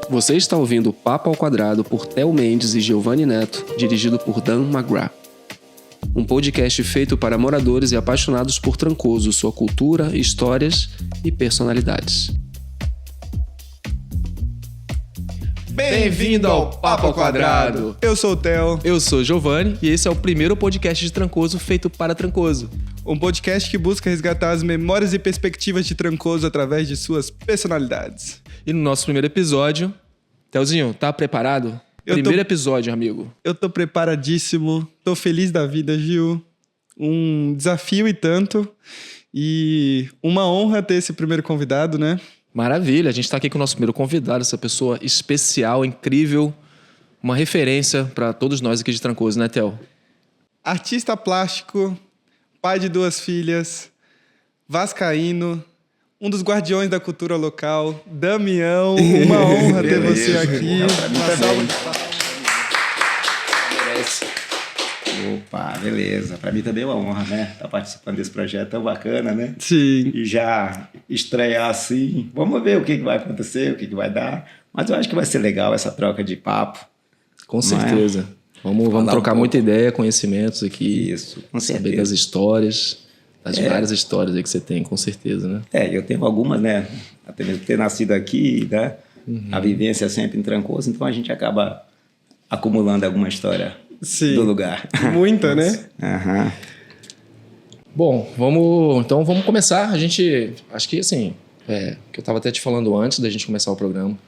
Você está ouvindo Papo ao Quadrado por Theo Mendes e Giovanni Neto, dirigido por Dan McGrath. Um podcast feito para moradores e apaixonados por Trancoso, sua cultura, histórias e personalidades. Bem-vindo ao Papo ao Quadrado! Eu sou o Theo. Eu sou o Giovanni e esse é o primeiro podcast de Trancoso feito para Trancoso. Um podcast que busca resgatar as memórias e perspectivas de Trancoso através de suas personalidades. E no nosso primeiro episódio... Theozinho, tá preparado? Primeiro episódio, amigo. Eu tô preparadíssimo, tô feliz da vida, Gil. Um desafio e tanto. E uma honra ter esse primeiro convidado, né? Maravilha, a gente tá aqui com o nosso primeiro convidado, essa pessoa especial, incrível, uma referência para todos nós aqui de Trancoso, né, Theo? Artista plástico, pai de 2 filhas, vascaíno, um dos guardiões da cultura local, Damião. Uma honra ter você aqui. Uma salva de palmas. Opa, beleza. Para mim também é uma honra, né? Estar participando desse projeto tão bacana, né? Sim. E já estrear assim. Vamos ver o que vai acontecer, o que vai dar. Mas eu acho que vai ser legal essa troca de papo. Com certeza. Vamos trocar muita ideia, conhecimentos aqui. Isso, com certeza. certeza. Saber das histórias, das várias histórias aí que você tem, com certeza, né? Eu tenho algumas, né? Até mesmo ter nascido aqui, né? A vivência sempre em Trancoso, então a gente acaba acumulando alguma história. Sim. Do lugar. Muita, né? Aham. Bom, vamos começar. A gente, acho que assim, que eu estava até te falando antes da gente começar o programa,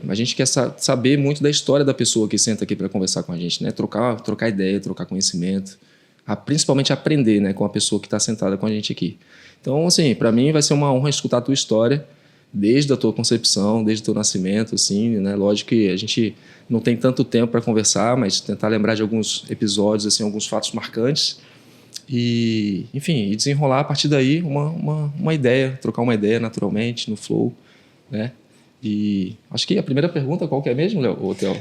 a gente quer saber muito da história da pessoa que senta aqui para conversar com a gente, né? Trocar ideia, trocar conhecimento, principalmente aprender, né, com a pessoa que está sentada com a gente aqui. Então, assim, para mim vai ser uma honra escutar a tua história, desde a tua concepção, desde o teu nascimento, assim, né? Lógico que a gente não tem tanto tempo para conversar, mas tentar lembrar de alguns episódios, assim, alguns fatos marcantes e, enfim, e desenrolar a partir daí uma ideia, trocar uma ideia naturalmente, no flow, né? E acho que a primeira pergunta, qual que é mesmo, Léo? Ou Theo?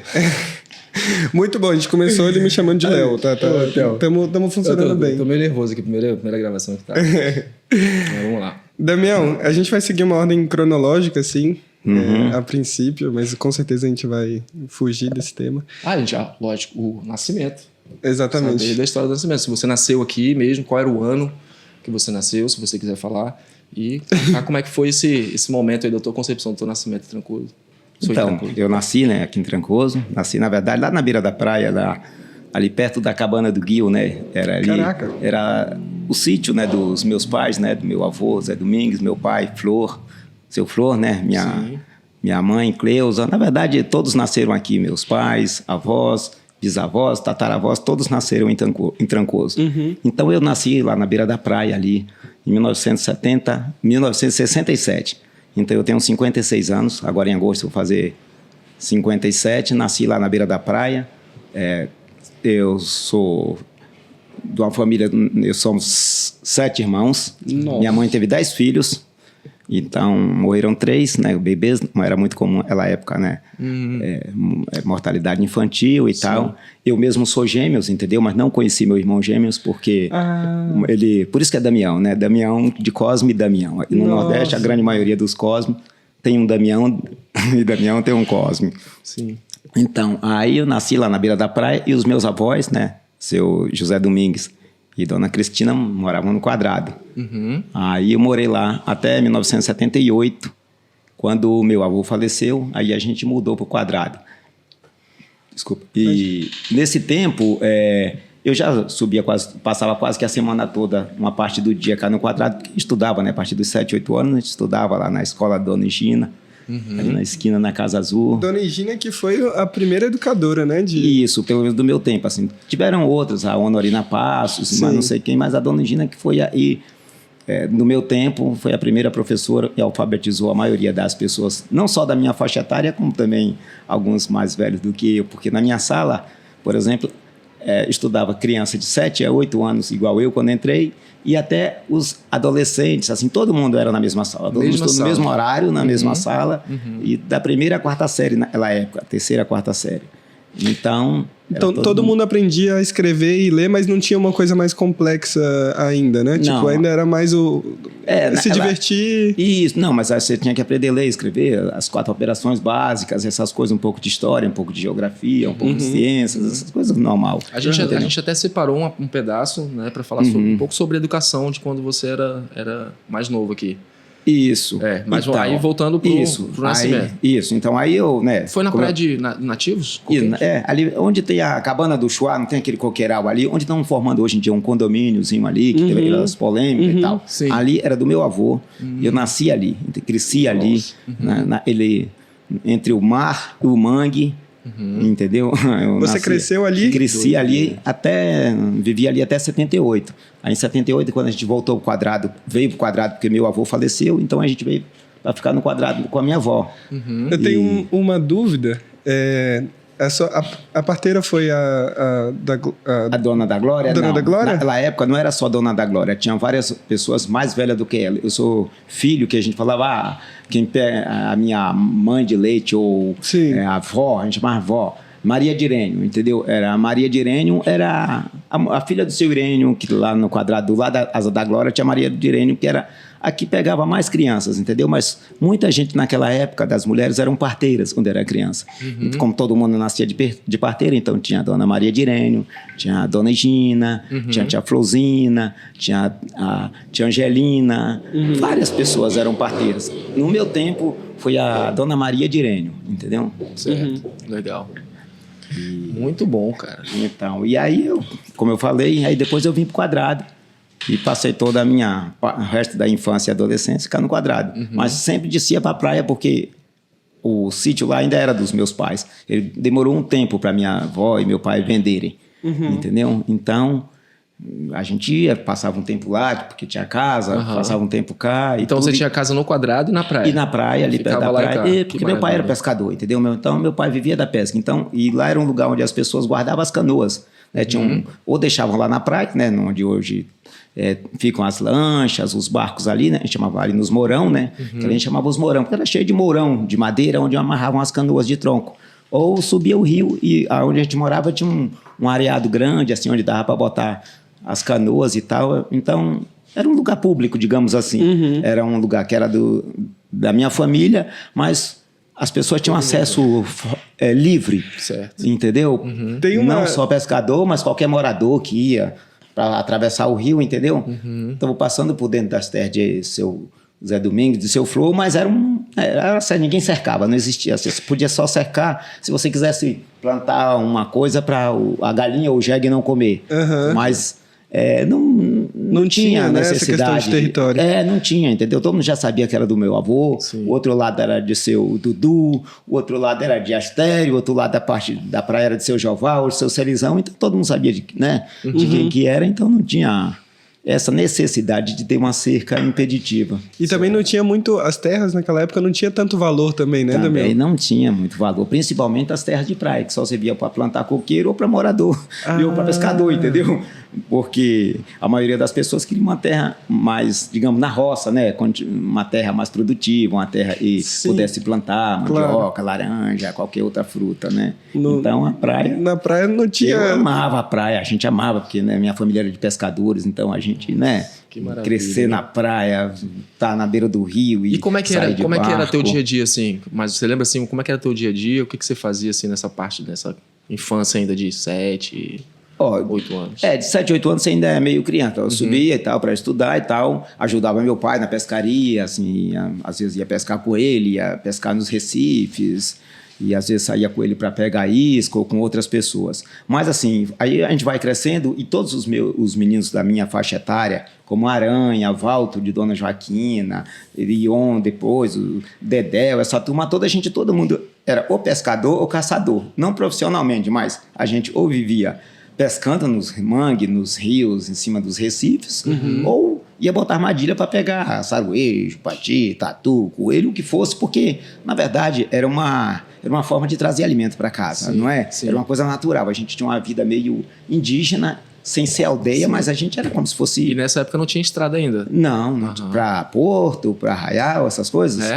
Muito bom, a gente começou ele me chamando de Léo, tá? Estamos funcionando bem. Tô meio nervoso aqui, primeira gravação que tá. Mas vamos lá. Damião, a gente vai seguir uma ordem cronológica, assim, a princípio, mas com certeza a gente vai fugir desse tema. Gente, lógico, o nascimento. Exatamente. Saber da história do nascimento. Se você nasceu aqui mesmo, qual era o ano que você nasceu, se você quiser falar. E como é que foi esse momento aí da tua concepção do teu nascimento em Trancoso? Então, eu nasci, né, aqui em Trancoso. Nasci, na verdade, lá na beira da praia, ali perto da cabana do Guil, né? Era ali. Caraca. Era o sítio, né, dos meus pais, né? Do meu avô, Zé Domingues, meu pai, seu Flor, né? Minha mãe, Cleusa. Na verdade, todos nasceram aqui. Meus pais, avós, bisavós, tataravós, todos nasceram em Trancoso. Então, eu nasci lá na beira da praia, ali, em 1967. Então, eu tenho 56 anos. Agora, em agosto, eu vou fazer 57. Nasci lá na beira da praia. Eu sou de uma família... Somos 7 irmãos. Nossa. Minha mãe teve 10 filhos. Então, morreram 3, né? Bebês, não era muito comum naquela época, né? Mortalidade infantil e tal. Eu mesmo sou gêmeos, entendeu? Mas não conheci meu irmão gêmeos porque ele... Por isso que é Damião, né? Damião de Cosme e Damião. E no Nordeste, a grande maioria dos Cosme tem um Damião e Damião tem um Cosme. Sim. Então, aí eu nasci lá na beira da praia e os meus avós, né? Seu José Domingues e Dona Cristina moravam no Quadrado. Aí eu morei lá até 1978, quando o meu avô faleceu, aí a gente mudou para o Quadrado. Desculpa. E nesse tempo, eu já passava quase que a semana toda, uma parte do dia cá no Quadrado, porque estudava, né? A partir dos 7, 8 anos, a gente estudava lá na escola Dona Higina, ali na esquina, na Casa Azul. Dona Higina, que foi a primeira educadora, né? Isso, pelo menos do meu tempo, assim. Tiveram outras, a Honorina Passos, mas não sei quem, mas a Dona Higina que foi aí, no meu tempo, foi a primeira professora que alfabetizou a maioria das pessoas, não só da minha faixa etária, como também alguns mais velhos do que eu, porque na minha sala, por exemplo, estudava criança de 7 a 8 anos, igual eu, quando entrei, e até os adolescentes, assim, todo mundo era na mesma sala. Todo mundo no mesmo horário, na mesma sala, e da primeira à quarta série naquela época, a terceira, quarta série. Então, Então todo mundo aprendia a escrever e ler, mas não tinha uma coisa mais complexa ainda, né? Não. Tipo, ainda era mais se divertir. Isso, não, mas você tinha que aprender a ler, escrever, as 4 operações básicas, essas coisas, um pouco de história, um pouco de geografia, um pouco de ciências, essas coisas normal. A gente até separou um pedaço, né, para falar um pouco sobre a educação de quando você era mais novo aqui. Isso. Mas então, aí voltando pro Nascimento. Isso, então aí eu, né... Foi na praia de nativos? Ali onde tem a cabana do Chuá, não tem aquele coqueiral ali, onde estão formando hoje em dia um condomíniozinho ali, que teve aquelas polêmicas e tal. Sim. Ali era do meu avô, eu nasci ali, cresci ali, ele entre o mar e o mangue, entendeu? Você cresceu ali? Cresci ali vivi ali até 78. Aí em 78, quando a gente voltou pro quadrado, veio pro quadrado porque meu avô faleceu, então a gente veio para ficar no quadrado com a minha avó. Eu tenho uma dúvida. A parteira foi a Dona da Glória? Dona da Glória? Naquela época não era só Dona da Glória, tinha várias pessoas mais velhas do que ela. Eu sou filho, que a gente falava, a minha mãe de leite ou a avó, a gente chamava avó. Maria de Irênio, entendeu? A Maria de Irênio era a filha do seu Irênio, que lá no quadrado, do lado da Asa da Glória, tinha Maria de Irênio, que era a que pegava mais crianças, entendeu? Mas muita gente naquela época das mulheres eram parteiras quando era criança. Então, como todo mundo nascia de parteira, então tinha a Dona Maria de Irênio, tinha a Dona Gina, tinha a Tia Flosina, tinha a Tia Angelina, várias pessoas eram parteiras. No meu tempo, foi a Dona Maria de Irênio, entendeu? Certo, legal. Muito bom, cara. Então, e aí, como eu falei, aí depois eu vim pro quadrado e passei toda o resto da infância e adolescência ficar no quadrado. Mas sempre descia pra praia porque o sítio lá ainda era dos meus pais. Ele demorou um tempo para minha avó e meu pai venderem, entendeu? Então, a gente ia, passava um tempo lá, porque tinha casa, passava um tempo cá. Então você tinha casa no quadrado e na praia? E na praia, ali perto da praia. Porque meu pai era pescador, entendeu? Então meu pai vivia da pesca. Então, e lá era um lugar onde as pessoas guardavam as canoas. Né? Ou deixavam lá na praia, né? Onde hoje ficam as lanchas, os barcos ali, né? A gente chamava ali nos mourão, né? Que a gente chamava os mourão, porque era cheio de mourão, de madeira, onde amarravam as canoas de tronco. Ou subia o rio e onde a gente morava tinha um areado grande, assim, onde dava para botar as canoas e tal. Então, era um lugar público, digamos assim. Era um lugar que era da minha família, mas as pessoas tinham acesso livre, certo. Entendeu? Não só pescador, mas qualquer morador que ia para atravessar o rio, entendeu? Então, passando por dentro das terras de seu Zé Domingos, de seu Flor, mas ninguém cercava, não existia. Você podia só cercar se você quisesse plantar uma coisa para a galinha ou o jegue não comer. Mas não tinha necessidade. Essa questão de território. Não tinha, entendeu? Todo mundo já sabia que era do meu avô, o outro lado era de seu Dudu, o outro lado era de Astério, o outro lado da parte da praia era de seu Joval, de seu Celizão, então todo mundo sabia de quem que era, então não tinha essa necessidade de ter uma cerca impeditiva. E também não tinha muito... As terras naquela época não tinha tanto valor também, né, Damião? Também não tinha muito valor, principalmente as terras de praia, que só servia para plantar coqueiro ou para morador, ou para pescador, entendeu? Porque a maioria das pessoas queria uma terra mais, digamos, na roça, né? Uma terra mais produtiva, uma terra que pudesse plantar mandioca, laranja, qualquer outra fruta, né? Então, a praia... Na praia não tinha... Eu amava a praia, a gente amava, porque minha família era de pescadores, então a gente, crescer na praia, estar na beira do rio e como é que era teu dia a dia, assim? Mas você lembra, assim, como é que era teu dia a dia? O que você fazia, assim, nessa parte dessa infância ainda de 7... 8 anos. De 7, 8 anos você ainda é meio criança. Eu subia e tal para estudar e tal, ajudava meu pai na pescaria, assim, às vezes ia pescar com ele, ia pescar nos recifes, e às vezes saía com ele para pegar isca ou com outras pessoas. Mas assim, aí a gente vai crescendo e todos os meninos da minha faixa etária, como Aranha, Valto de Dona Joaquina, Irion depois, o Dedéu, essa turma toda, todo mundo era ou pescador ou caçador. Não profissionalmente, mas a gente ou vivia pescando nos mangues, nos rios, em cima dos recifes, ou ia botar armadilha para pegar saruejo, pati, tatu, coelho, o que fosse, porque, na verdade, era uma forma de trazer alimento para casa, não é? Sim. Era uma coisa natural. A gente tinha uma vida meio indígena, sem ser aldeia, mas a gente era como se fosse... E nessa época não tinha estrada ainda? Não, para Porto, para Arraial, essas coisas.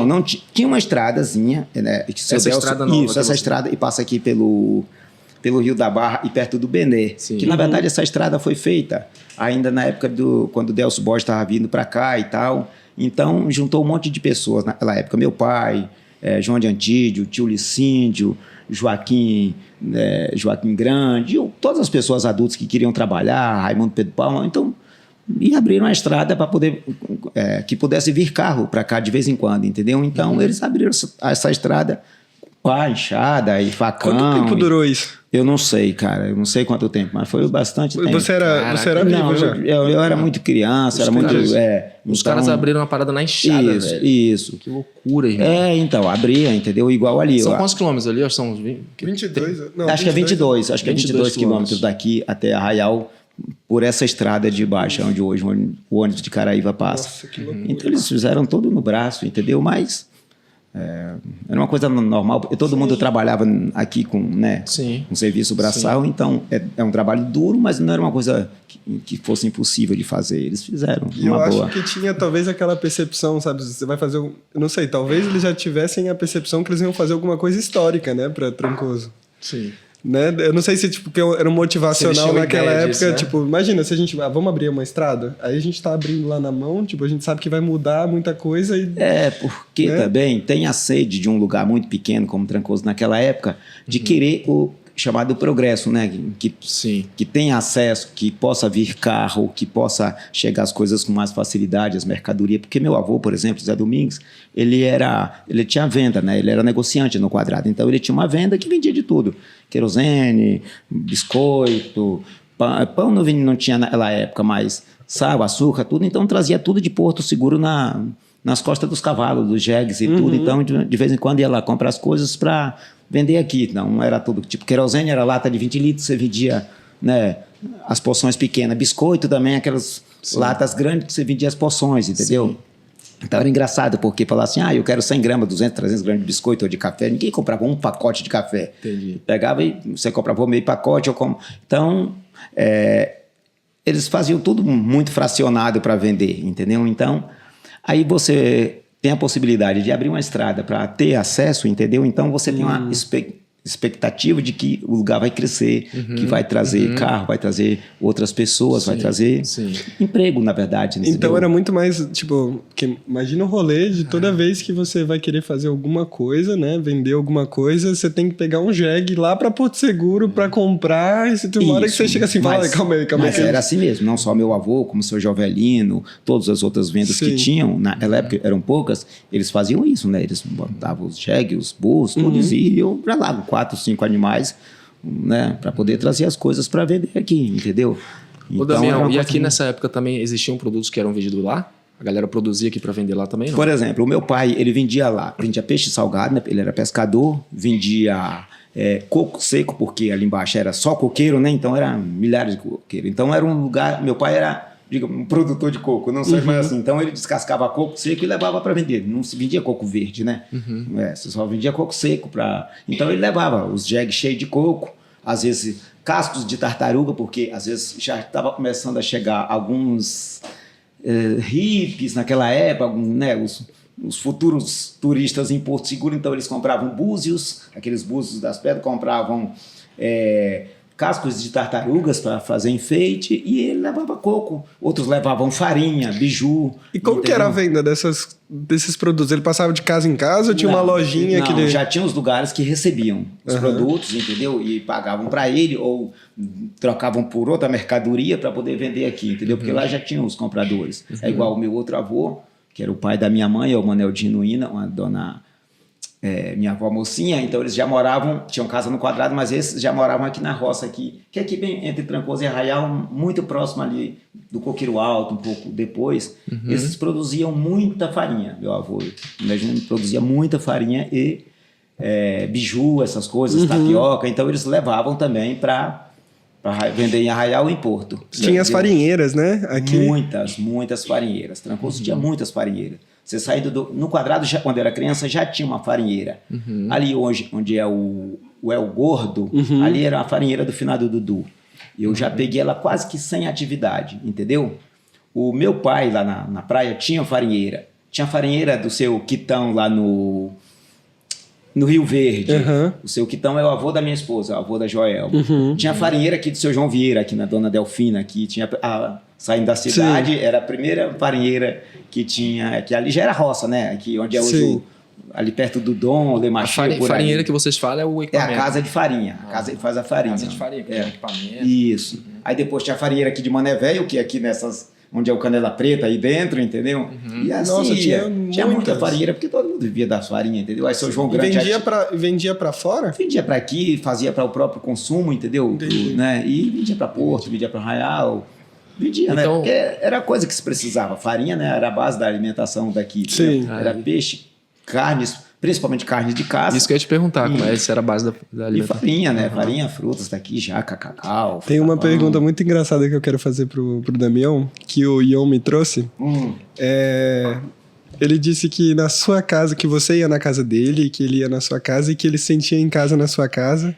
Não tinha uma estradazinha, né? Essa estrada nova. Isso, essa estrada, e passa aqui pelo pelo Rio da Barra e perto do Benê. Sim. Que, na verdade, essa estrada foi feita ainda na época quando o Delcio Borges estava vindo para cá e tal. Então, juntou um monte de pessoas naquela época. Meu pai, João de Antídio, tio Licíndio, Joaquim Grande, todas as pessoas adultas que queriam trabalhar, Raimundo Pedro Palma. Então, e abriram a estrada para poder que pudesse vir carro para cá de vez em quando, entendeu? Então, eles abriram essa estrada com pá, enxada e facão. Quanto tempo durou isso? Eu não sei, cara. Eu não sei quanto tempo, mas foi bastante tempo. Você era Não, vivo já? eu era muito criança, Os era muito... caras- Os então, caras abriram uma parada na enxada, isso, velho. isso. Que loucura, irmão. Então, abria, entendeu? Igual ali. São ó. quantos quilômetros ali? Acho que são uns 20. 22? Não, Acho que é 22. Acho que é 22 quilômetros daqui até Arraial, por essa estrada de baixo, onde hoje o ônibus de Caraíva passa. Nossa, que loucura. Então, eles fizeram todo no braço, entendeu? Mas... era uma coisa normal, porque todo mundo trabalhava aqui com serviço braçal, então é um trabalho duro, mas não era uma coisa que fosse impossível de fazer. Eles fizeram E uma eu boa. acho que tinha talvez aquela percepção, sabe? Você vai fazer... Eu não sei, talvez eles já tivessem a percepção que eles iam fazer alguma coisa histórica, né? Pra Trancoso. Sim. Né? Eu não sei se tipo, que era um motivacional tinham naquela ideia época. disso, né? Tipo, imagina se a gente... vamos abrir uma estrada? Aí a gente tá abrindo lá na mão, tipo, a gente sabe que vai mudar muita coisa e... Porque também tem a sede de um lugar muito pequeno como Trancoso naquela época, de querer o chamado progresso, né? Que tenha acesso, que possa vir carro, que possa chegar as coisas com mais facilidade, as mercadorias. Porque meu avô, por exemplo, Zé Domingues, ele tinha venda, né? Ele era negociante no Quadrado. Então ele tinha uma venda que vendia de tudo. Querosene, biscoito, pão não tinha naquela época, mas sal, açúcar, tudo. Então trazia tudo de Porto Seguro nas costas dos cavalos, dos jegues e tudo. Então de vez em quando ia lá comprar as coisas para vender aqui. Não era tudo. Tipo, querosene era lata de 20 litros, você vendia, né, as porções pequenas. Biscoito também, aquelas latas grandes que você vendia as porções, entendeu? Sim. Então era engraçado, porque falava assim, eu quero 100 gramas, 200, 300 gramas de biscoito ou de café. Ninguém comprava um pacote de café. Entendi. Pegava e você comprava meio pacote. Então, eles faziam tudo muito fracionado para vender, entendeu? Então, aí você tem a possibilidade de abrir uma estrada para ter acesso, entendeu? Então, você tem uma expectativa de que o lugar vai crescer, que vai trazer carro, vai trazer outras pessoas, vai trazer emprego, na verdade. Então entendeu? era muito mais, tipo, que imagina o rolê de toda vez que você vai querer fazer alguma coisa, né? Vender alguma coisa, você tem que pegar um jegue lá para Porto Seguro para comprar, e se tem uma hora que você chega assim, fala, calma aí. Mas era assim mesmo, não só meu avô, como o seu Jovelino, todas as outras vendas que tinham, naquela época eram poucas, eles faziam isso, né? Eles botavam os jegues, os burros, todos iam para lá, 4, 5 animais, né, para poder trazer as coisas para vender aqui, entendeu? Ô, Damião, e aqui nessa época também existiam produtos que eram vendidos lá? A galera produzia aqui para vender lá também, não? Por exemplo, o meu pai, ele vendia lá, vendia peixe salgado, né? Ele era pescador, vendia coco seco, porque ali embaixo era só coqueiro, né? Então era milhares de coqueiros. Então era um lugar, meu pai era, digamos, um produtor de coco, não sei mais assim. Então ele descascava coco seco e levava para vender. Não se vendia coco verde, né? Você só vendia coco seco para. Então ele levava os jegues cheios de coco, às vezes cascos de tartaruga, porque às vezes já estava começando a chegar alguns hippies naquela época, né? Os futuros turistas em Porto Seguro, então eles compravam búzios, aqueles búzios das pedras, compravam cascos de tartarugas para fazer enfeite, e ele levava coco. Outros levavam farinha, biju. E como que era a venda desses produtos? Ele passava de casa em casa ou tinha uma lojinha que ele... já tinha os lugares que recebiam os produtos, entendeu? E pagavam para ele ou trocavam por outra mercadoria para poder vender aqui, entendeu? Porque lá já tinham os compradores. É igual o meu outro avô, que era o pai da minha mãe, é o Manel de Genuína, uma dona... minha avó mocinha, então eles já moravam, tinham casa no Quadrado, mas esses já moravam aqui na roça, que é aqui bem entre Trancoso e Arraial, muito próximo ali do Coqueiro Alto, um pouco depois. Eles produziam muita farinha, meu avô, imagina, produzia muita farinha e biju, essas coisas, tapioca, então eles levavam também para vender em Arraial e em Porto. Tinha as farinheiras, né? Aqui. Muitas farinheiras. Trancoso tinha muitas farinheiras. Você saindo no Quadrado, quando era criança, já tinha uma farinheira. Ali hoje, onde é o El Gordo, ali era a farinheira do finado Dudu. Eu já peguei ela quase que sem atividade, entendeu? O meu pai, lá na praia, tinha farinheira. Tinha farinheira do seu Quitão lá no no Rio Verde. Uhum. O seu Quitão é o avô da minha esposa, o avô da Joelma. Tinha a farinheira aqui do seu João Vieira, aqui na Dona Delfina, aqui tinha saindo da cidade, Sim. era a primeira farinheira que tinha, que ali já era roça, né? Aqui onde é hoje ali perto do Dom, Lemachia, farinheira que vocês falam é o é equipamento. a casa de farinha, a casa que faz a farinha. Casa de farinha, que é equipamento. Isso. Aí depois tinha a farinheira aqui de Mané Velho, que é aqui nessas, onde é o Canela Preta aí dentro, entendeu? E assim, Nossa, tinha muita muitas. farinheira, porque todo mundo vivia das farinhas, entendeu? Aí seu João E Grande vendia pra fora? vendia para aqui, fazia para o próprio consumo, entendeu? Entendi. Né? E vendia para Porto, vendia para Arraial. Vendia, né? Então- Porque era coisa que se precisava. Farinha, né? Era a base da alimentação daqui. Sim. Entendeu? Era peixe, carnes, principalmente carnes de caça. Isso que eu ia te perguntar, como é se era a base da E alimentação. farinha, né? Farinha, frutas daqui, jaca, cacau. Tem uma fruta-pão. pergunta muito engraçada que eu quero fazer pro Damião, que o Ion me trouxe. Ele disse que na sua casa, que você ia na casa dele, que ele ia na sua casa e que ele sentia em casa na sua casa.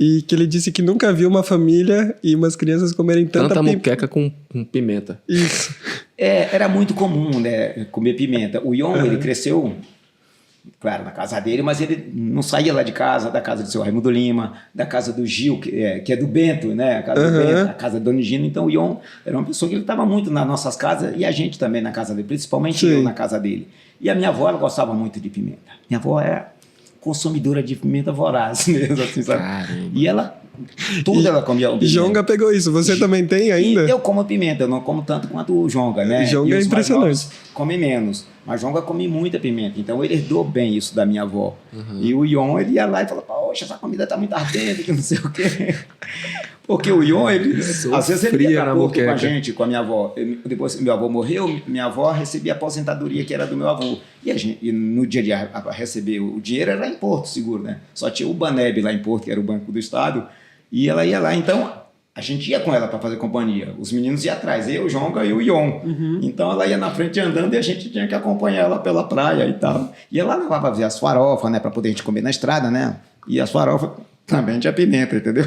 E que ele disse que nunca viu uma família e umas crianças comerem Tanta muqueca com pimenta. Isso. Era muito comum, né? Comer pimenta. O Ion, ele cresceu, claro, na casa dele, mas ele não saía lá de casa, da casa do seu Raimundo Lima, da casa do Gil, que é do Bento, né? A casa do Bento, a casa do Dona Gina. Então o Ion era uma pessoa que ele estava muito nas nossas casas e a gente também na casa dele, principalmente eu na casa dele. E a minha avó, ela gostava muito de pimenta. Minha avó era consumidora de pimenta voraz mesmo, assim, sabe? Caramba. E ela, tudo ela comia E pimenta. Jonga pegou isso. Você também tem ainda? E eu como pimenta, eu não como tanto quanto o Jonga, né? Jonga E é os mais impressionante. novos comem menos. Mas Jonga come muita pimenta, então ele herdou bem isso da minha avó. E o Ion, ele ia lá e falava, poxa, essa comida tá muito ardente, que não sei o quê. Porque o Ion, ele, às vezes ele ia pra na Porto com a moqueca. gente, com a minha avó. Depois que meu avô morreu, minha avó recebia a aposentadoria que era do meu avô. E no dia de receber o dinheiro era em Porto Seguro, né? Só tinha o Baneb lá em Porto, que era o Banco do Estado, e ela ia lá. Então, a gente ia com ela para fazer companhia. Os meninos iam atrás, eu, o Jonga e o Ion. Então, ela ia na frente andando e a gente tinha que acompanhar ela pela praia e tal. E ela levava a ver as farofas, né? Para poder a gente comer na estrada, né? E as farofas também tinha pimenta, entendeu?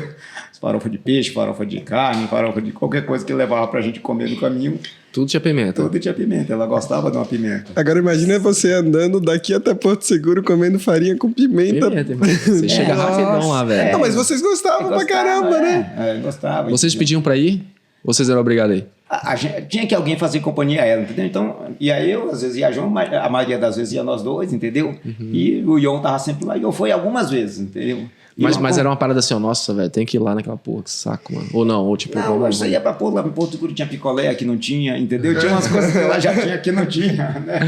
Farofa de peixe, farofa de carne, farofa de qualquer coisa que levava pra gente comer no caminho. Tudo tinha pimenta. Tudo tinha pimenta. Ela gostava de uma pimenta. Agora imagina você andando daqui até Porto Seguro comendo farinha com pimenta. Pimenta, irmão. Você chega rapidão lá, velho. Não, mas vocês gostavam pra caramba, né? Gostava. Vocês entendeu? pediam pra ir? Ou vocês eram obrigados a ir? Tinha que alguém fazer companhia a ela, entendeu? Então, ia eu, às vezes ia João, mas a maioria das vezes ia nós dois, entendeu? E o Ion tava sempre lá. E eu fui algumas vezes, entendeu? Mas era uma parada assim, ó, nossa, velho, tem que ir lá naquela porra, que saco, mano. Ou não, ou tipo... Não, mas você ia pra Porto, lá em Porto Seguro tinha picolé, aqui não tinha, entendeu? Tinha umas coisas que lá já tinha, aqui não tinha, né?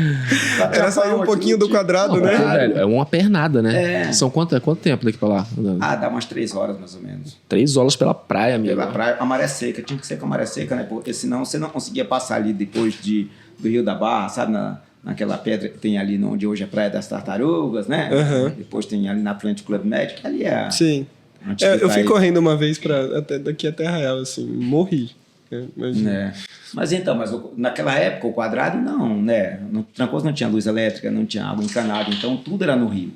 Era sair um pouquinho do quadrado, Não, né? porque, velho, é uma pernada, né? É. São quanto tempo daqui pra lá? andando? Dá umas 3 horas, mais ou menos. 3 horas pela praia, amigo. Pela praia, a maré seca, tinha que ser com a maré seca, né? Porque senão você não conseguia passar ali depois do Rio da Barra, sabe? Naquela pedra que tem ali onde hoje é a Praia das Tartarugas, né? Depois tem ali na frente o Clube Médico, ali é... Sim. Eu fui correndo uma vez daqui até Arraial, assim, morri. Imagina. Mas então, naquela época o quadrado não, né? No Trancoso não tinha luz elétrica, não tinha água encanada, então tudo era no rio.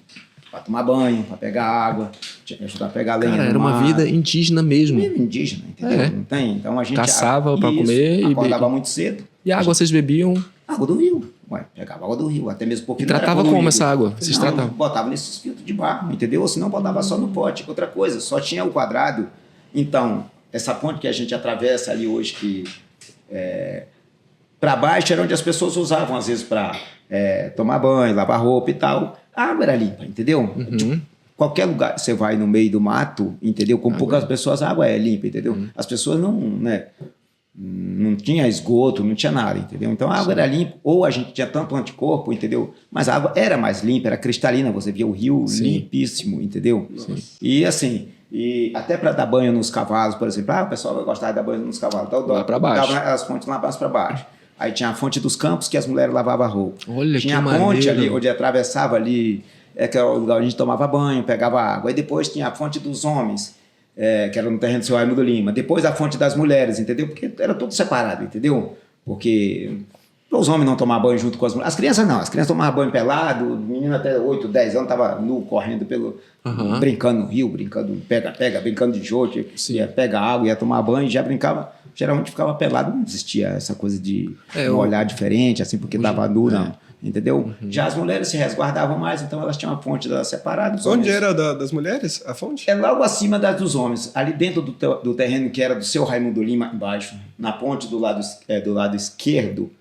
Para tomar banho, para pegar água, tinha que ajudar a pegar lenha. Cara, era no uma mar. vida indígena mesmo. Mesmo indígena, entendeu? É. Não tem? Então a gente Caçava pra comer e acordava muito cedo. E a água vocês bebiam? Água do rio. Ué, pegava água do rio, até mesmo porque E não era tratava poluído. como essa água? Vocês Não, tratavam? botava nesses filtros de barro, entendeu? Ou senão botava só no pote. Outra coisa, só tinha o quadrado. Então, essa ponte que a gente atravessa ali hoje, que para baixo era onde as pessoas usavam, às vezes, para tomar banho, lavar roupa e tal. A água era limpa, entendeu? Tipo, qualquer lugar que você vai no meio do mato, entendeu? Com poucas pessoas, a água é limpa, entendeu? As pessoas não tinha esgoto, não tinha nada, entendeu? Então a água era limpa, ou a gente tinha tanto anticorpo, entendeu? Mas a água era mais limpa, era cristalina, você via o rio limpíssimo, entendeu? E assim, e até para dar banho nos cavalos, por exemplo, o pessoal vai gostar de dar banho nos cavalos, então Lá pra baixo. dava as fontes lá para baixo. Aí tinha a fonte dos campos que as mulheres lavavam a roupa. Olha, tinha que a ponte maneiro. ali, onde atravessava ali, que era o lugar onde a gente tomava banho, pegava água. Aí depois tinha a fonte dos homens, que era no terreno do seu Raimundo Lima. Depois a fonte das mulheres, entendeu? Porque era tudo separado, entendeu? Porque os homens não tomavam banho junto com as mulheres. As crianças não, as crianças tomavam banho pelado, menino até 8, 10 anos estava nu, correndo brincando no rio, brincando pega-pega, brincando de jogo, ia pegar água, ia tomar banho e já brincava. Geralmente ficava pelado, não existia essa coisa de um olhar diferente, assim, porque estava nu, não. entendeu? Já as mulheres se resguardavam mais, então elas tinham a fonte delas separada. Onde era das mulheres, a fonte? É logo acima das dos homens, ali dentro do terreno que era do seu Raimundo Lima, embaixo, na ponte do lado esquerdo,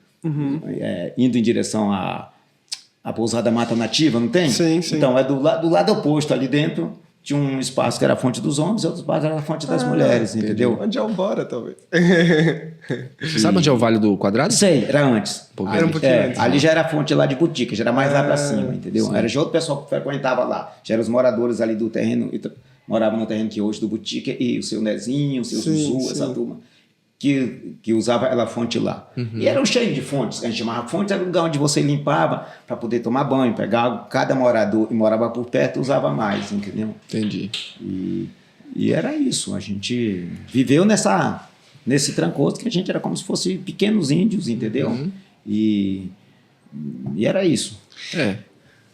indo em direção à pousada Mata Nativa, não tem? Sim, sim. Então, é do lado oposto, ali dentro, tinha um espaço que era a fonte dos homens e outro espaço era a fonte das mulheres, entendeu? Onde é o Bora, talvez. Você sabe onde é o Vale do Quadrado? Sei, era antes. Era um pouquinho antes. Ali já era a fonte lá de Butica, já era mais lá pra cima, entendeu? Sim. Era já outro pessoal que frequentava lá. Já eram os moradores ali do terreno, moravam no terreno que hoje do Butica, e o seu Nezinho, o seu Zuzu, essa turma, que usava aquela fonte lá. E eram cheios de fontes, que a gente chamava fonte, era o lugar onde você limpava para poder tomar banho, pegar água. Cada morador que morava por perto usava mais, entendeu? Entendi. E era isso, a gente viveu nesse Trancoso que a gente era como se fosse pequenos índios, entendeu? E era isso.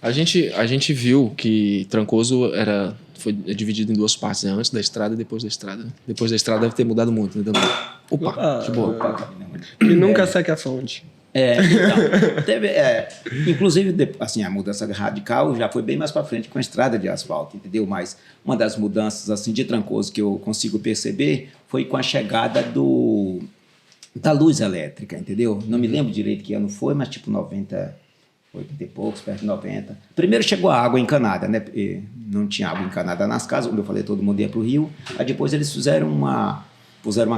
A gente viu que Trancoso foi dividido em duas partes, né? Antes da estrada e depois da estrada. Depois da estrada deve ter mudado muito, né? Opa, de boa. E nunca seca a fonte. Então, teve, inclusive, assim, a mudança radical já foi bem mais para frente com a estrada de asfalto, entendeu? Mas uma das mudanças assim de Trancoso que eu consigo perceber foi com a chegada da luz elétrica, entendeu? Não me lembro direito que ano foi, mas tipo 90, 80 e poucos, perto de 90. Primeiro chegou a água encanada, né? E não tinha água encanada nas casas, como eu falei, todo mundo ia para o rio. Aí depois eles puseram uma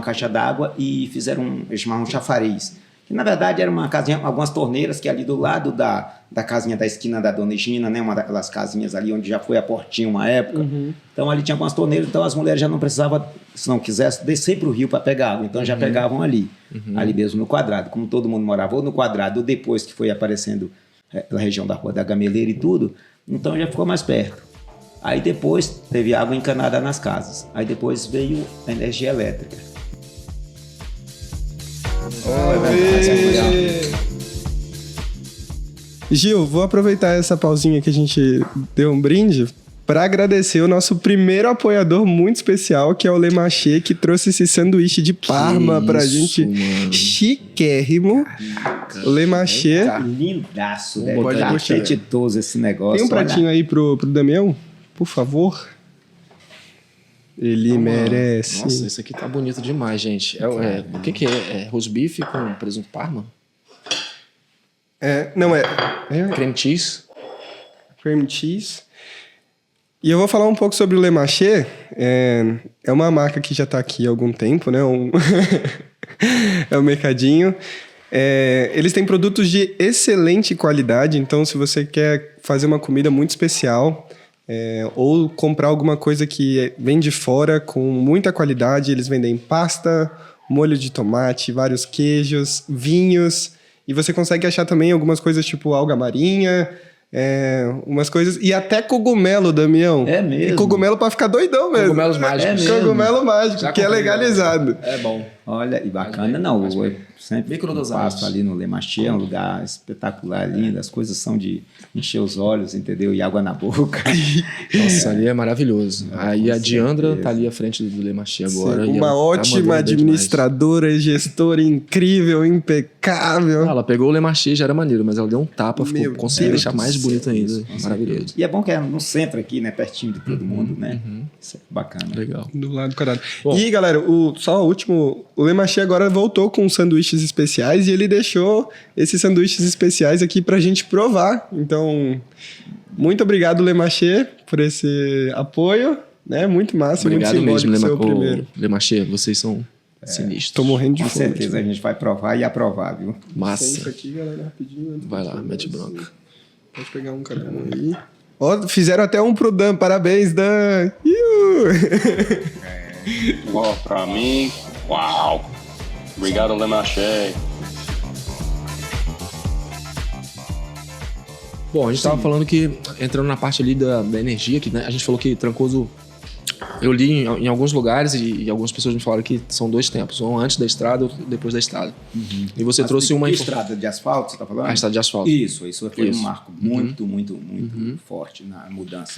caixa d'água e eles chamavam chafariz. Que na verdade era uma casinha, algumas torneiras que ali do lado da casinha da esquina da Dona Egina, né? Uma daquelas casinhas ali onde já foi a portinha uma época. Então ali tinha algumas torneiras, então as mulheres já não precisavam, se não quisesse, descer para o rio para pegar água. Então já pegavam ali mesmo no quadrado. Como todo mundo morava ou no quadrado ou depois que foi aparecendo na região da Rua da Gameleira e tudo, então já ficou mais perto. Aí depois teve água encanada nas casas. Aí depois veio a energia elétrica. Gil, vou aproveitar essa pausinha que a gente deu um brinde para agradecer o nosso primeiro apoiador muito especial, que é o Lemachê, que trouxe esse sanduíche de Parma pra gente. Mano. Chiquérrimo. O Lemachê. Lindaço, né? Pode Tá puxar. apetitoso esse negócio. Tem um pratinho aí pro Damião, por favor. Ele merece. Nossa, esse aqui tá bonito demais, gente. O que é? É rosbife com presunto Parma? Não é. Creme cheese? Cream cheese. E eu vou falar um pouco sobre o Lemachê. É uma marca que já está aqui há algum tempo, né? É um mercadinho. Eles têm produtos de excelente qualidade, então se você quer fazer uma comida muito especial ou comprar alguma coisa que vem de fora com muita qualidade, eles vendem pasta, molho de tomate, vários queijos, vinhos, e você consegue achar também algumas coisas tipo alga marinha, umas coisas... E até cogumelo, Damião. É mesmo? E cogumelo pra ficar doidão mesmo. Cogumelos mágicos. mesmo? Cogumelo mágico, Já que é comprei, legalizado. É bom. Olha, e bacana, não. Eu sempre Microdosagem. passo ali no Lemachê, é um lugar espetacular, lindo. As coisas são de encher os olhos, entendeu? E água na boca. Nossa, ali é maravilhoso. Aí a Diandra certeza. tá ali à frente do Lemachê agora. e Uma ela tá ótima mandando bem administradora, gestora incrível, impecável. demais. Ela pegou o Lemachê, já era maneiro, mas ela deu um tapa, Meu conseguiu Deus deixar do mais céu, bonito ainda. Com Maravilhoso. certeza. E é bom que é no centro aqui, né? Pertinho de todo mundo, né? Isso é bacana. Legal. Do lado do quadrado. Bom. E, galera, só o último... O Lemachê agora voltou com sanduíches especiais e ele deixou esses sanduíches especiais aqui pra gente provar. Então, muito obrigado, Lemachê, por esse apoio. Né? Muito massa, Obrigado muito mesmo, simbólico ser o primeiro. Lemachê. Vocês são sinistros. Tô morrendo de Com fome. certeza a gente vai provar e aprovar, viu? Isso Massa. aqui, galera, rapidinho. Vai lá, mete bronca. Pode pegar um cada um aí. Ó, fizeram até um pro Dan. Parabéns, Dan. Ó, pra mim, uau! Obrigado, Lemachê. Bom, a gente tava falando que, entrando na parte ali da energia, que né, a gente falou que Trancoso Eu li em alguns lugares e algumas pessoas me falaram que são 2 tempos, um antes da estrada e outro depois da estrada. E você trouxe uma... estrada de asfalto, você está falando? A estrada de asfalto. Isso foi um marco muito forte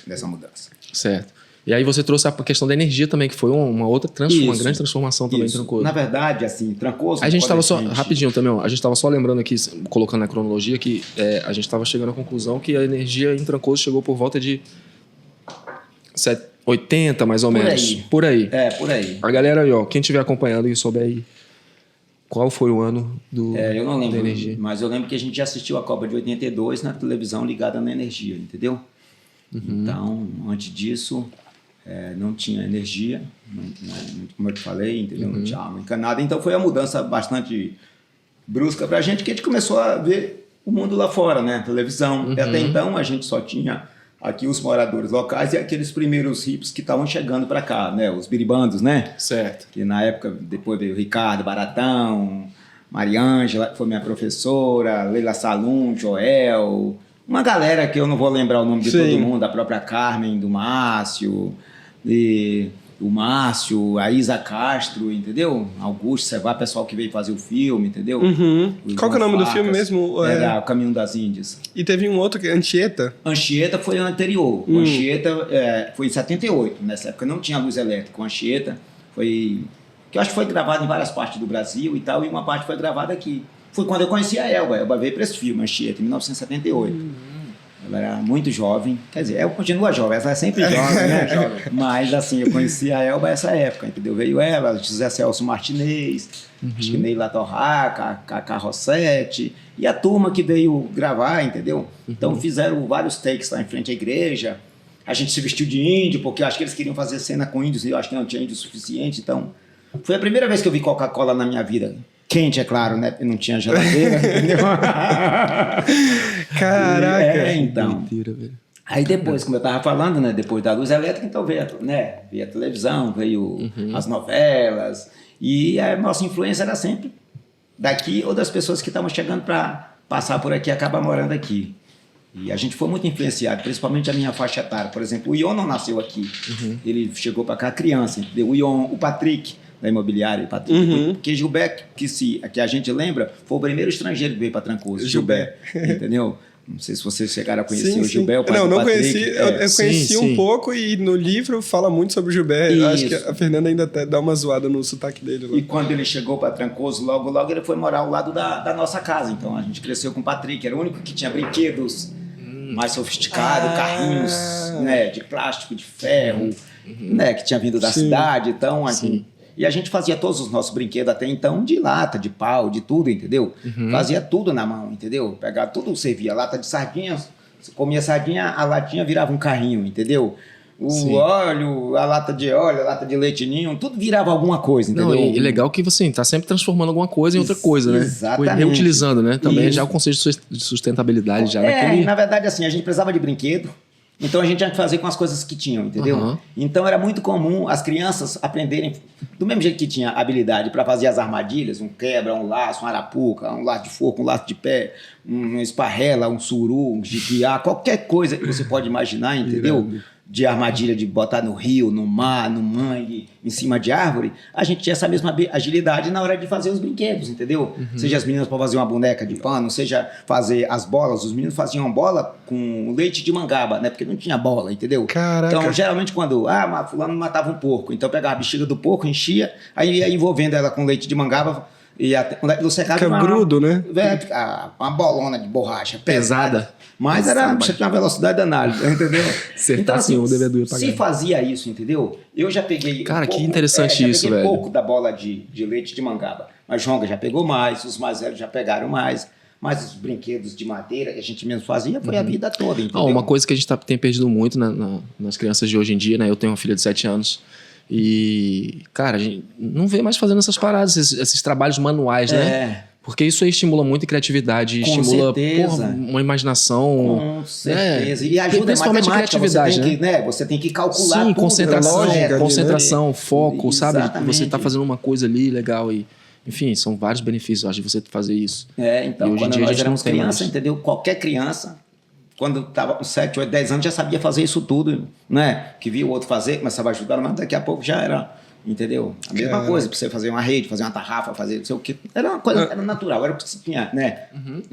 nessa mudança. Certo. E aí você trouxe a questão da energia também, que foi uma grande transformação também em Trancoso. Na verdade, assim, Trancoso... A gente estava só... Rapidinho também, ó, a gente estava só lembrando aqui, colocando na cronologia, que a gente estava chegando à conclusão que a energia em Trancoso chegou por volta de 80, mais ou menos. Por aí. Por aí. A galera aí, ó, quem estiver acompanhando e souber aí, qual foi o ano eu não lembro, da energia? mas eu lembro que a gente já assistiu a Copa de 82 na televisão ligada na energia, entendeu? Então, antes disso... não tinha energia, como eu te falei, entendeu? Não tinha água encanada. Então foi uma mudança bastante brusca para a gente, que a gente começou a ver o mundo lá fora, né? Televisão. Até então a gente só tinha aqui os moradores locais e aqueles primeiros hippies que estavam chegando para cá, né? Os biribandos, né? Certo. Que na época, depois veio o Ricardo Baratão, Mariângela, que foi minha professora, Leila Salum, Joel... Uma galera que eu não vou lembrar o nome de todo mundo, a própria Carmen, do Márcio... o Márcio, a Isa Castro, entendeu? Augusto Cevá, pessoal que veio fazer o filme, entendeu? Qual que é o nome do filme mesmo? Era O Caminho das Índias. E teve um outro, que é Anchieta? Anchieta foi o anterior. O Anchieta foi em 78. Nessa época não tinha luz elétrica. O Anchieta foi... que eu acho que foi gravado em várias partes do Brasil e tal, e uma parte foi gravada aqui. Foi quando eu conheci a Elba. A Elba veio para esse filme, Anchieta, em 1978. Ela era muito jovem, quer dizer, ela continua jovem, ela é sempre jovem, né? Mas assim, eu conheci a Elba nessa época, entendeu? Veio ela, José Celso Martinez, acho que Neila Torraca, Cacá Rossetti, e a turma que veio gravar, entendeu? Então fizeram vários takes lá em frente à igreja, a gente se vestiu de índio, porque eu acho que eles queriam fazer cena com índios, e eu acho que não tinha índio suficiente, então... Foi a primeira vez que eu vi Coca-Cola na minha vida. Quente, é claro, né? Não tinha geladeira, entendeu? Caraca! Então. Mentira, velho. Aí depois, como eu estava falando, né? Depois da luz elétrica, então veio a televisão, veio as novelas. E a nossa influência era sempre daqui ou das pessoas que estavam chegando para passar por aqui e acabar morando aqui. E a gente foi muito influenciado, principalmente a minha faixa etária. Por exemplo, o Ion não nasceu aqui. Ele chegou para cá criança, entendeu? O Ion, o Patrick... da imobiliária, Patrick, porque Gilberto, que a gente lembra, foi o primeiro estrangeiro que veio para Trancoso, Gilberto, entendeu? Não sei se vocês chegaram a conhecer o Gilberto, o pai do Patrick. Conheci, eu conheci um pouco e no livro fala muito sobre o Gilberto. Eu acho que a Fernanda ainda até dá uma zoada no sotaque dele. Lá. E quando ele chegou para Trancoso, logo ele foi morar ao lado da nossa casa, então a gente cresceu com o Patrick, era o único que tinha brinquedos mais sofisticados, carrinhos, né, de plástico, de ferro, né, que tinha vindo da cidade, então assim... E a gente fazia todos os nossos brinquedos até então de lata, de pau, de tudo, entendeu? Fazia tudo na mão, entendeu? Pegava tudo, servia lata de sardinhas, você comia sardinha, a latinha virava um carrinho, entendeu? O óleo, a lata de óleo, a lata de leite ninho, tudo virava alguma coisa, entendeu? Não, e legal que você tá sempre transformando alguma coisa em outra coisa, né? Exatamente. Reutilizando, né? Também já o conceito de sustentabilidade já naquele... Na verdade, assim, a gente precisava de brinquedo. Então a gente tinha que fazer com as coisas que tinham, entendeu? Então era muito comum as crianças aprenderem, do mesmo jeito que tinha habilidade para fazer as armadilhas, um quebra, um laço, um arapuca, um laço de forco, um laço de pé, um esparrela, um suru, um jiquiá, qualquer coisa que você pode imaginar, entendeu? De armadilha de botar no rio, no mar, no mangue, em cima de árvore, a gente tinha essa mesma agilidade na hora de fazer os brinquedos, entendeu? Seja as meninas para fazer uma boneca de pano, seja fazer as bolas, os meninos faziam bola com leite de mangaba, né? Porque não tinha bola, entendeu? Caraca. Então, geralmente quando, fulano matava um porco, então pegava a bexiga do porco, enchia, aí ia envolvendo ela com leite de mangaba, e quando secava... Fica grudo, né? Uma bolona de borracha. Pesada. Mas você tinha uma velocidade danada, entendeu? Então, assim, se fazia isso, entendeu? Eu já peguei... Cara, que interessante isso, velho. pouco da bola de leite de mangaba. Mas Jonga já pegou mais, os mais velhos já pegaram mais. Mas os brinquedos de madeira que a gente mesmo fazia foi a vida toda, entendeu? Uma coisa que a gente tem perdido muito nas crianças de hoje em dia, né? Eu tenho uma filha de 7 anos. E, cara, a gente não vê mais fazendo essas paradas, esses trabalhos manuais, né? Porque isso aí estimula muito a criatividade, estimula uma imaginação. Com certeza. E ajuda principalmente a criatividade, você tem que calcular tudo. Concentração, foco, sabe? Exatamente. Você tá fazendo uma coisa ali legal e... Enfim, são vários benefícios, acho, de você fazer isso. Então, quando nós éramos criança, entendeu? Qualquer criança quando estava com 7, 8, 10 anos, já sabia fazer isso tudo, né? Que via o outro fazer, começava a ajudar, mas daqui a pouco já era, entendeu? A mesma coisa, para você fazer uma rede, fazer uma tarrafa, fazer não sei o quê. Era uma coisa, era natural, era o que você tinha, né?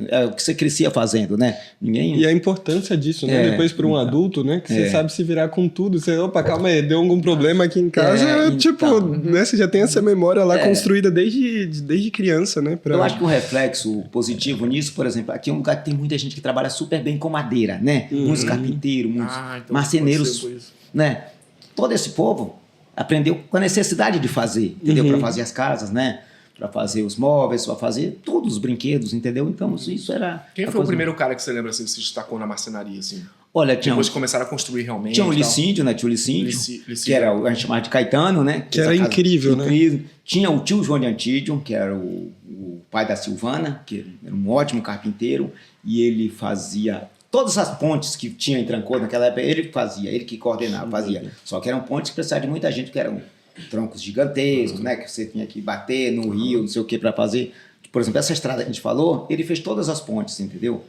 Era o que você crescia fazendo, né? Ninguém... E a importância disso, né? Depois para um adulto, né? Que você sabe se virar com tudo. Você, opa, calma aí, deu algum problema aqui em casa, tipo, né? Você já tem essa memória lá construída desde criança, né? Eu acho que um reflexo positivo nisso, por exemplo, aqui é um lugar que tem muita gente que trabalha super bem com madeira, né? Muitos carpinteiros, muitos marceneiros, né? Todo esse povo aprendeu com a necessidade de fazer, entendeu? Para fazer as casas, né? Para fazer os móveis, para fazer todos os brinquedos, entendeu? Então, isso era... Quem foi o primeiro cara que você lembra, assim, que se destacou na marcenaria, assim? Olha, tinha... Depois que começaram a construir realmente... Tinha o Licíndio, né? Tinha o Licíndio, que era, a gente chamava de Caetano, né? Que era incrível, né? Tinha o tio João de Antídio, que era o pai da Silvana, que era um ótimo carpinteiro, e ele fazia... Todas as pontes que tinha em Trancoso naquela época, ele fazia, ele que coordenava, fazia. Só que eram pontes que precisavam de muita gente, que eram troncos gigantescos, né? Que você tinha que bater no rio, não sei o que, para fazer. Por exemplo, essa estrada que a gente falou, ele fez todas as pontes, entendeu?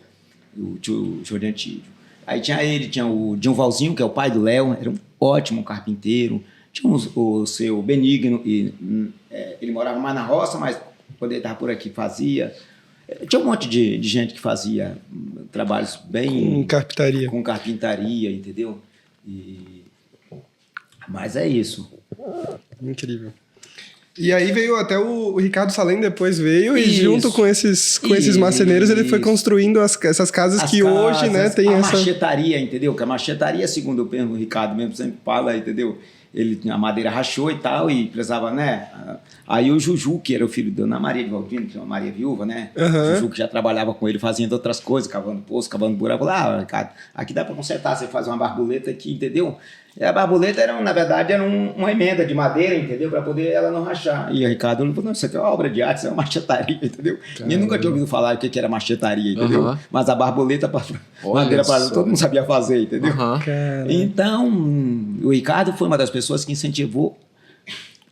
O tio João de Antídio. Aí tinha o Valzinho, que é o pai do Léo, era um ótimo carpinteiro. Tinha o seu Benigno, ele morava mais na roça, mas quando ele estava por aqui fazia... Tinha um monte de gente que fazia trabalhos bem... Com carpintaria, entendeu? Mas é isso. Incrível. E aí veio até o Ricardo Salem, depois veio, e junto com esses marceneiros ele foi construindo essas casas que hoje, né, tem essa... machetaria, entendeu? Que a machetaria, segundo o Ricardo mesmo sempre fala, entendeu? A madeira rachou e tal, e precisava, né? Aí o Juju, que era o filho da Ana Maria de Valdino, que é uma Maria viúva, né? O Juju, que já trabalhava com ele, fazendo outras coisas, cavando poço, cavando buraco. Falou, Ricardo, aqui dá para consertar, você faz uma barbuleta aqui, entendeu? E a barbuleta, na verdade, era uma emenda de madeira, entendeu? Para poder ela não rachar. E o Ricardo falou, não, isso aqui é uma obra de arte, isso é uma machetaria, entendeu? Eu nunca tinha ouvido falar o que era machetaria, entendeu? Mas a barbuleta, madeira para todo mundo sabia fazer, entendeu? Então, o Ricardo foi uma das pessoas que incentivou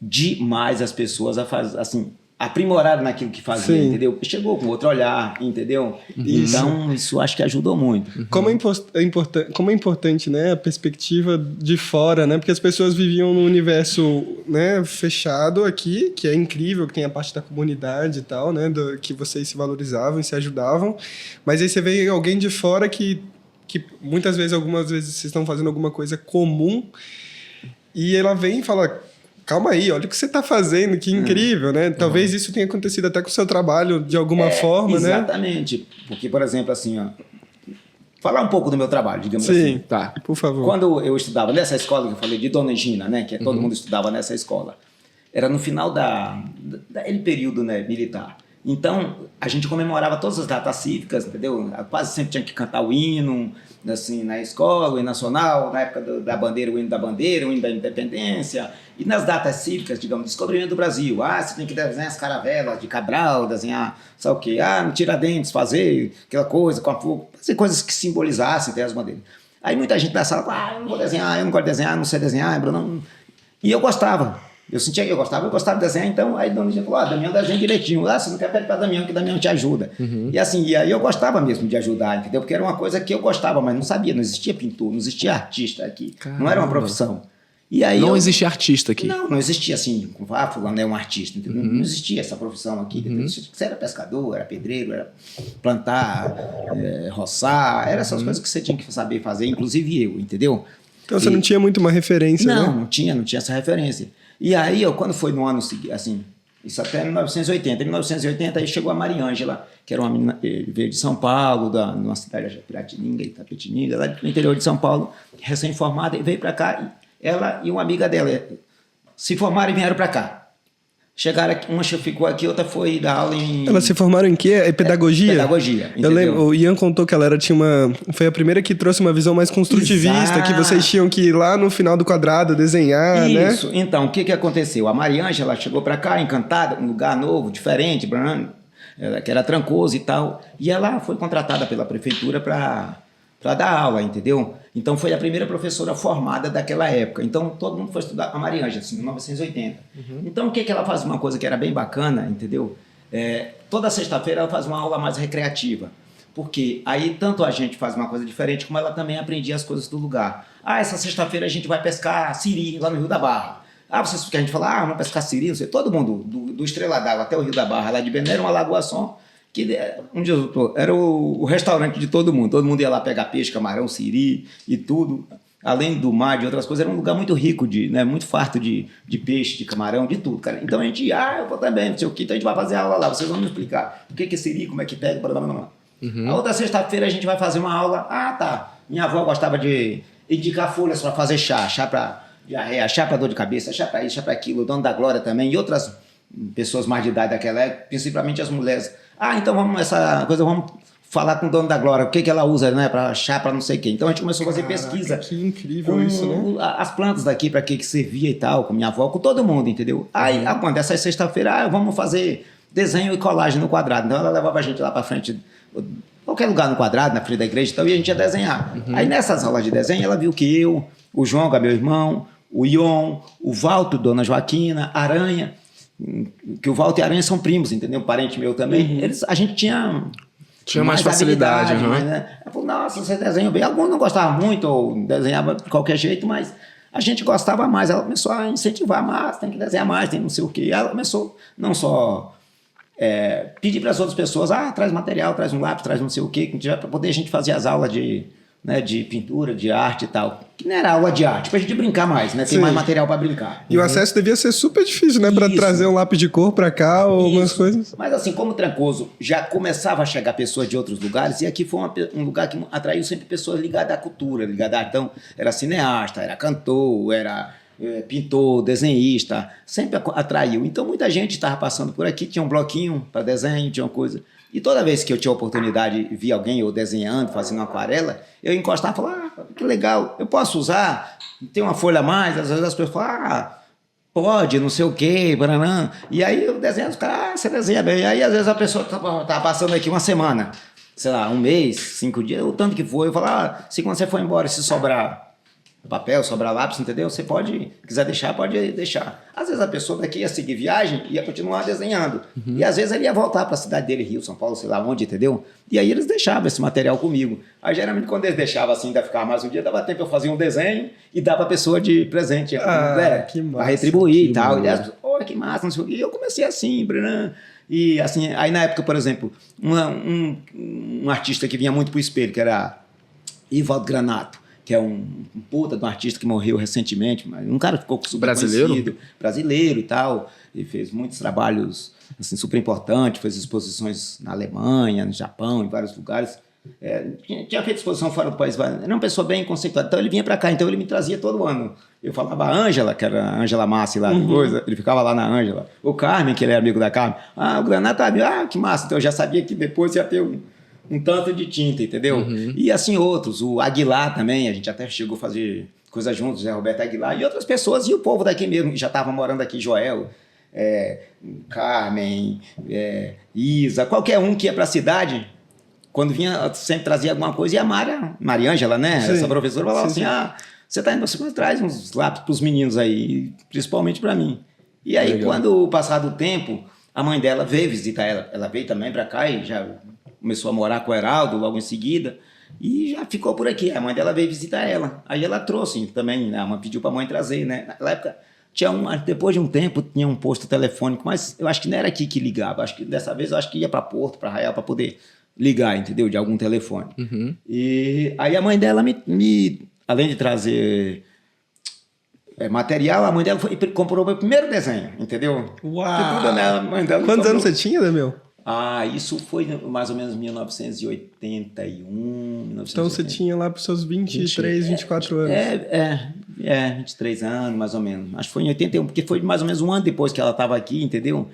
demais as pessoas a fazer, assim, aprimorar naquilo que fazia, entendeu? Chegou com outro olhar, entendeu? Então, isso acho que ajudou muito. Como é importante, né, a perspectiva de fora, né? Porque as pessoas viviam num universo, né, fechado aqui, que é incrível, que tem a parte da comunidade e tal, né, que vocês se valorizavam e se ajudavam. Mas aí você vê alguém de fora que muitas vezes, algumas vezes, vocês estão fazendo alguma coisa comum e ela vem e fala... Calma aí, olha o que você está fazendo, que incrível, né? Talvez isso tenha acontecido até com o seu trabalho de alguma forma, exatamente. né? Exatamente. Porque, por exemplo, assim, ó, falar um pouco do meu trabalho, digamos assim. Tá. Por favor. Quando eu estudava nessa escola que eu falei de Dona Gina, né? Que todo mundo estudava nessa escola. Era no final daquele período, né, militar. Então, a gente comemorava todas as datas cívicas, entendeu? Quase sempre tinha que cantar o hino, assim, na escola, o hino nacional, na época da bandeira, o hino da bandeira, o hino da independência. E nas datas cívicas, digamos, descobrimento do Brasil. Você tem que desenhar as caravelas de Cabral, desenhar, sabe o quê? No Tiradentes, fazer aquela coisa com a fogo, fazer coisas que simbolizassem até as bandeiras. Aí muita gente na sala, eu não vou desenhar, eu não gosto de desenhar, não sei desenhar, Bruno. E eu gostava. Eu sentia que eu gostava de desenhar, então aí Dona Gina falou, Damião desenha direitinho, você não quer pedir para Damião, que Damião te ajuda. E assim, e aí eu gostava mesmo de ajudar, entendeu? Porque era uma coisa que eu gostava, mas não sabia, não existia pintor, não existia artista aqui, não era uma profissão. E aí não existia artista aqui? Não existia assim, fulano é um artista, entendeu? Não existia essa profissão aqui, você era pescador, era pedreiro, era plantar, roçar, eram essas coisas que você tinha que saber fazer, inclusive eu, entendeu? Então você não tinha muito uma referência, né? Não tinha essa referência. E aí, quando foi no ano seguinte, assim, isso até 1980. Em 1980, aí chegou a Mariângela, que era uma menina, veio de São Paulo, numa cidade de Piratininga, Itapetininga, lá do interior de São Paulo, recém-formada, e veio para cá, ela e uma amiga dela se formaram e vieram para cá. Chegaram aqui, uma ficou aqui, outra foi dar aula em... Elas se formaram em quê? Pedagogia? Pedagogia, entendeu? Eu lembro, o Ian contou que ela foi a primeira que trouxe uma visão mais construtivista, que vocês tinham que ir lá no final do quadrado desenhar, né? Isso, então, o que aconteceu? A Mariângela chegou para cá, encantada, um lugar novo, diferente, que era Trancoso e tal, e ela foi contratada pela prefeitura para dar aula, entendeu? Então, foi a primeira professora formada daquela época. Então, todo mundo foi estudar com a Mariângela, assim, em 1980. Então, o que ela fazia? Uma coisa que era bem bacana, entendeu? Toda sexta-feira ela fazia uma aula mais recreativa. Porque aí tanto a gente faz uma coisa diferente, como ela também aprendia as coisas do lugar. Ah, essa sexta-feira a gente vai pescar siri lá no Rio da Barra. Ah, vocês que a gente fala, vamos pescar siri, não sei, todo mundo, do Estrela d'Água até o Rio da Barra, lá de Bené, era uma lagoa só, que um dia era o restaurante de todo mundo ia lá pegar peixe, camarão, siri e tudo. Além do mar, de outras coisas, era um lugar muito rico, muito farto de peixe, de camarão, de tudo, cara. Então a gente, eu vou também, não sei o que, então a gente vai fazer aula lá, vocês vão me explicar o que é siri, como é que pega, blá, blá, blá. A outra sexta-feira a gente vai fazer uma aula, tá, minha avó gostava de indicar folhas para fazer chá para diarreia, chá para dor de cabeça, chá para isso, chá para aquilo, o Dono da Glória também, e outras pessoas mais de idade daquela época, principalmente as mulheres. Então vamos falar com o Dono da Glória, o que ela usa, né, para chá, para não sei o quê. Então a gente começou a fazer pesquisa. Que incrível isso, né? As plantas daqui, para que servia e tal, com minha avó, com todo mundo, entendeu? Quando essa sexta-feira, vamos fazer desenho e colagem no quadrado. Então ela levava a gente lá para frente, qualquer lugar no quadrado, na frente da igreja, então, e a gente ia desenhar. Aí nessas aulas de desenho, ela viu que eu, o João, meu irmão, o Ion, o Valto, Dona Joaquina, Aranha, que o Valto e a Aranha são primos, entendeu? Um parente meu também. A gente tinha mais facilidade. Mas, né? Ela falou, nossa, você desenha bem. Alguns não gostavam muito, ou desenhava de qualquer jeito, mas a gente gostava mais. Ela começou a incentivar mais, tem que desenhar mais, tem não sei o quê. Ela começou não só pedir para as outras pessoas, traz material, traz um lápis, traz não sei o quê, para poder a gente fazer as aulas de pintura, de arte e tal. Que não era aula de arte, pra gente brincar mais, né? Tem mais material para brincar. E o acesso devia ser super difícil, né? Para trazer um lápis de cor para cá ou algumas coisas. Mas assim, como Trancoso já começava a chegar pessoas de outros lugares, e aqui foi um lugar que atraiu sempre pessoas ligadas à cultura, ligadas à arte. Então, era cineasta, era cantor, era pintor, desenhista, sempre atraiu. Então, muita gente estava passando por aqui, tinha um bloquinho para desenho, tinha uma coisa. E toda vez que eu tinha oportunidade de ver alguém ou desenhando, fazendo uma aquarela, eu encostava e falava, que legal, eu posso usar? Tem uma folha a mais? Às vezes as pessoas falam, pode, não sei o quê, baranã. E aí eu desenho, os caras, você desenha bem. E aí às vezes a pessoa tá passando aqui uma semana, sei lá, um mês, 5 dias, o tanto que for. Eu falo, se quando você for embora, se sobrar papel, sobrar lápis, entendeu? Você pode, quiser deixar, pode deixar. Às vezes a pessoa daqui ia seguir viagem e ia continuar desenhando. E às vezes ele ia voltar para a cidade dele, Rio, São Paulo, sei lá onde, entendeu? E aí eles deixavam esse material comigo. Aí geralmente quando eles deixavam assim, ainda ficava mais um dia, dava tempo eu fazer um desenho e dava para a pessoa de presente. Que massa. Para retribuir e tal. E as pessoas, que massa, não sei o quê. E eu comecei assim, Brenan. E assim, aí na época, por exemplo, um artista que vinha muito pro espelho, que era Ivaldo Granato, que é um puta de um artista que morreu recentemente, mas um cara que ficou super conhecido, brasileiro e tal, e fez muitos trabalhos assim, super importantes, fez exposições na Alemanha, no Japão, em vários lugares. Tinha feito exposição fora do país, era uma pessoa bem conceituada, então ele vinha para cá, então ele me trazia todo ano. Eu falava a Ângela, que era a Ângela Massi lá, coisa, ele ficava lá na Ângela. O Carmen, que ele era amigo da Carmen, o Granato, que massa, então eu já sabia que depois ia ter um tanto de tinta, entendeu? E assim outros, o Aguilar também, a gente até chegou a fazer coisa juntos, Zé Roberto Aguilar, e outras pessoas, e o povo daqui mesmo, que já estava morando aqui, Joel, Carmen, Isa, qualquer um que ia para a cidade, quando vinha, sempre trazia alguma coisa, e a Maria Ângela, né? Sim. Essa professora falava assim, você está indo, você traz uns lápis para os meninos aí, principalmente para mim. E aí, quando passar do tempo, a mãe dela veio visitar ela veio também para cá e já começou a morar com o Heraldo logo em seguida e já ficou por aqui. A mãe dela veio visitar ela. Aí ela trouxe também, né? A mãe pediu para a mãe trazer, né? Naquela época, depois de um tempo, tinha um posto telefônico, mas eu acho que não era aqui que ligava. Acho que dessa vez eu acho que ia para Porto, para Arraial, para poder ligar, entendeu? De algum telefone. E aí a mãe dela me além de trazer material, a mãe dela comprou o meu primeiro desenho, entendeu? Uau! Tudo, né? A mãe dela Quantos anos você tinha, Damião? Isso foi mais ou menos 1981, 1980. Então você tinha lá para os seus 23, 24 anos. 23 anos, mais ou menos. Acho que foi em 81, porque foi mais ou menos um ano depois que ela estava aqui, entendeu?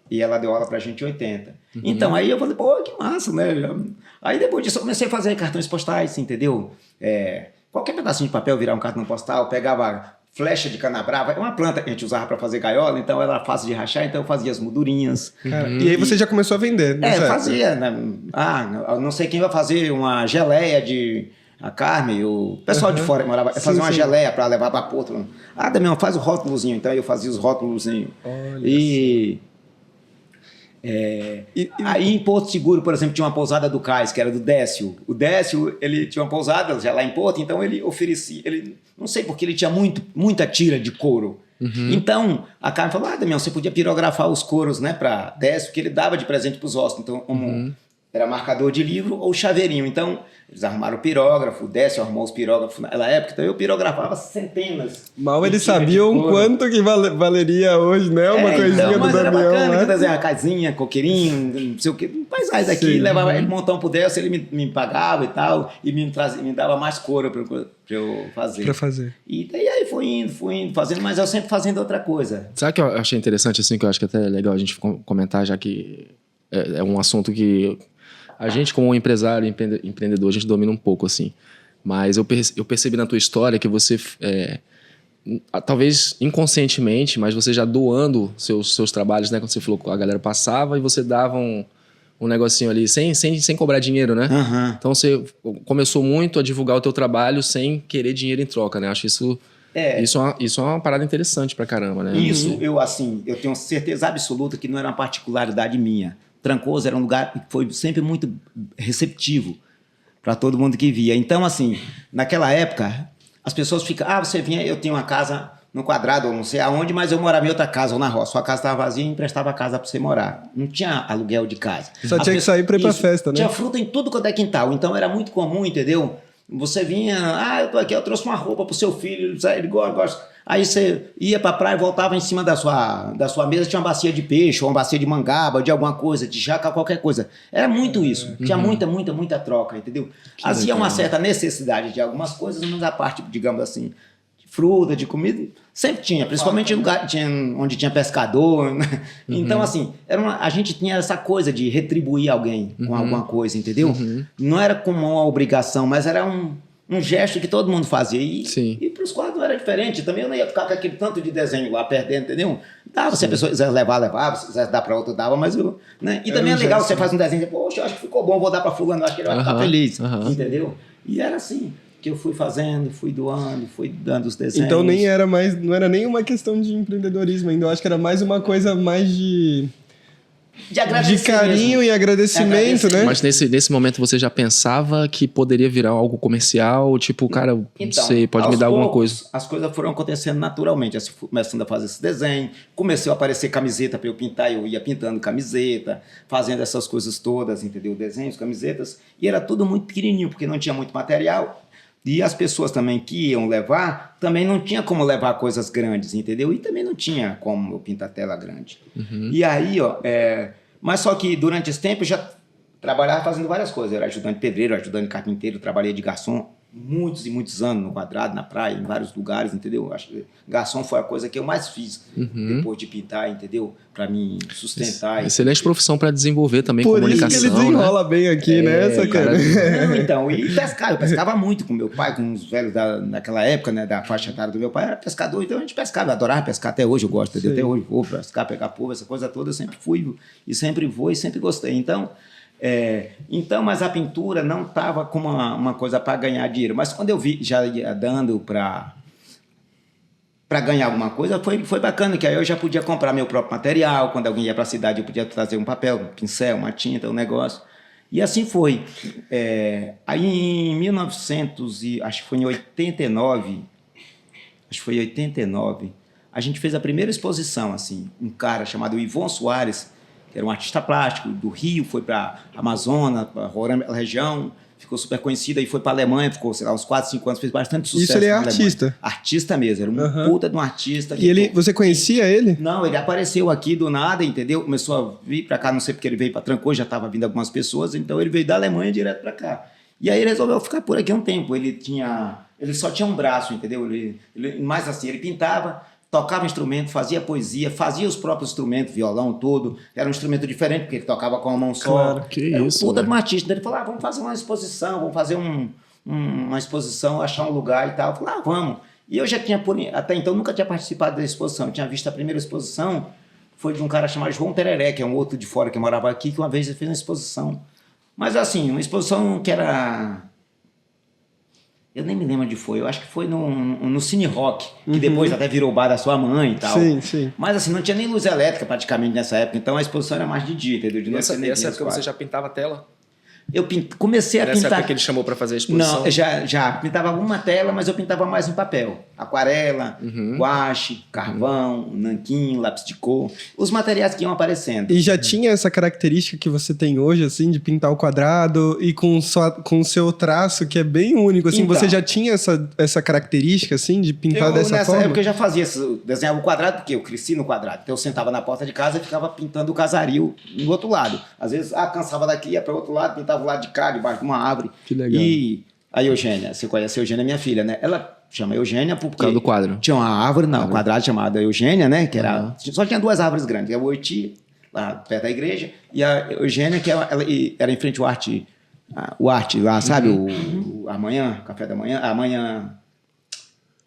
E ela deu aula pra gente em 80. Então, aí eu falei, que massa, né? Aí depois disso eu comecei a fazer cartões postais, entendeu? Qualquer pedacinho de papel virar um cartão postal, pegava flecha de canabrava, é uma planta que a gente usava para fazer gaiola, então ela era fácil de rachar, então eu fazia as moldurinhas. E aí você já começou a vender, né? Fazia. Né? Não sei quem vai fazer uma geleia de... A Carmen, o pessoal de fora que morava, fazia uma geleia para levar para Porto. Damião, faz o rótulozinho. Então eu fazia os rótulozinhos. Aí em Porto Seguro, por exemplo, tinha uma pousada do Cais, que era do Décio. O Décio, ele tinha uma pousada já lá em Porto, então ele oferecia, não sei porque ele tinha muita tira de couro. Então, a Carmen falou, Damião, você podia pirografar os couros, né, para Décio, que ele dava de presente para os hóspedes. Então, como era marcador de livro ou chaveirinho. Então, eles arrumaram o pirógrafo, o Décio arrumou os pirógrafos naquela época, então eu pirografava centenas. Mal eles sabiam quanto que valeria hoje, né? Uma coisinha do mas era Damião, bacana, né? que desenhava casinha, coqueirinho, não sei o que, paisagem daqui, levava ele montão pro Décio, ele me pagava e tal, e me dava mais couro pra eu fazer. Pra fazer. E daí aí fui indo, fazendo, mas eu sempre fazendo outra coisa. Sabe o que eu achei interessante, assim, que eu acho que até é legal a gente comentar, já que é um assunto que a gente, como empresário, empreendedor, a gente domina um pouco, assim. Mas eu percebi na tua história que você, talvez inconscientemente, mas você já doando seus trabalhos, né? Quando você falou que a galera passava e você dava um negocinho ali, sem cobrar dinheiro, né? Então você começou muito a divulgar o teu trabalho sem querer dinheiro em troca, né? Acho isso... Isso é uma parada interessante pra caramba, né? Isso, eu tenho certeza absoluta que não era uma particularidade minha. Trancoso era um lugar que foi sempre muito receptivo para todo mundo que via. Então, assim, naquela época, as pessoas ficam... você vinha, eu tinha uma casa no Quadrado, ou não sei aonde, mas eu morava em outra casa, ou na roça. Sua casa estava vazia e emprestava a casa para você morar. Não tinha aluguel de casa. Só tinha que sair para ir pra festa, né? Tinha fruta em tudo quanto é quintal. Então, era muito comum, entendeu? Você vinha... eu tô aqui, eu trouxe uma roupa pro seu filho, ele gosta... Aí você ia pra praia e voltava em cima da sua mesa, tinha uma bacia de peixe, ou uma bacia de mangaba, de alguma coisa, de jaca, qualquer coisa. Era muito isso. Tinha muita troca, entendeu? Havia uma certa necessidade de algumas coisas, mas a parte, digamos assim, de fruta, de comida, sempre tinha. Principalmente em lugar onde tinha pescador. Né? Então, assim, a gente tinha essa coisa de retribuir alguém com alguma coisa, entendeu? Não era como uma obrigação, mas era um gesto que todo mundo fazia. E para os quadros não era diferente. Também eu não ia ficar com aquele tanto de desenho lá perdendo, entendeu? Dava, se a pessoa quisesse levar, levava. Se quisesse dar para outra, dava. Mas eu... Né? E também é legal, você faz um desenho e poxa, eu acho que ficou bom, vou dar para fulano, eu acho que ele vai ficar feliz. Entendeu? E era assim, que eu fui fazendo, fui doando, fui dando os desenhos. Então não era nem uma questão de empreendedorismo ainda. Eu acho que era mais uma coisa mais de carinho e agradecimento, né? Mas nesse momento você já pensava que poderia virar algo comercial? Tipo, cara, não sei, pode me dar alguma coisa? As coisas foram acontecendo naturalmente. Assim, começando a fazer esse desenho, começou a aparecer camiseta para eu pintar, eu ia pintando camiseta, fazendo essas coisas todas, entendeu? Desenhos, camisetas, e era tudo muito pequenininho, porque não tinha muito material. E as pessoas também que iam levar, também não tinha como levar coisas grandes, entendeu? E também não tinha como eu pintar tela grande. E aí, mas só que durante esse tempo eu já trabalhava fazendo várias coisas. Eu era ajudante de pedreiro, ajudante de carpinteiro, trabalhei de garçom muitos e muitos anos no Quadrado, na praia, em vários lugares, entendeu? Acho que garçom foi a coisa que eu mais fiz depois de pintar, entendeu? Para me sustentar. Excelente profissão para desenvolver também comunicação. Por isso que ele desenrola bem aqui, né? Essa cara. Não, então, e pescar. Eu pescava muito com meu pai, com os velhos daquela época, né? Da faixa etária do meu pai, era pescador, então a gente pescava. Eu adorava pescar, até hoje eu gosto, entendeu? Até hoje vou pescar, pegar polvo, essa coisa toda, eu sempre fui e sempre vou e sempre gostei. Então, mas a pintura não estava como uma coisa para ganhar dinheiro. Mas quando eu vi já ia dando para ganhar alguma coisa, foi bacana, que aí eu já podia comprar meu próprio material. Quando alguém ia para a cidade, eu podia trazer um papel, um pincel, uma tinta, um negócio. E assim foi. Aí em 1900, acho que foi em 89, a gente fez a primeira exposição, assim. Um cara chamado Ivon Soares, que era um artista plástico do Rio, foi para a Amazonas, para a região, ficou super conhecido, aí foi para a Alemanha, ficou, sei lá, uns 4, 5 anos, fez bastante sucesso. Isso ele é artista? Artista mesmo, era um puta de um artista. E você conhecia ele? Não, ele apareceu aqui do nada, entendeu? Começou a vir para cá, não sei porque ele veio para Trancoso, já estava vindo algumas pessoas, então ele veio da Alemanha direto para cá. E aí ele resolveu ficar por aqui um tempo, ele só tinha um braço, entendeu? Mais assim, ele pintava, tocava instrumento, fazia poesia, fazia os próprios instrumentos, violão, tudo. Era um instrumento diferente, porque ele tocava com a mão só. Claro, que era isso, um puta de um artista. Ele falou, vamos fazer uma exposição, vamos fazer uma exposição, achar um lugar e tal. Eu falei, vamos. E eu já tinha, até então, nunca tinha participado da exposição. Eu tinha visto a primeira exposição, foi de um cara chamado João Tereré, que é um outro de fora que morava aqui, que uma vez ele fez uma exposição. Mas assim, uma exposição que era Eu nem me lembro onde foi. Eu acho que foi no Cine Rock, que depois até virou o bar da sua mãe e tal. Sim, sim. Mas assim, não tinha nem luz elétrica praticamente nessa época, então a exposição era mais de dia, entendeu? De noite você nem Nessa via época os você quadros. já pintava a tela? Eu comecei a Nessa pintar... época que ele chamou para fazer a exposição? Não, já pintava alguma tela, mas eu pintava mais em papel. Aquarela, guache, carvão, nanquim, lápis de cor. Os materiais que iam aparecendo. E já tinha essa característica que você tem hoje, assim, de pintar o quadrado e com o seu traço, que é bem único, assim. Então, você já tinha essa característica, assim, de pintar dessa nessa forma? época eu já fazia isso, desenhava o quadrado, porque eu cresci no quadrado. Então eu sentava na porta de casa e ficava pintando o casario no outro lado. Às vezes, cansava daqui, ia para o outro lado, pintava o lado de cá, debaixo de uma árvore. Que legal. E a Eugênia, você conhece a Eugênia, minha filha, né? Ela chama Eugênia porque... Por causa do quadro. Tinha uma árvore, um quadrado chamado Eugênia, né? Que era... Só tinha 2 árvores grandes, a Oiti, lá perto da igreja, e a Eugênia, que ela era em frente ao arte lá, sabe? O amanhã, café da manhã, amanhã...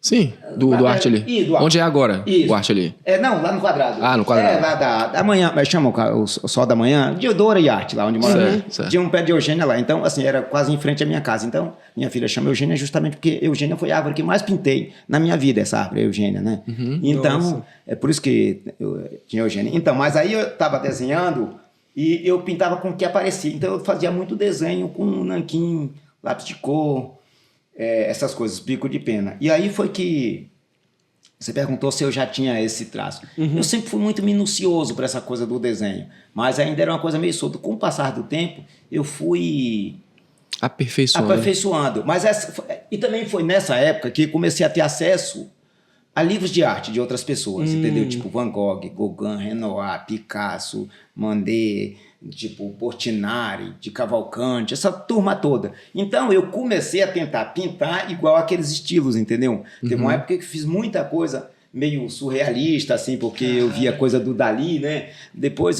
Sim, do arte ali. Do arte. Onde é agora Isso. o arte ali? Não, lá no quadrado. No quadrado. Lá da manhã, mas chama o sol da manhã, Diodora e Arte, lá onde mora. Certo. Tinha um pé de Eugênia lá, então, assim, era quase em frente à minha casa. Então, minha filha chama Eugênia justamente porque Eugênia foi a árvore que mais pintei na minha vida, essa árvore, Eugênia, né? Então, Nossa. é por isso que eu tinha Eugênia. Então, mas aí eu estava desenhando e eu pintava com o que aparecia. Então, eu fazia muito desenho com nanquim, lápis de cor, essas coisas, bico de pena. E aí foi que... Você perguntou se eu já tinha esse traço. Eu sempre fui muito minucioso para essa coisa do desenho, mas ainda era uma coisa meio solta. Com o passar do tempo, eu fui aperfeiçoando. Mas e também foi nessa época que comecei a ter acesso a livros de arte de outras pessoas, entendeu? Tipo Van Gogh, Gauguin, Renoir, Picasso, Mandé, tipo Portinari, de Cavalcanti, essa turma toda. Então eu comecei a tentar pintar igual aqueles estilos, entendeu? Teve uma época que fiz muita coisa meio surrealista, assim, porque eu via coisa do Dali, né? Depois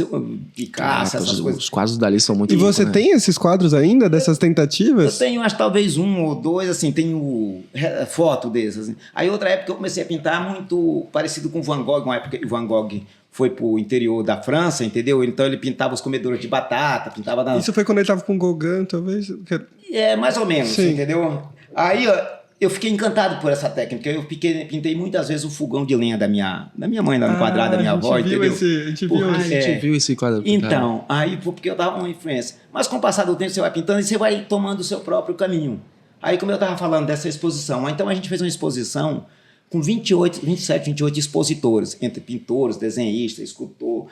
Picasso, essas coisas. Os quadros do Dali são muito E loucos, você né? tem esses quadros ainda, dessas Eu tentativas? tenho, acho, talvez 1 ou 2, assim, tenho foto desses. Assim. Aí outra época eu comecei a pintar muito parecido com Van Gogh, uma época que o Van Gogh foi pro interior da França, entendeu? Então ele pintava os comedouros de batata, pintava... Isso foi quando ele tava com o Gauguin, talvez? Mais ou menos, Sim. entendeu? Aí eu fiquei encantado por essa técnica. Eu pintei muitas vezes o fogão de lenha da minha mãe, lá no quadrado da minha avó, entendeu? A gente viu A gente viu esse quadro. Então, aí foi porque eu dava uma influência. Mas com o passar do tempo você vai pintando e você vai tomando o seu próprio caminho. Aí, como eu estava falando dessa exposição, então a gente fez uma exposição com 27, 28 expositores, entre pintores, desenhistas, escultor,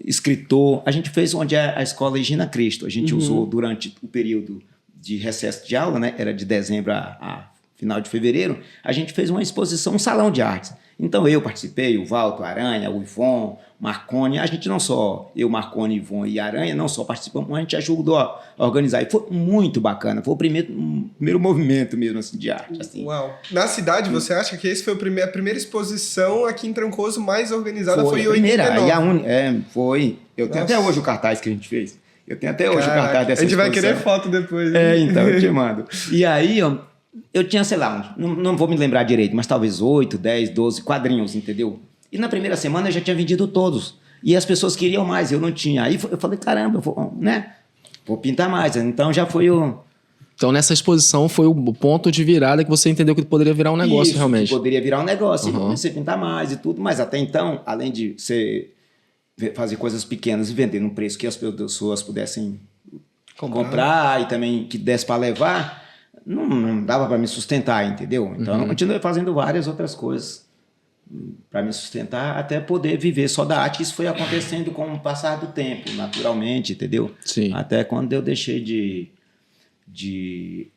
escritor. A gente fez onde é a Escola Higina Cristo. A gente usou durante o período de recesso de aula, né? Era de dezembro a final de fevereiro, a gente fez uma exposição, um salão de artes. Então eu participei, o Valto, Aranha, o Ivon, Marconi, a gente não só, eu, Marconi, Ivon e Aranha, não só participamos, mas a gente ajudou a organizar. E foi muito bacana, foi o primeiro movimento mesmo assim, de arte. Assim. Uau. Na cidade, você acha que esse foi a primeira exposição aqui em Trancoso mais organizada? Foi a primeira, 89. e a única, foi. Eu tenho até hoje o cartaz que a gente fez. Eu tenho até hoje o cartaz dessa exposição. A gente vai querer foto depois. Né? Então eu te mando. E aí, eu tinha, sei lá, não vou me lembrar direito, mas talvez 8, 10, 12 quadrinhos, entendeu? E na primeira semana eu já tinha vendido todos. E as pessoas queriam mais, eu não tinha. Aí eu falei, caramba, vou pintar mais. Então já foi o... Então nessa exposição foi o ponto de virada que você entendeu que poderia virar um negócio. Isso, realmente. Que poderia virar um negócio. E comecei a pintar mais e tudo. Mas até então, além de fazer coisas pequenas e vender num preço que as pessoas pudessem comprar e também que desse para levar... Não dava para me sustentar, entendeu? Então eu continuei fazendo várias outras coisas para me sustentar até poder viver só da arte. Isso foi acontecendo com o passar do tempo, naturalmente, entendeu? Sim. Até quando eu deixei de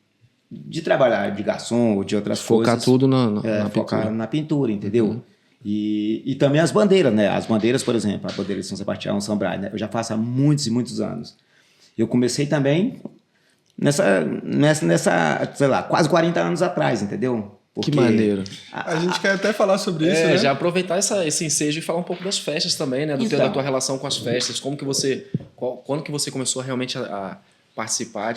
trabalhar de garçom ou de outras coisas. Focar tudo na focar pintura. na pintura, entendeu? E também as bandeiras, né? As bandeiras, por exemplo, a bandeira de São Sebastião, São Brás, né? Eu já faço há muitos e muitos anos. Eu comecei também nessa, sei lá, quase 40 anos atrás, entendeu? Que maneiro. A gente quer até falar sobre isso, né? Já aproveitar esse ensejo e falar um pouco das festas também, né? Da tua relação com as festas. Quando que você começou realmente a participar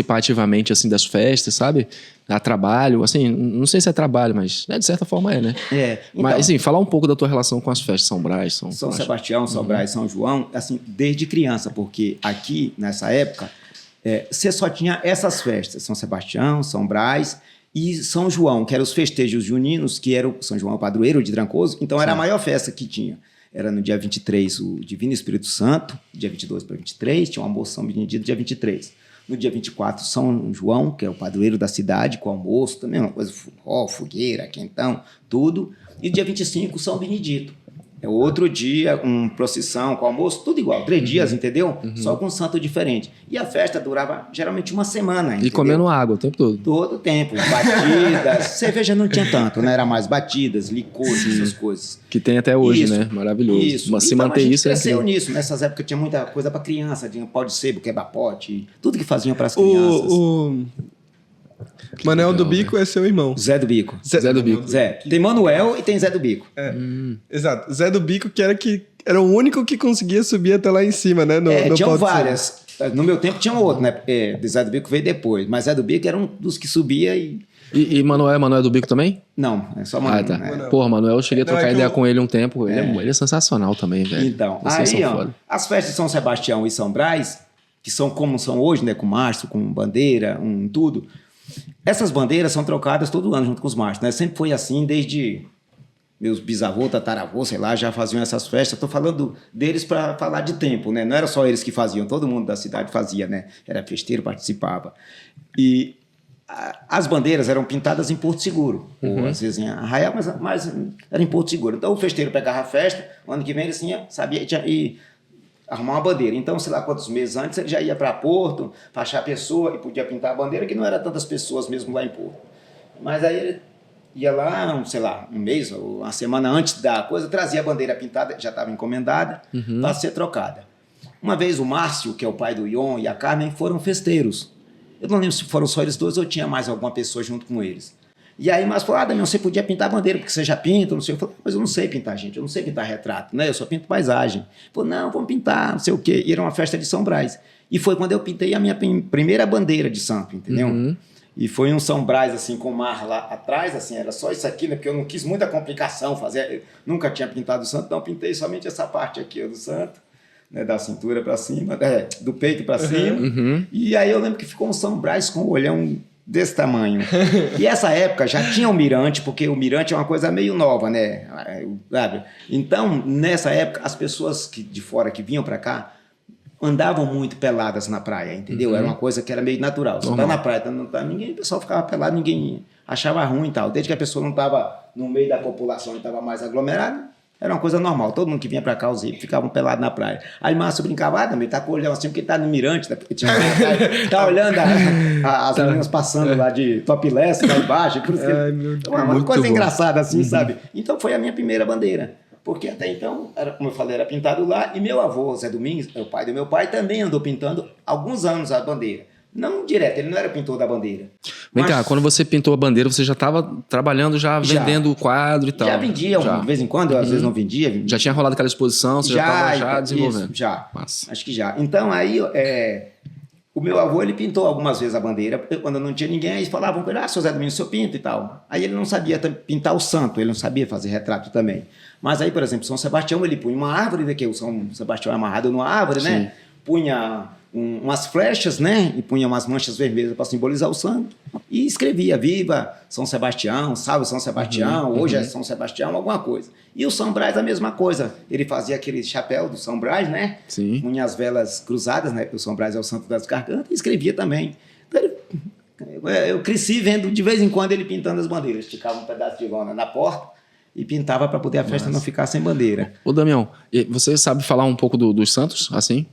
ativamente assim, das festas, sabe? A trabalho, assim, não sei se é trabalho, mas de certa forma é, né? Então, mas, assim, falar um pouco da tua relação com as festas, São Brás, São Sebastião, São Brás, São João, assim, desde criança, porque aqui, nessa época, você só tinha essas festas, São Sebastião, São Brás e São João, que eram os festejos juninos, que era o São João padroeiro de Trancoso, então era a maior festa que tinha. Era no dia 23 o Divino Espírito Santo, dia 22 para 23, tinha um almoço São Benedito dia 23. No dia 24, São João, que é o padroeiro da cidade, com almoço, também uma coisa, fogueira, quentão, tudo. E dia 25, São Benedito. É outro dia, procissão com almoço, tudo igual. 3 dias, entendeu? Só com um santo diferente. E a festa durava geralmente uma semana, entendeu? E comendo água o tempo todo. Todo o tempo. Batidas. Cerveja não tinha tanto, né? Era mais batidas, licores, essas coisas. Que tem até hoje, Isso. né? Maravilhoso. Isso. Mas se então, manter a gente isso é cresceu incrível. nisso. Nessas épocas tinha muita coisa para criança. Tinha pau de sebo, quebra-pote, tudo que faziam para as crianças. O Manuel do Bico é seu irmão. Zé do Bico. Zé do Bico. Zé. Tem Manuel e tem Zé do Bico. Exato. Zé do Bico, que era o único que conseguia subir até lá em cima, né? No Tinham pau de várias. No meu tempo tinha outro, né? Zé do Bico veio depois. Mas Zé do Bico era um dos que subia e... E Manuel do Bico também? Não, é só Manuel. Tá. Né? Porra, Manuel, eu cheguei a Não, trocar é que ideia eu- com ele um tempo. Ele é sensacional também, velho. Então, Vocês aí, são ó, foda. as festas de São Sebastião e São Brás, que são como são hoje, né? Com mastro, com bandeira, tudo. Essas bandeiras são trocadas todo ano junto com os mastros, né? Sempre foi assim desde meus bisavôs, tataravôs, sei lá, já faziam essas festas. Estou falando deles para falar de tempo, né? Não era só eles que faziam, todo mundo da cidade fazia, né? Era festeiro, participava. E as bandeiras eram pintadas em Porto Seguro, ou às vezes em Arraial, mas era em Porto Seguro. Então o festeiro pegava a festa, o ano que vem ele assim, sabia e arrumar uma bandeira. Então, sei lá quantos meses antes, ele já ia para Porto, para achar a pessoa e podia pintar a bandeira, que não era tantas pessoas mesmo lá em Porto. Mas aí ele ia lá, sei lá, um mês ou uma semana antes da coisa, trazia a bandeira pintada, já estava encomendada, para ser trocada. Uma vez o Márcio, que é o pai do Ion, e a Carmen foram festeiros. Eu não lembro se foram só eles dois ou tinha mais alguma pessoa junto com eles. E aí o Márcio falou, Damião, você podia pintar a bandeira, porque você já pinta, não sei. Eu falei, mas eu não sei pintar, gente, eu não sei pintar retrato, né? Eu só pinto paisagem. Ele falou, não, vamos pintar, não sei o quê. E era uma festa de São Brás. E foi quando eu pintei a minha primeira bandeira de santo, entendeu? E foi um São Brás, assim, com o mar lá atrás, assim, era só isso aqui, né? Porque eu não quis muita complicação fazer. Eu nunca tinha pintado o santo, então pintei somente essa parte aqui, ó, do santo, né? Da cintura para cima, do peito para cima. E aí eu lembro que ficou um São Brás com o olhão desse tamanho. E essa época já tinha o mirante, porque o mirante é uma coisa meio nova, né? Sabe? Então, nessa época, as pessoas de fora que vinham para cá andavam muito peladas na praia, entendeu? Era uma coisa que era meio natural. Você tá na praia, não tá ninguém, o pessoal ficava pelado, ninguém achava ruim e tal. Desde que a pessoa não estava no meio da população e estava mais aglomerada, era uma coisa normal. Todo mundo que vinha para cá, os hippies, ficavam pelados na praia. Aí Márcio brincava, também tá com o olhão assim, porque tá no mirante, né? Porque tinha tá olhando as meninas passando lá de topless lá embaixo. Por isso que uma coisa engraçada assim, sabe? Então foi a minha primeira bandeira. Porque até então, como eu falei, era pintado lá. E meu avô, Zé Domingos, o pai do meu pai, também andou pintando alguns anos a bandeira. Não direto, ele não era pintor da bandeira. Vem cá, quando você pintou a bandeira, você já estava trabalhando, já vendendo o quadro e tal? Já vendia, de vez em quando, eu às vezes não vendia. Já tinha rolado aquela exposição, você já estava desenvolvendo? Isso, já. Massa. Acho que já. Então aí, o meu avô, ele pintou algumas vezes a bandeira, quando não tinha ninguém, aí falavam com ele, seu Zé Domingos, o senhor pinta e tal. Aí ele não sabia pintar o santo, ele não sabia fazer retrato também. Mas aí, por exemplo, São Sebastião, ele punha uma árvore, daqui o São Sebastião é amarrado numa árvore, né? Punha umas flechas, né? E punha umas manchas vermelhas para simbolizar o santo. E escrevia, viva São Sebastião, salve São Sebastião, hoje é São Sebastião, alguma coisa. E o São Brás a mesma coisa. Ele fazia aquele chapéu do São Brás, né? Sim. Punha as velas cruzadas, né? O São Brás é o santo das gargantas, e escrevia também. Então, eu cresci vendo de vez em quando ele pintando as bandeiras. Esticava um pedaço de lona na porta e pintava para poder a festa não ficar sem bandeira. Ô, Damião, você sabe falar um pouco dos santos, assim?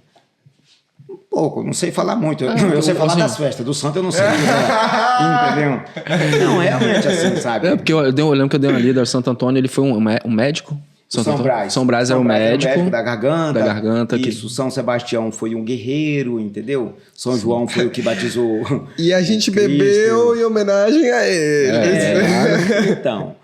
Pouco, não sei falar muito. Eu sei falar das festas, do santo eu não sei. Entendeu? Não, é realmente assim, sabe? Porque eu lembro que eu dei uma lida, o Santo Antônio, ele foi um médico? São Brás. São Brás era o médico da garganta. Da garganta. Isso, São Sebastião foi um guerreiro, entendeu? São João foi o que batizou E a gente Cristo. bebeu em homenagem a ele. Então...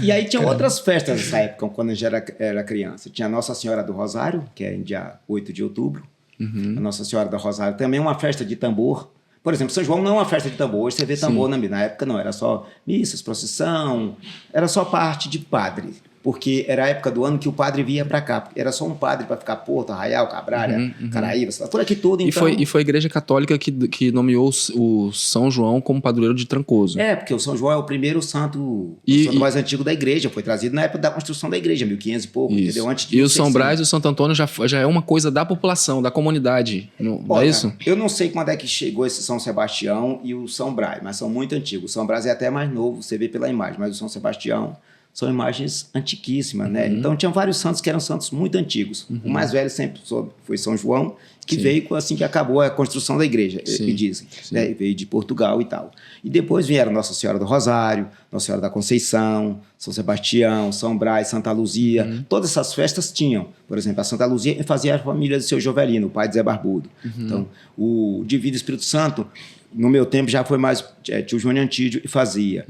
e aí tinha outras festas nessa época, quando a gente era criança. Tinha a Nossa Senhora do Rosário, que é em dia 8 de outubro. A Nossa Senhora do Rosário também é uma festa de tambor. Por exemplo, São João não é uma festa de tambor. Hoje você vê tambor na época não, era só missas, procissão, era só parte de padre. porque era a época do ano que o padre vinha para cá. Era só um padre para ficar Porto, Arraial, Cabralha, Caraíba, por aqui tudo. Então... E foi a Igreja Católica que nomeou o São João como padroeiro de Trancoso. Porque o São João é o primeiro santo, santo mais antigo da igreja. Foi trazido na época da construção da igreja, 1500 e pouco, entendeu? Antes de e o São Brás e o Santo Antônio já é uma coisa da população, da comunidade, não é isso? Eu não sei quando é que chegou esse São Sebastião e o São Brás, mas são muito antigos. O São Brás é até mais novo, você vê pela imagem, mas o São Sebastião são imagens antiquíssimas, né? Então tinham vários santos que eram santos muito antigos. O mais velho sempre foi São João, que veio assim que acabou a construção da igreja, que dizem. Né? Veio de Portugal e tal. E depois vieram Nossa Senhora do Rosário, Nossa Senhora da Conceição, São Sebastião, São Brás, Santa Luzia. Todas essas festas tinham. Por exemplo, a Santa Luzia fazia a família do seu Jovelino, o pai de Zé Barbudo. Então, o Divino Espírito Santo, no meu tempo já foi mais tio Júnior Antídio e fazia.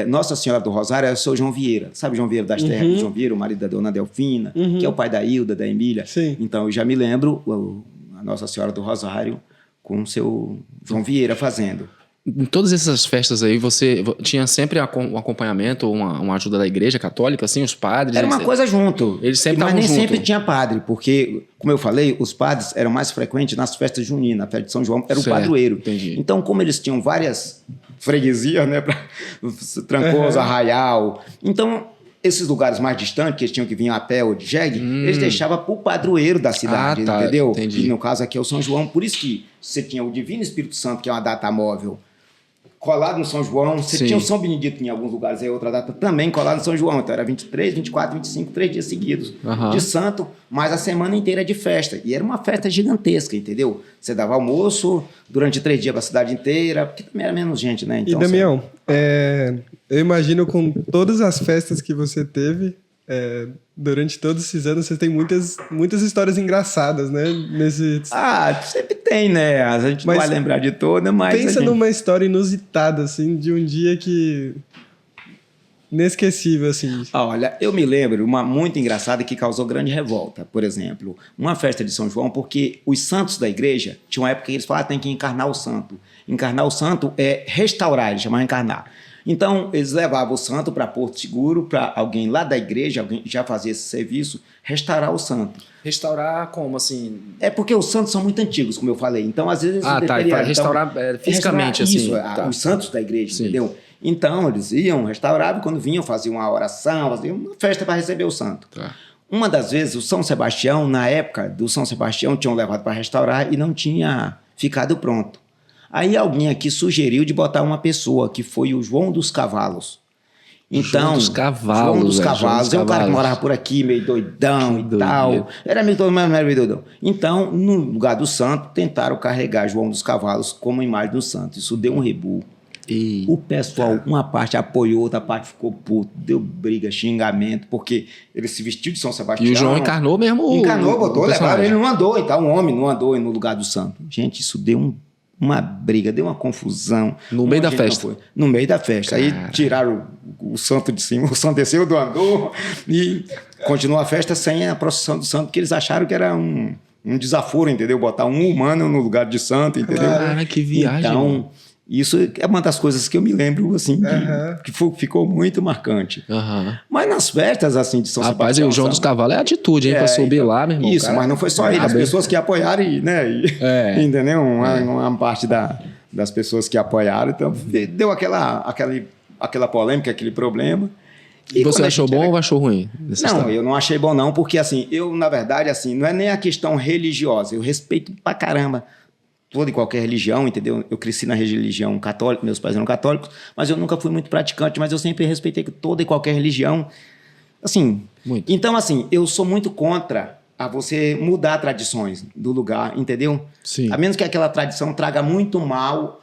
Nossa Senhora do Rosário era o seu João Vieira. Sabe João Vieira das Terras? João Vieira, o marido da dona Delfina, que é o pai da Hilda, da Emília. Sim. Então, eu já me lembro a Nossa Senhora do Rosário com o seu João Vieira fazendo. Em todas essas festas aí, você tinha sempre um acompanhamento, uma ajuda da Igreja Católica, assim, os padres? Era uma coisa junto. Eles sempre Mas estavam nem junto. sempre tinha padre, porque, como eu falei, os padres eram mais frequentes nas festas juninas. Na festa de São João era o padroeiro. Entendi. Então, como eles tinham várias freguesias, né? Trancoso, Arraial. Então, esses lugares mais distantes, que eles tinham que vir a pé ou de jegue, eles deixavam para o padroeiro da cidade, entendeu? Entendi. E no caso aqui é o São João. Por isso que você tinha o Divino Espírito Santo, que é uma data móvel, colado no São João. Você tinha o São Benedito em alguns lugares, aí outra data também colado no São João. Então era 23, 24, 25, 3 dias seguidos de santo, mas a semana inteira de festa. E era uma festa gigantesca, entendeu? Você dava almoço durante 3 dias para a cidade inteira, porque também era menos gente, né? Então, e Damião, eu imagino com todas as festas que você teve, durante todos esses anos, você tem muitas histórias engraçadas, né? Sempre tem, né? A gente não vai lembrar de toda, mas... Pensa numa história inusitada, assim, de um dia que... inesquecível, assim. Olha, eu me lembro uma muito engraçada que causou grande revolta. Por exemplo, uma festa de São João, porque os santos da igreja, tinha uma época que eles falavam tem que encarnar o santo. Encarnar o santo é restaurar, eles chamavam encarnar. Então, eles levavam o santo para Porto Seguro, para alguém lá da igreja, alguém já fazia esse serviço, restaurar o santo. Restaurar como, assim? É porque os santos são muito antigos, como eu falei. Então, às vezes... Restaurar fisicamente, assim. Isso, os santos da igreja, entendeu? Então, eles iam, restauravam, e quando vinham, faziam uma oração, faziam uma festa para receber o santo. Uma das vezes, o São Sebastião, na época do São Sebastião, tinham levado para restaurar e não tinha ficado pronto. Aí alguém aqui sugeriu de botar uma pessoa, que foi o João dos Cavalos. Então, João dos Cavalos. João dos Cavalos. É um cara que morava por aqui, meio doidão e tal. Era meio doidão. Então, no lugar do santo, tentaram carregar João dos Cavalos como imagem do santo. Isso deu um rebu. O pessoal, uma parte apoiou, outra parte ficou puto, deu briga, xingamento, porque ele se vestiu de São Sebastião. E o João encarnou mesmo Encarnou, botou, levaram, ele não andou, então o homem não andou no lugar do santo. Gente, isso deu uma briga, deu uma confusão. No meio da festa? No meio da festa. Aí tiraram o santo de cima, o santo desceu do andor e continuou a festa sem a procissão do santo, porque eles acharam que era um desaforo, entendeu? Botar um humano no lugar de santo, entendeu? Cara, que viagem. Então, isso é uma das coisas que eu me lembro, assim, que ficou muito marcante. Mas nas festas, assim, de São Rapaz, Sebastião... o João dos Cavalos é atitude, hein? Pra subir lá, meu irmão. Isso, cara, mas não foi só ele. As pessoas que apoiaram, né? Entendeu? Uma parte das pessoas que apoiaram. Então, deu aquela polêmica, aquele problema. E você achou bom ou achou ruim? Não, eu não achei bom, não. Porque, assim, eu, na verdade, assim, não é nem a questão religiosa. Eu respeito pra caramba toda e qualquer religião, entendeu? Eu cresci na religião católica, meus pais eram católicos, mas eu nunca fui muito praticante, mas eu sempre respeitei toda e qualquer religião, assim. Muito. Então, assim, eu sou muito contra a você mudar tradições do lugar, entendeu? Sim. A menos que aquela tradição traga muito mal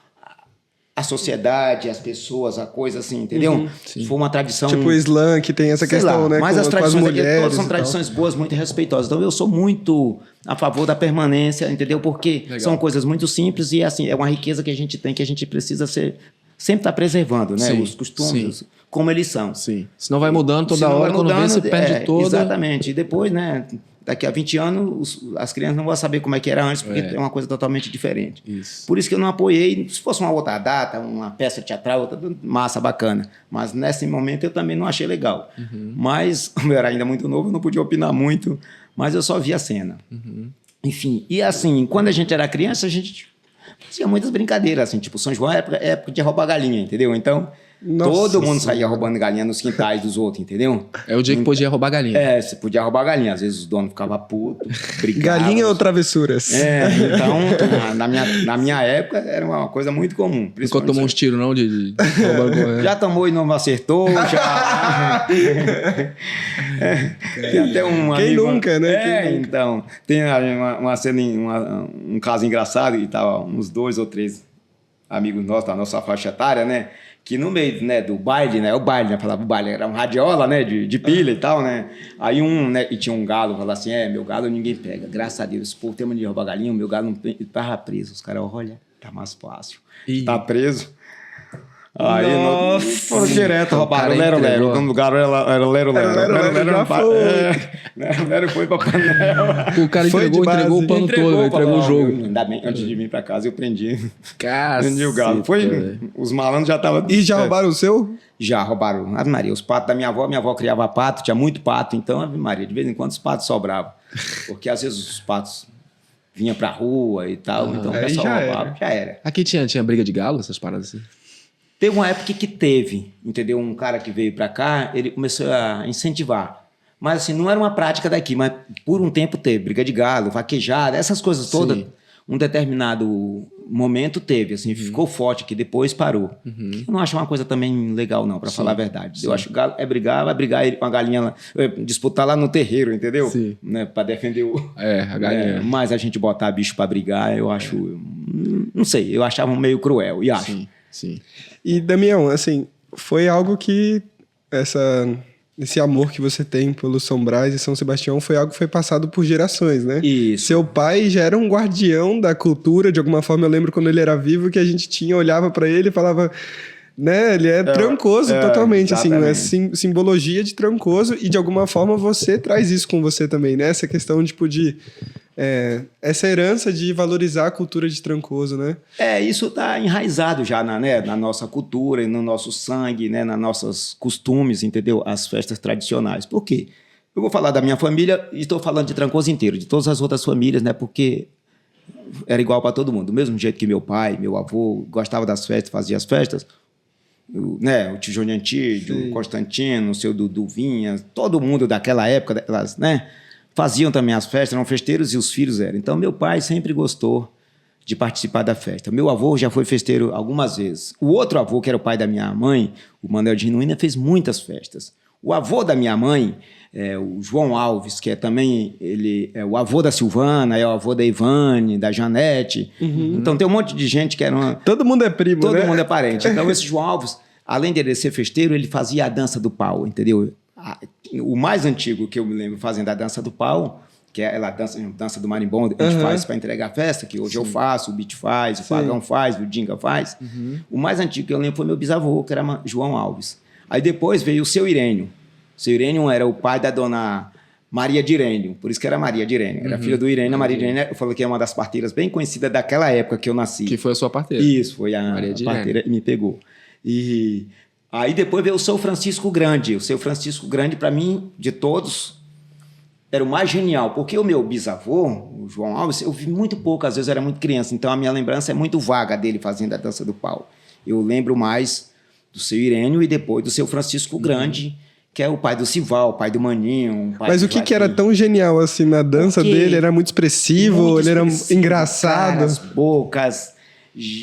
à sociedade, às pessoas, a coisa assim, entendeu? Se for uma tradição... Tipo o Islã, que tem essa questão, né? Mas as tradições aqui todas são e tradições boas, muito respeitosas. Então, eu sou muito a favor da permanência, entendeu? Porque são coisas muito simples e, assim, é uma riqueza que a gente tem, que a gente precisa sempre estar preservando, né? Os costumes, como eles são. Sim. Senão vai mudando toda hora, quando vê, você perde toda... Exatamente. E depois, né? daqui a 20 anos as crianças não vão saber como é que era antes, porque é uma coisa totalmente diferente. Isso. Por isso que eu não apoiei. Se fosse uma outra data, uma peça teatral, outra massa, bacana. Mas nesse momento eu também não achei legal. Mas, como eu era ainda muito novo, eu não podia opinar muito, mas eu só vi a cena. Enfim, e assim, quando a gente era criança, a gente fazia muitas brincadeiras, assim, tipo, São João é época de roubar galinha, entendeu? Então, todo mundo saía roubando galinha nos quintais dos outros, entendeu? É o dia que podia roubar galinha. É, você podia roubar galinha. Às vezes os donos ficavam putos, brigavam. Galinha ou travessuras? É, então, na minha época, era uma coisa muito comum. Nunca tomou uns tiros, não? De roubar Já tomou e não acertou, já... Tem até um Quem amigo... nunca, né? Quem nunca? Então, tem uma cena, um caso engraçado, e tava uns 2 ou 3 amigos nossos, da nossa faixa etária, né? Que no meio, né, do baile, né? O baile, né? Falava o baile, era um radiola, né? De pilha e tal, né? Aí né? E tinha um galo, falava assim, meu galo ninguém pega. Graças a Deus, pô, tem mania de roubar galinha, o meu galo não tava preso. Os caras, olha, tá mais fácil. Tá preso. Aí foram direto, roubaram. Lero. Quando o galo era Lero. Lero foi pra panela. O cara entregou o pano todo, entregou o jogo. Ainda bem, antes de vir pra casa, eu prendi. Caceta, Prendi o galo. Os malandros já estavam... E já roubaram o seu? Já roubaram. Ave Maria, os patos da minha avó criava pato, tinha muito pato, então, Ave Maria, de vez em quando os patos sobravam. Porque às vezes os patos vinham pra rua e tal, então o pessoal roubava, já era. Aqui tinha briga de galo, essas paradas assim? Teve uma época que teve, entendeu? Um cara que veio pra cá, ele começou a incentivar. Mas assim, não era uma prática daqui, mas por um tempo teve. Briga de galo, vaquejada, essas coisas todas. Sim. Um determinado momento teve, assim, ficou forte, que depois parou. Eu não acho uma coisa também legal, não, pra falar a verdade. Eu acho que o galo vai brigar ele com a galinha, lá, disputar lá no terreiro, entendeu? Sim. Né, pra defender a galinha. Mas a gente botar bicho pra brigar, eu acho... Não sei, eu achava meio cruel, e acho. Sim. E, Damião, assim, foi algo que esse amor que você tem pelo São Brás e São Sebastião foi algo que foi passado por gerações, né? Isso. Seu pai já era um guardião da cultura, de alguma forma. Eu lembro quando ele era vivo que a gente olhava pra ele e falava... Né? Ele é trancoso totalmente, exatamente. assim, simbologia de trancoso, e de alguma forma você traz isso com você também, né? Essa questão, tipo, essa herança de valorizar a cultura de trancoso, né? Isso está enraizado já na nossa cultura, no nosso sangue, né? Nas nossos costumes, entendeu? As festas tradicionais. Por quê? Eu vou falar da minha família e estou falando de Trancoso inteiro, de todas as outras famílias, né? Porque era igual para todo mundo. Do mesmo jeito que meu pai, meu avô gostava das festas, fazia as festas, o tio Jônio Antídio, o Constantino, o seu Dudu Vinha, todo mundo daquela época, elas, né? Faziam também as festas, eram festeiros e os filhos eram. Então, meu pai sempre gostou de participar da festa. Meu avô já foi festeiro algumas vezes. O outro avô, que era o pai da minha mãe, o Manuel de Genuína, fez muitas festas. O avô da minha mãe, o João Alves, que também ele é o avô da Silvana, é o avô da Ivane, da Janete. Então, tem um monte de gente que era... Todo mundo é primo, Todo né? mundo é parente. Então, esse João Alves, além de ele ser festeiro, ele fazia a dança do pau, entendeu? O mais antigo que eu me lembro fazendo a dança do pau, que é a dança do marimbom, a gente faz para entregar a festa, que hoje eu faço, o Beat faz, o Pagão faz, o Dinga faz. O mais antigo que eu lembro foi meu bisavô, que era João Alves. Aí depois veio o seu Irênio. O seu Irênio era o pai da dona Maria de Irênio, por isso que era Maria de Irênio. Era filha do Irênio. A Maria de Irênio, eu falo que é uma das parteiras bem conhecidas daquela época que eu nasci. Que foi a sua parteira. Isso, foi a Maria de parteira que me pegou. E aí depois veio o seu Francisco Grande. O seu Francisco Grande, para mim, de todos, era o mais genial. Porque o meu bisavô, o João Alves, eu vi muito pouco, às vezes eu era muito criança. Então a minha lembrança é muito vaga dele fazendo a dança do pau. Eu lembro mais do seu Irênio e depois do seu Francisco Grande, que é o pai do Sival, o pai do Maninho. Mas o que era tão genial assim na dança dele? Era muito expressivo, ele era engraçado. Caras, bocas,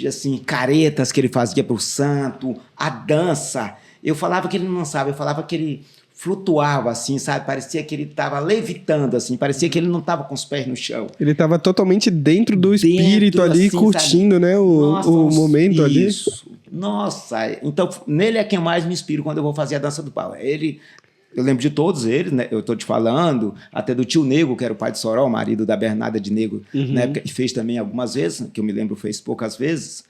assim, caretas que ele fazia pro santo, a dança. Eu falava que ele não dançava, eu falava que ele flutuava assim, sabe? Parecia que ele estava levitando, assim, parecia que ele não estava com os pés no chão. Ele estava totalmente dentro do espírito ali, assim, curtindo, sabe? Né? Nossa, o momento ali. Isso. Nossa, então nele é quem mais me inspiro quando eu vou fazer a dança do pau. Ele, eu lembro de todos eles, né? Eu estou te falando, até do tio Nego, que era o pai de Sorol, marido da Bernarda de Nego, na época, e fez também algumas vezes, que eu me lembro fez poucas vezes,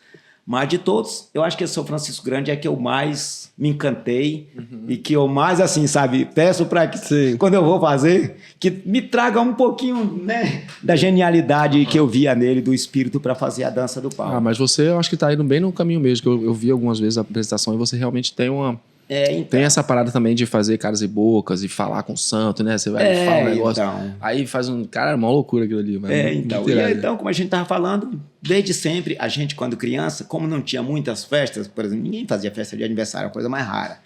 Mas de todos, eu acho que o São Francisco Grande é que eu mais me encantei e que eu mais, assim, sabe, peço para que, quando eu vou fazer, que me traga um pouquinho, né, da genialidade que eu via nele, do espírito para fazer a dança do pau. Mas você, eu acho que tá indo bem no caminho mesmo, que eu vi algumas vezes a apresentação e você realmente tem uma... Então. Tem essa parada também de fazer caras e bocas e falar com o santo, né? Você vai falar um negócio, aí faz um... Cara, é uma loucura aquilo ali. Mas então, como a gente tava falando, desde sempre, a gente, quando criança, como não tinha muitas festas, por exemplo, ninguém fazia festa de aniversário, é uma coisa mais rara.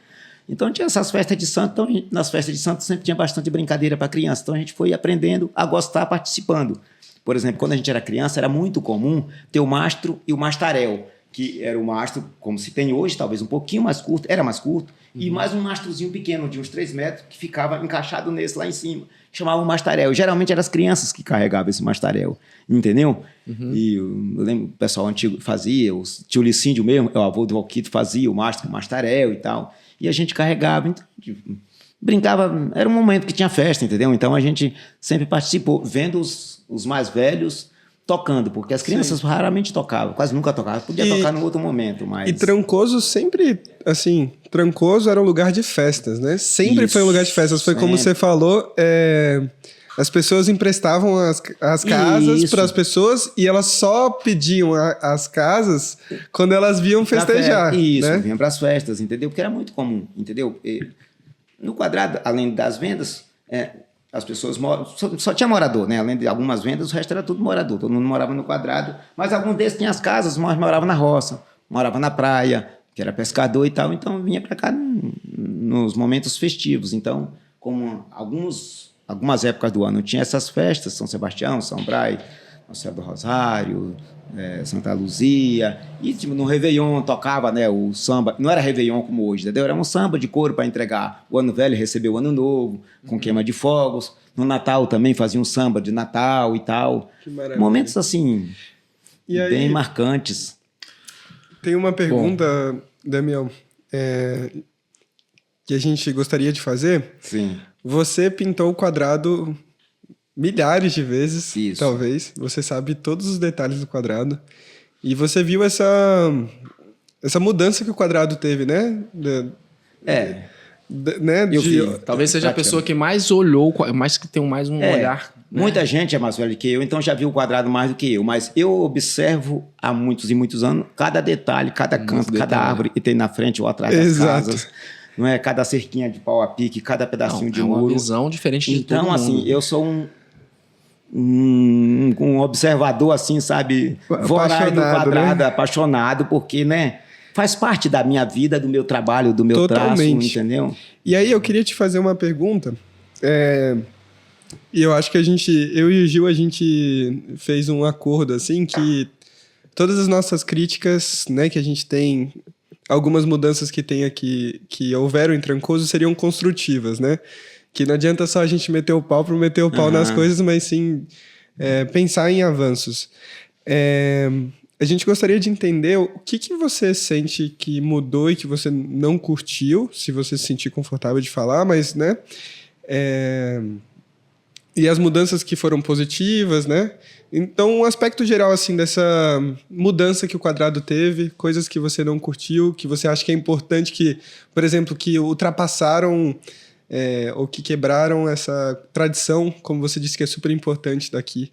Então, tinha essas festas de santo, então, nas festas de santo sempre tinha bastante brincadeira para criança. Então, a gente foi aprendendo a gostar participando. Por exemplo, quando a gente era criança, era muito comum ter o mastro e o mastarel, que era o mastro, como se tem hoje, talvez um pouquinho mais curto, era mais curto, e mais um mastrozinho pequeno, de uns 3 metros, que ficava encaixado nesse lá em cima, chamava o mastarel. Geralmente eram as crianças que carregavam esse mastarel, entendeu? E eu lembro o pessoal antigo fazia, o tio Licíndio mesmo, o avô do Valquito fazia o mastro, o mastarel e tal, e a gente carregava, então, brincava, era um momento que tinha festa, entendeu? Então a gente sempre participou, vendo os mais velhos tocando, porque as crianças raramente tocavam, quase nunca tocavam, podia tocar num outro momento, mas... E Trancoso sempre, assim, Trancoso era um lugar de festas, né? Sempre foi um lugar de festas, foi como você falou, as pessoas emprestavam as casas para as pessoas e elas só pediam as casas quando elas viam festejar. Isso, né? vinham para as festas, entendeu? Porque era muito comum, entendeu? No quadrado, além das vendas... as pessoas só tinha morador, né? Além de algumas vendas, o resto era tudo morador. Todo mundo morava no quadrado, mas algum desses tinha as casas, mas morava na roça, morava na praia, que era pescador e tal, então vinha para cá nos momentos festivos. Então, como algumas épocas do ano tinha essas festas, São Sebastião, São Braz, Nossa Senhora do Rosário, Santa Luzia, e tipo, no Réveillon tocava, né, o samba, não era Réveillon como hoje, entendeu? Era um samba de couro para entregar o Ano Velho, receber o Ano Novo, com queima de fogos. No Natal também fazia um samba de Natal e tal. Momentos assim, bem marcantes. Tem uma pergunta, Damião, que a gente gostaria de fazer. Sim. Você pintou o quadrado milhares de vezes, talvez. Você sabe todos os detalhes do quadrado. E você viu essa mudança que o quadrado teve, né? Talvez seja a pessoa que mais olhou, mais que tem mais um olhar. Né? Muita gente é mais velha que eu, então já viu o quadrado mais do que eu. Mas eu observo há muitos e muitos anos cada detalhe, cada canto, cada árvore que tem na frente ou atrás das casas. Não é? Cada cerquinha de pau a pique, cada pedacinho de muro. É uma visão diferente de todo mundo. Então, assim, eu sou um observador, assim, sabe? Voraz do quadrado, né? Apaixonado, porque, né? Faz parte da minha vida, do meu trabalho, do meu traço, entendeu? E aí eu queria te fazer uma pergunta. E eu acho que eu e o Gil, a gente fez um acordo, assim, que todas as nossas críticas, né, que a gente tem, algumas mudanças que tem aqui, que houveram em Trancoso, seriam construtivas, né? Que não adianta só a gente meter o pau para meter o pau nas coisas, mas sim pensar em avanços. A gente gostaria de entender o que você sente que mudou e que você não curtiu, se você se sentir confortável de falar, mas, né? E as mudanças que foram positivas, né? Então, um aspecto geral, assim, dessa mudança que o quadrado teve, coisas que você não curtiu, que você acha que é importante, que, por exemplo, que ultrapassaram ou que quebraram essa tradição, como você disse que é super importante daqui.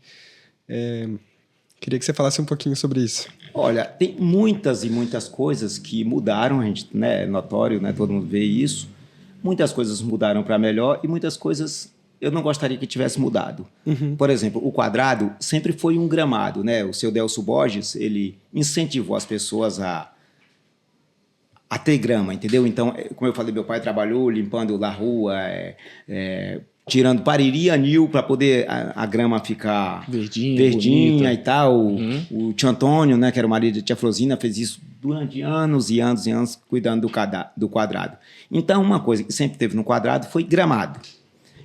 Queria que você falasse um pouquinho sobre isso. Olha, tem muitas e muitas coisas que mudaram, a gente, né, é notório, né, todo mundo vê isso. Muitas coisas mudaram para melhor e muitas coisas eu não gostaria que tivesse mudado. Por exemplo, o quadrado sempre foi um gramado, né? O seu Delcio Borges, ele incentivou as pessoas a ter grama, entendeu? Então, como eu falei, meu pai trabalhou limpando a rua, tirando pariri e anil para poder a grama ficar verdinha e tal. O tio Antônio, né, que era o marido da tia Flosina, fez isso durante anos e anos e anos cuidando do quadrado. Então, uma coisa que sempre teve no quadrado foi gramado.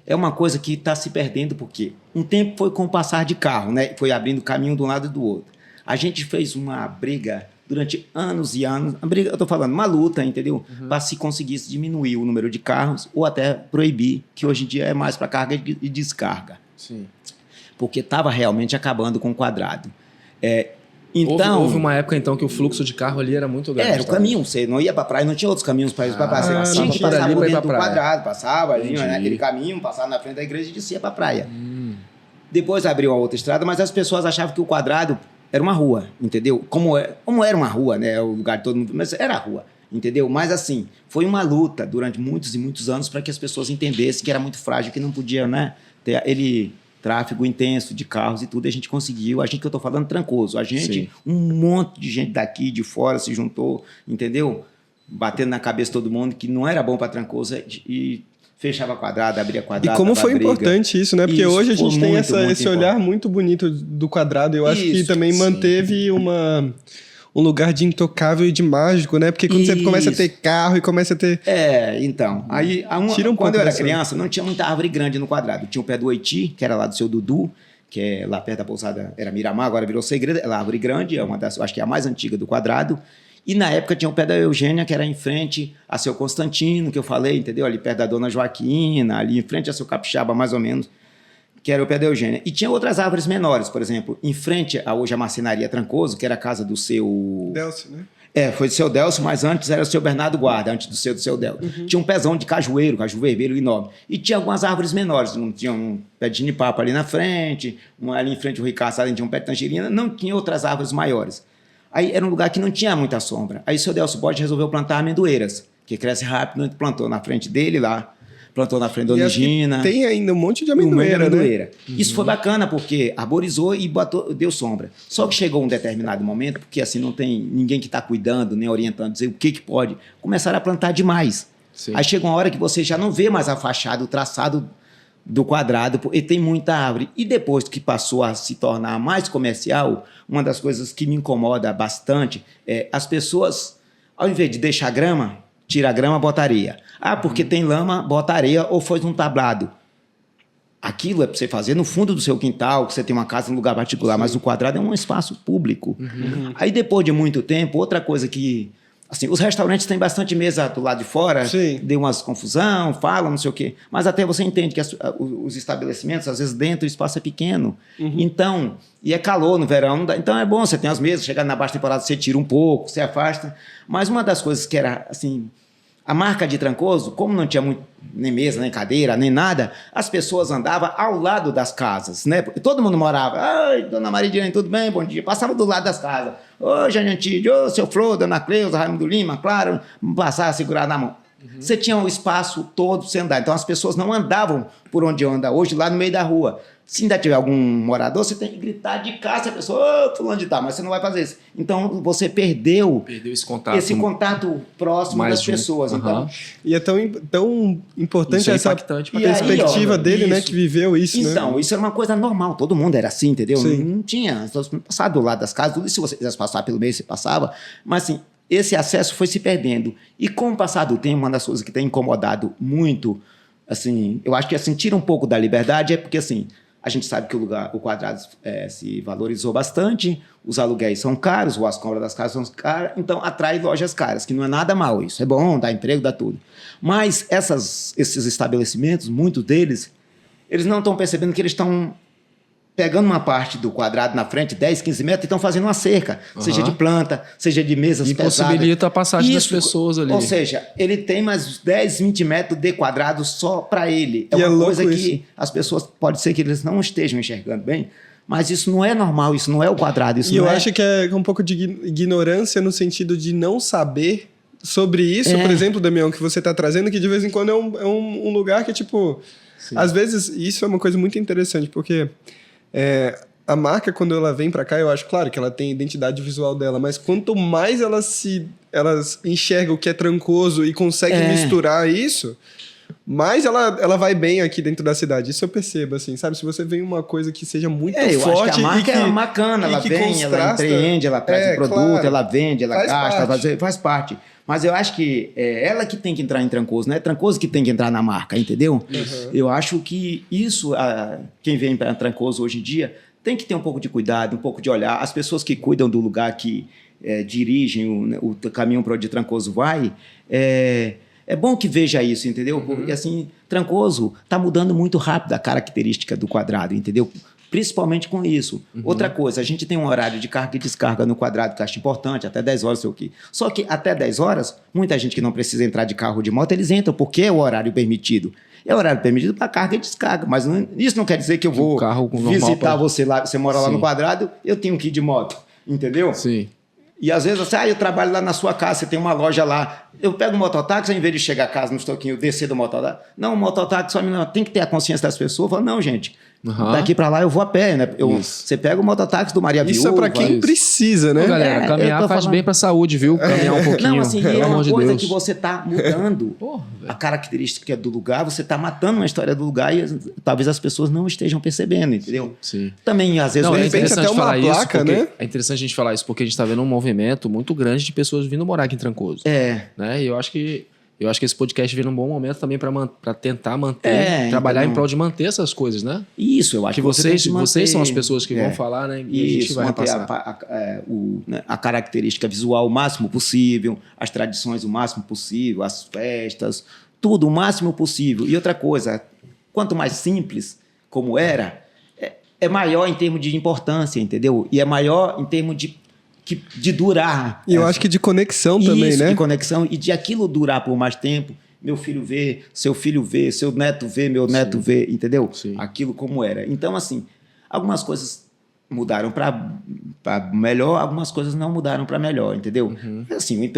É uma coisa que está se perdendo porque um tempo foi com o passar de carro, né? Foi abrindo caminho de um lado e do outro. A gente fez uma briga durante anos e anos, eu estou falando, uma luta, entendeu? Para se conseguisse diminuir o número de carros ou até proibir, que hoje em dia é mais para carga e descarga. Sim. Porque estava realmente acabando com o quadrado. Então, houve uma época, então, que o fluxo de carro ali era muito grande. era o caminho. Você não ia pra praia, não tinha outros caminhos para ir pra praia. Você tinha que passar por dentro do quadrado. Passava ali, né, aquele caminho, passava na frente da igreja e descia pra praia. Depois abriu a outra estrada, mas as pessoas achavam que o quadrado era uma rua, entendeu? Como era uma rua, né? O lugar de todo mundo, mas era a rua, entendeu? Mas assim, foi uma luta durante muitos e muitos anos para que as pessoas entendessem que era muito frágil, que não podia, né, ter tráfego intenso de carros e tudo. A gente conseguiu, que eu tô falando, Trancoso. A gente, sim, um monte de gente daqui, de fora se juntou, entendeu? Batendo na cabeça de todo mundo que não era bom para Trancoso e fechava quadrado, abria quadrado. E como foi importante isso, né? Porque hoje a gente tem esse olhar muito bonito do quadrado. Eu acho que também manteve um lugar de intocável e de mágico, né? Porque quando você começa a ter carro e começa a ter... Então. Aí, quando eu era criança, não tinha muita árvore grande no quadrado. Tinha o pé do Oiti, que era lá do seu Dudu, que é lá perto da pousada, era Miramar, agora virou Segredo. Ela é árvore grande, eu acho que é a mais antiga do quadrado. E na época tinha o pé da Eugênia, que era em frente a seu Constantino, que eu falei, entendeu? Ali perto da Dona Joaquina, ali em frente a seu Capixaba, mais ou menos, que era o pé da Eugênia. E tinha outras árvores menores, por exemplo, em frente a hoje a marcenaria Trancoso, que era a casa do seu... Delcio, né? Foi do seu Delcio, mas antes era o seu Bernardo Guarda, antes do seu Delcio. Tinha um pezão de caju vermelho enorme. E tinha algumas árvores menores, não tinha um pé de ginipapo ali na frente, ali em frente ao Rui Caçado, tinha um pé de tangerina, não tinha outras árvores maiores. Aí era um lugar que não tinha muita sombra. Aí o seu Delcio Borges resolveu plantar amendoeiras, que cresce rápido, plantou na frente dele lá, plantou na frente da Onigina. Tem ainda um monte de amendoeira, né? Isso foi bacana, porque arborizou e deu sombra. Só que chegou um determinado momento, porque assim não tem ninguém que está cuidando, nem orientando, dizer o que pode, começaram a plantar demais. Sim. Aí chega uma hora que você já não vê mais a fachada, o traçado do quadrado, e tem muita árvore. E depois que passou a se tornar mais comercial, uma das coisas que me incomoda bastante é as pessoas, ao invés de deixar grama, tira a grama, bota areia. Porque tem lama, bota areia ou faz um tablado. Aquilo é para você fazer no fundo do seu quintal, que você tem uma casa em lugar particular, mas o quadrado é um espaço público. Aí depois de muito tempo, outra coisa que... Assim, os restaurantes têm bastante mesa do lado de fora, deu umas confusão, falam, não sei o quê. Mas até você entende que os estabelecimentos, às vezes dentro o espaço é pequeno. Então, e é calor no verão, então é bom, você tem as mesas, chegando na baixa temporada, você tira um pouco, você afasta. Mas uma das coisas que era, assim, a marca de Trancoso, como não tinha muito, nem mesa, nem cadeira, nem nada, as pessoas andavam ao lado das casas, né? Todo mundo morava. Oi, dona Maridiane, tudo bem? Bom dia. Passava do lado das casas. Ô, Jane Antídio, ô, seu Flor, dona Cleusa, Raimundo Lima, claro, passar a segurar na mão. Você tinha o espaço todo para você andar. Então as pessoas não andavam por onde anda hoje, lá no meio da rua. Se ainda tiver algum morador, você tem que gritar de casa, a pessoa, ô, fulano de tal, mas você não vai fazer isso. Então você perdeu esse contato próximo das pessoas. Então, e é tão importante essa perspectiva dele, né, que viveu isso. Então, né? Isso era uma coisa normal, todo mundo era assim, entendeu? Não tinha, passar do lado das casas, se você quisesse passar pelo meio, você passava, mas assim, esse acesso foi se perdendo. E com o passar do tempo, uma das coisas que tem incomodado muito, assim, eu acho que assim, tira um pouco da liberdade, é porque assim, a gente sabe que o quadrado se valorizou bastante, os aluguéis são caros, as compras das casas são caras, então atrai lojas caras, que não é nada mal isso, é bom, dá emprego, dá tudo. Mas esses estabelecimentos, muitos deles, eles não estão percebendo que eles estão pegando uma parte do quadrado na frente, 10, 15 metros, e estão fazendo uma cerca, seja de planta, seja de mesas pesadas. E possibilita a passagem das pessoas ali. Ou seja, ele tem mais 10, 20 metros de quadrado só para ele. É uma coisa que as pessoas, pode ser que eles não estejam enxergando bem, mas isso não é normal, isso não é o quadrado. Isso e eu acho que é um pouco de ignorância no sentido de não saber sobre isso, por exemplo, Damião, que você está trazendo, que de vez em quando é um lugar que, tipo... Sim. Às vezes, isso é uma coisa muito interessante, porque... a marca, quando ela vem para cá, eu acho, claro, que ela tem a identidade visual dela, mas quanto mais elas enxergam o que é Trancoso e conseguem misturar isso, mais ela vai bem aqui dentro da cidade. Isso eu percebo, assim, sabe? Se você vem uma coisa que seja muito forte... Eu acho que a marca é bacana, ela vem, ela empreende, ela traz o produto, claro, ela vende, ela gasta, faz parte. Mas eu acho que é ela que tem que entrar em Trancoso, não é Trancoso que tem que entrar na marca, entendeu? Eu acho que isso, quem vem para Trancoso hoje em dia, tem que ter um pouco de cuidado, um pouco de olhar. As pessoas que cuidam do lugar, que dirigem o caminho para onde Trancoso vai, é bom que veja isso, entendeu? Porque assim, Trancoso está mudando muito rápido a característica do quadrado, entendeu? principalmente com isso. Outra coisa, a gente tem um horário de carga e descarga no quadrado que eu acho importante, até 10 horas, sei o quê. Só que até 10 horas, muita gente que não precisa entrar de carro ou de moto, eles entram, porque é o horário permitido. É o horário permitido para carga e descarga, mas isso não quer dizer que eu vou visitar você lá, você mora lá no quadrado, eu tenho que ir de moto, entendeu? Sim. E às vezes você, eu trabalho lá na sua casa, você tem uma loja lá. Eu pego o mototáxi, ao invés de chegar a casa no estoquinho, descer do mototáxi. Não, o mototáxi tem que ter a consciência das pessoas. Eu falo, não, gente, daqui pra lá eu vou a pé, né? Você pega o mototáxi do Maria Viúva. Isso é pra quem precisa, né? Ô, galera, caminhar faz bem pra saúde, viu? Caminhar um pouquinho. Não, assim, pelo é amor uma de coisa Deus. que você tá mudando a característica do lugar, você tá matando uma história do lugar e talvez as pessoas não estejam percebendo, entendeu? Sim. Também, às vezes, Não, de é repente, interessante até uma falar placa, isso, porque né? é interessante a gente falar isso porque a gente tá vendo um movimento muito grande de pessoas vindo morar aqui em Trancoso. Né? E eu acho que esse podcast vem num bom momento também para tentar manter, trabalhar em prol de manter essas coisas, né? Isso, eu acho que vocês são as pessoas que vão falar, né? E a gente vai manter repassar. a característica visual o máximo possível, as tradições o máximo possível, as festas, tudo o máximo possível. E outra coisa, quanto mais simples, como era, é maior em termos de importância, entendeu? E é maior em termos de durar. E eu acho que de conexão também, Isso, né? de conexão e de aquilo durar por mais tempo. Meu filho vê, seu filho vê, seu neto vê, meu neto vê, entendeu? Sim. Aquilo como era. Então, assim, algumas coisas mudaram para melhor, algumas coisas não mudaram para melhor, entendeu? Assim,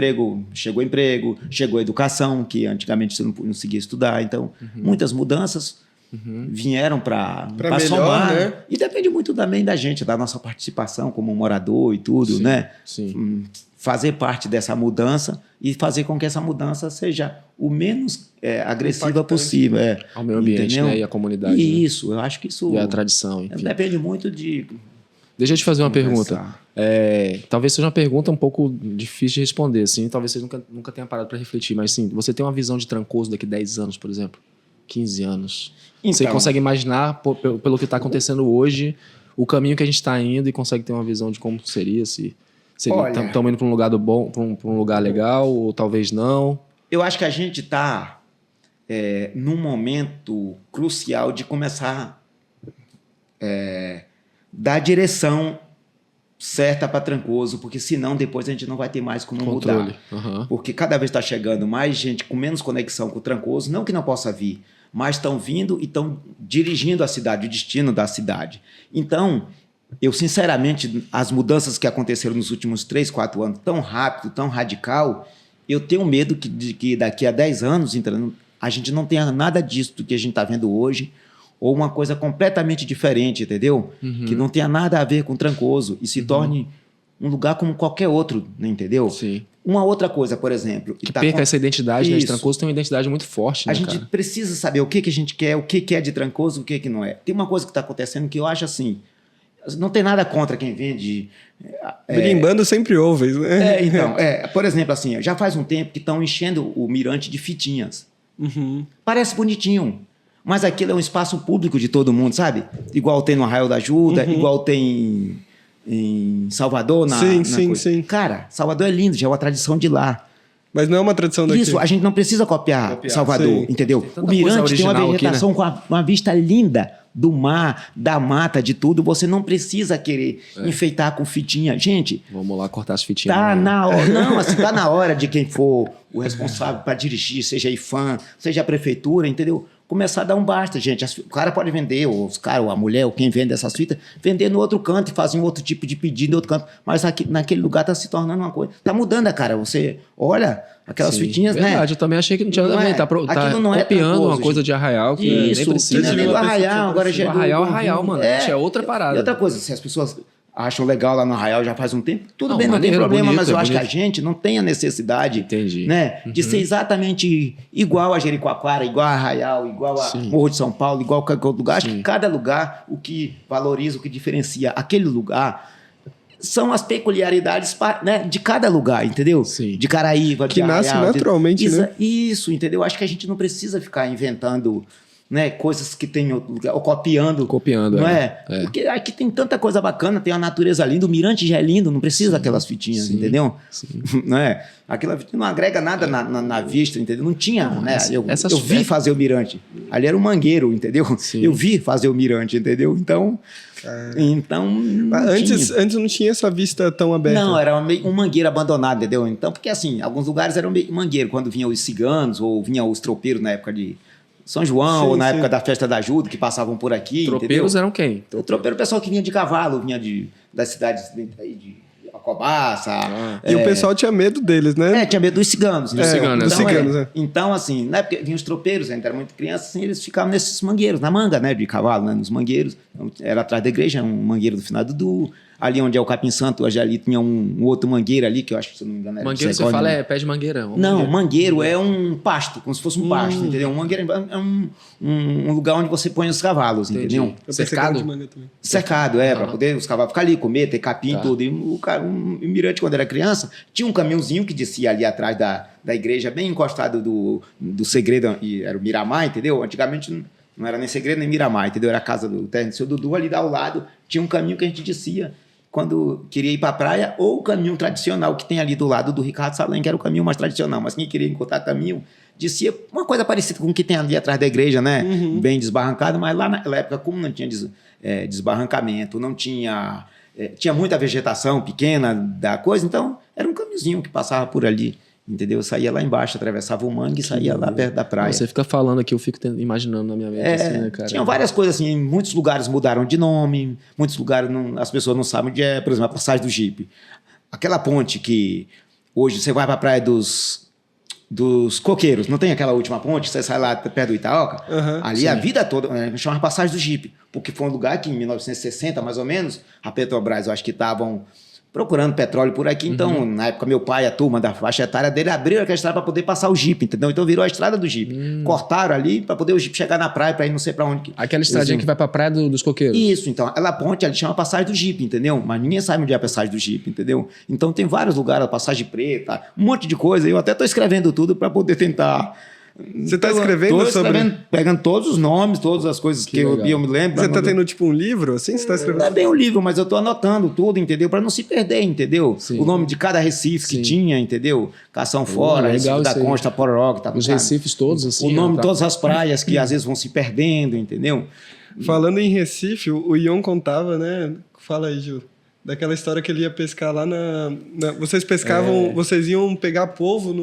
chegou a educação, que antigamente você não conseguia estudar. Então, muitas mudanças vieram para somar, né? E depende muito também da gente, da nossa participação como morador e tudo, né? Sim. Fazer parte dessa mudança e fazer com que essa mudança seja o menos agressiva Impactante. possível. Ao meio ambiente, entendeu? né? E a comunidade. Isso, eu acho que isso E a tradição, enfim. depende muito de... Deixa eu te fazer uma Conversar. pergunta. Talvez seja uma pergunta um pouco difícil de responder, assim. Talvez você nunca tenha parado para refletir, mas sim, você tem uma visão de Trancoso daqui 10 anos, por exemplo? 15 anos? Você Então, consegue imaginar, pelo que está acontecendo hoje, o caminho que a gente está indo e consegue ter uma visão de como seria, se Olha, estamos indo para um lugar bom, para um lugar legal, ou talvez não? eu acho que a gente está num momento crucial de começar dar a direção certa para Trancoso, porque senão depois a gente não vai ter mais como Controle. mudar. Porque cada vez está chegando mais gente com menos conexão com o Trancoso, não que não possa vir, mas estão vindo e estão dirigindo a cidade, o destino da cidade. Então, eu sinceramente, as mudanças que aconteceram nos últimos 3, 4 anos, tão rápido, tão radical, eu tenho medo de que daqui a 10 anos a gente não tenha nada disso do que a gente está vendo hoje, ou uma coisa completamente diferente, entendeu? Que não tenha nada a ver com Trancoso e se torne um lugar como qualquer outro, né, entendeu? Sim. Uma outra coisa, por exemplo... Que perca essa identidade, né? De Isso. Trancoso tem uma identidade muito forte, né, A gente cara? precisa saber o que a gente quer, o que é de Trancoso, o que não é. Tem uma coisa que está acontecendo que eu acho assim, não tem nada contra quem vende... Brimbando sempre ouve, né? Por exemplo, assim, já faz um tempo que estão enchendo o mirante de fitinhas. Parece bonitinho, mas aquilo é um espaço público de todo mundo, sabe? Igual tem no Arraial da Ajuda, igual tem em Salvador. Sim. Cara, Salvador é lindo, já é uma tradição de lá. Mas não é uma tradição daqui. Isso, a gente não precisa copiar Salvador, sim. entendeu? Tem tanta O coisa mirante tem uma original aqui, vegetação com uma vista linda do mar, da mata, de tudo. Você não precisa querer enfeitar com fitinha. Gente, Vamos lá cortar as fitinhas. tá né? na hora. Não, assim, tá na hora de quem for o responsável para dirigir, seja a IFAM, seja a prefeitura, entendeu? Começar a dar um basta, gente. O cara pode vender, ou os caras, ou a mulher, ou quem vende essas fitas, vender no outro canto e fazer um outro tipo de pedido no outro canto. Mas aqui, naquele lugar tá se tornando uma coisa. Tá mudando, cara. Você olha aquelas fitinhas, Verdade, né? eu também achei que não tinha nada a ver. Tá Aquilo não é copiando Trancoso, uma coisa gente. de Arraial que nem Isso, precisa. não é do Arraial, agora já é O do Arraial é Bonfim. Arraial, mano. Isso é outra parada. E outra coisa, se as pessoas acham legal lá no Arraial já faz um tempo, tudo Não, bem, não tem maneiro, problema, bonito, mas eu é acho que a bonito. gente não tem a necessidade, Entendi. né, de ser exatamente igual a Jericoacoara, igual a Arraial, igual a Sim. Morro de São Paulo, igual a qualquer outro lugar. Acho Sim. que cada lugar, o que valoriza, o que diferencia aquele lugar são as peculiaridades, né, de cada lugar, entendeu? Sim. De Caraíva, Que de nasce Arraial, naturalmente, né? Isso, entendeu? Acho que a gente não precisa ficar inventando, né, coisas que tem em outro lugar, ou copiando. Copiando, não é. é? Porque aqui tem tanta coisa bacana, tem a natureza linda, o mirante já é lindo, não precisa daquelas fitinhas, sim, entendeu? sim. Não é? Aquela fitinha não agrega nada na vista, entendeu? Não tinha, né? essas- Eu vi fazer o mirante. Ali era um mangueiro, entendeu? Sim. Eu vi fazer o mirante, entendeu? Então Antes não tinha essa vista tão aberta. não, era meio um mangueiro abandonado, entendeu? Então, porque assim, alguns lugares eram meio mangueiro, quando vinham os ciganos ou vinham os tropeiros na época de São João, ou na época da festa da Ajuda, que passavam por aqui, Tropeiros entendeu? eram quem? O tropeiro, o pessoal que vinha de cavalo, vinha das cidades de Acobaça. E o pessoal tinha medo deles, né? Tinha medo dos ciganos. Né? ciganos, Então, ciganos, é. Então, assim, na época vinham os tropeiros, a gente era muito criança, assim, eles ficavam nesses mangueiros, na manga, né, de cavalo, né, nos mangueiros. Então, era atrás da igreja, um mangueiro do final do ali onde é o Capim Santo, hoje ali tinha um outro mangueiro ali, que eu acho que, se não me engano, era Mangueiro, você fala, pé de mangueirão. Não, mangueiro é um pasto, como se fosse um pasto, entendeu? Um mangueiro é um lugar onde você põe os cavalos, entendeu? Eu pensei que era Cercado? de manga também. Cercado, para poder os cavalos ficar ali, comer, ter capim, tudo. E o mirante, quando era criança, tinha um caminhãozinho que descia ali atrás da igreja, bem encostado do Segredo, e era o Miramar, entendeu? Antigamente não era nem Segredo nem Miramar, entendeu? Era a casa do terno do seu Dudu, ali ao lado tinha um caminho que a gente descia quando queria ir para a praia, ou o caminho tradicional que tem ali do lado do Ricardo Salem, que era o caminho mais tradicional, mas quem queria encontrar caminho, descia uma coisa parecida com o que tem ali atrás da igreja, né? Bem desbarrancado, mas lá naquela época, como não tinha desbarrancamento, não tinha... tinha muita vegetação pequena da coisa, então era um caminhozinho que passava por ali, entendeu? Eu saía lá embaixo, atravessava o mangue e saía lá perto da praia. Você fica falando aqui, eu fico imaginando na minha mente assim, né, cara? Tinha várias coisas assim, muitos lugares mudaram de nome, muitos lugares as pessoas não sabem onde é, por exemplo, a passagem do Jipe. Aquela ponte que hoje você vai para a praia dos Coqueiros, não tem aquela última ponte, você sai lá perto do Itaoca? Ali a vida toda, chama passagem do Jipe, porque foi um lugar que em 1960, mais ou menos, a Petrobras, eu acho que estavam procurando petróleo por aqui, então, na época, meu pai, a turma da faixa etária dele, abriram aquela estrada para poder passar o Jeep, entendeu? Então virou a estrada do Jeep. Cortaram ali para poder o Jeep chegar na praia, para ir não sei para onde. Aquela estradinha que vai para a praia dos Coqueiros. Isso, então, ela ponte ali chama passagem do Jeep, entendeu? Mas ninguém sabe onde é a passagem do Jeep, entendeu? Então tem vários lugares, a passagem preta, um monte de coisa. Eu até estou escrevendo tudo para poder tentar. Você está escrevendo sobre... Pegando todos os nomes, todas as coisas que eu me lembro. Você está tendo tipo um livro, assim? Você está escrevendo? Não é bem um livro, mas eu estou anotando tudo, entendeu? Para não se perder, entendeu? Sim. O nome de cada Recife que tinha, entendeu? Cação Fora, Recife da Consta, Pororoca. Os Recifes todos, assim. O nome de todas as praias que às vezes vão se perdendo, entendeu? Falando em Recife, o Ion contava, né? Fala aí, Ju. Daquela história que ele ia pescar lá vocês pescavam... Vocês iam pegar polvo